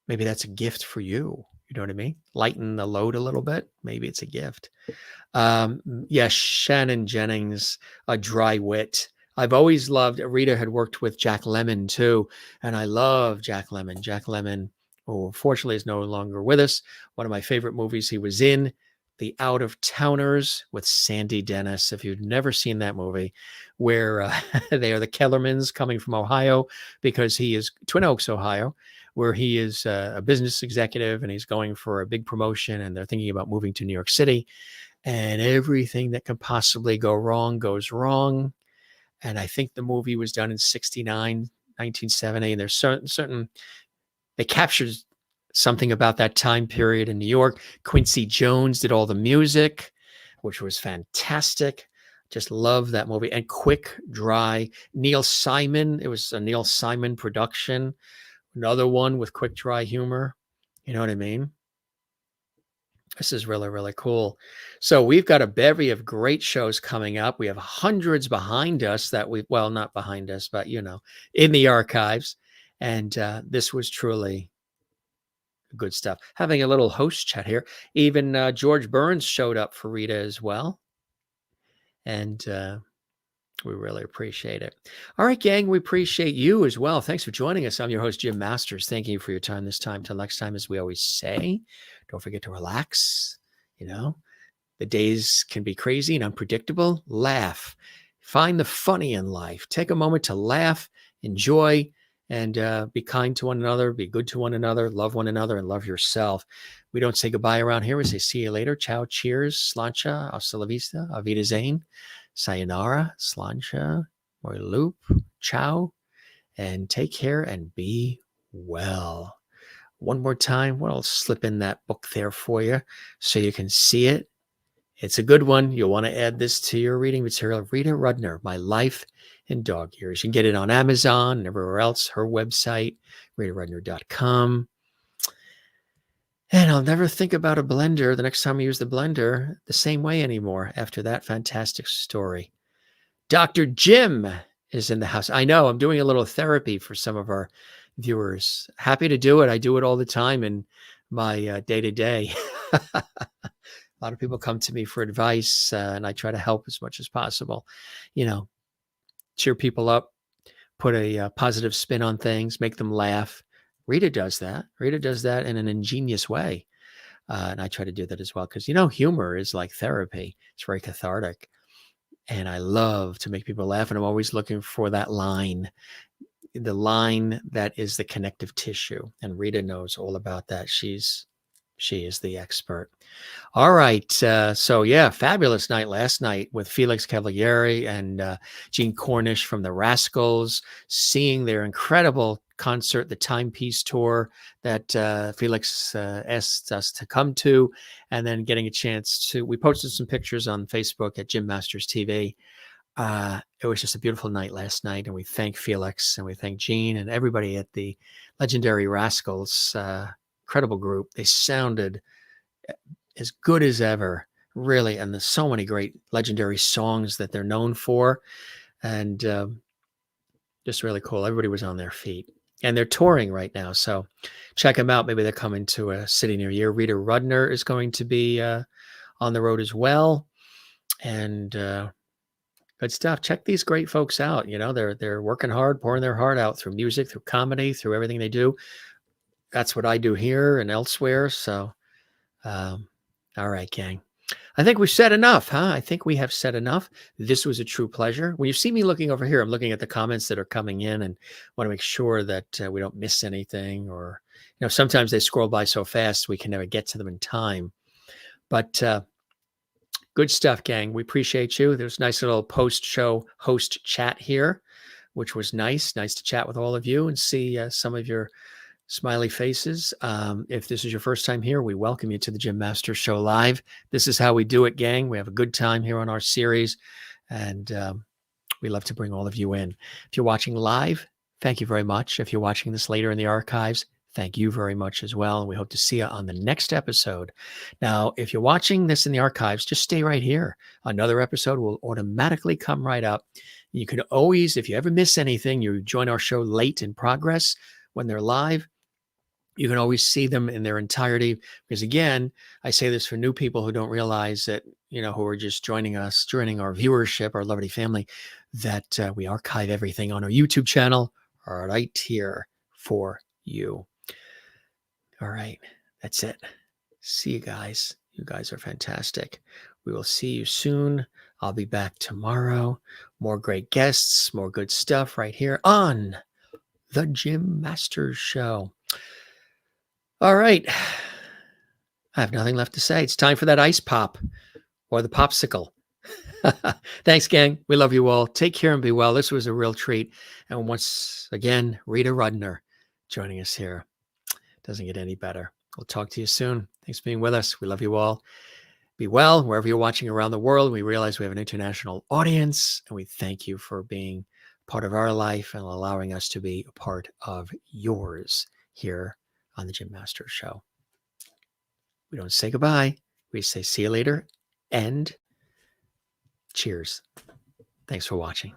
maybe that's a gift for you. You know what I mean? Lighten the load a little bit. Maybe it's a gift. Yes, Shannon Jennings, a dry wit. I've always loved, Rita had worked with Jack Lemmon too, and I love Jack Lemmon. Jack Lemmon, who unfortunately is no longer with us. One of my favorite movies he was in, The Out of Towners with Sandy Dennis. If you've never seen that movie, where they are the Kellermans coming from Ohio because he is Twin Oaks, Ohio, where he is a business executive and he's going for a big promotion and they're thinking about moving to New York City. And everything that can possibly go wrong goes wrong. And I think the movie was done in 69, 1970. And there's certain, they captured something about that time period in New York. Quincy Jones did all the music, which was fantastic. Just love that movie. And quick, dry. Neil Simon, it was a Neil Simon production. Another one with quick, dry humor. You know what I mean? This is really, really cool. So we've got a bevy of great shows coming up. We have hundreds behind us that well, not behind us, but, in the archives. And this was truly good stuff. Having a little host chat here. Even George Burns showed up for Rita as well. And we really appreciate it. All right, gang, we appreciate you as well. Thanks for joining us. I'm your host, Jim Masters. Thank you for your time this time. Till next time, as we always say, don't forget to relax. The days can be crazy and unpredictable. Laugh. Find the funny in life. Take a moment to laugh, enjoy, and be kind to one another. Be good to one another. Love one another and love yourself. We don't say goodbye around here. We say see you later. Ciao, cheers, slancha, hasta la vista, auf Wiedersehen. Sayonara, slancha, moi loop, ciao, and take care and be well. One more time, I'll slip in that book there for you so you can see it. It's a good one. You'll want to add this to your reading material. Rita Rudner, My Life in Dog Years. You can get it on Amazon and everywhere else. Her website, ritarudner.com. And I'll never think about a blender the next time I use the blender the same way anymore after that fantastic story. Dr. Jim is in the house. I know I'm doing a little therapy for some of our viewers. Happy to do it. I do it all the time in my day-to-day. A lot of people come to me for advice, and I try to help as much as possible. Cheer people up, put a positive spin on things, make them laugh. Rita does that. Rita does that in an ingenious way. And I try to do that as well because, humor is like therapy. It's very cathartic. And I love to make people laugh. And I'm always looking for that line, the line that is the connective tissue. And Rita knows all about that. She is the expert. All right. So yeah, fabulous night last night with Felix Cavalieri and Gene Cornish from the Rascals, seeing their incredible concert, the Timepiece tour that Felix asked us to come to, and then getting a chance to, we posted some pictures on Facebook at Jim Masters TV. It was just a beautiful night last night, and we thank Felix and we thank Gene and everybody at the legendary Rascals. Incredible group. They sounded as good as ever, really, and there's so many great legendary songs that they're known for, and just really cool. Everybody was on their feet, and they're touring right now, so check them out. Maybe they're coming to a city near you. Rita Rudner is going to be on the road as well, and good stuff. Check these great folks out. They're working hard, pouring their heart out through music, through comedy, through everything they do. That's what I do here and elsewhere. So, all right, gang. I think we've said enough, huh? I think we have said enough. This was a true pleasure. When you see me looking over here, I'm looking at the comments that are coming in and want to make sure that we don't miss anything, or, sometimes they scroll by so fast we can never get to them in time. But Good stuff, gang. We appreciate you. There's a nice little post-show host chat here, which was nice. Nice to chat with all of you and see some of your smiley faces. If this is your first time here, we welcome you to the Jim Masters Show Live. This is how we do it, gang. We have a good time here on our series, and we love to bring all of you in. If you're watching live, thank you very much. If you're watching this later in the archives, thank you very much as well. And we hope to see you on the next episode. Now, if you're watching this in the archives, just stay right here. Another episode will automatically come right up. You can always, if you ever miss anything, you join our show late in progress when they're live, you can always see them in their entirety. Because again, I say this for new people who don't realize that, who are just joining us, joining our viewership, our lovely family, that we archive everything on our YouTube channel right here for you. All right, that's it. See you guys. You guys are fantastic. We will see you soon. I'll be back tomorrow. More great guests, more good stuff right here on the Jim Masters Show. All right. I have nothing left to say. It's time for that ice pop or the popsicle. Thanks, gang. We love you all. Take care and be well. This was a real treat. And once again, Rita Rudner joining us here. Doesn't get any better. We'll talk to you soon. Thanks for being with us. We love you all. Be well wherever you're watching around the world. We realize we have an international audience, and we thank you for being part of our life and allowing us to be a part of yours here on the Jim Masters Show. We don't say goodbye. We say see you later and cheers. Thanks for watching.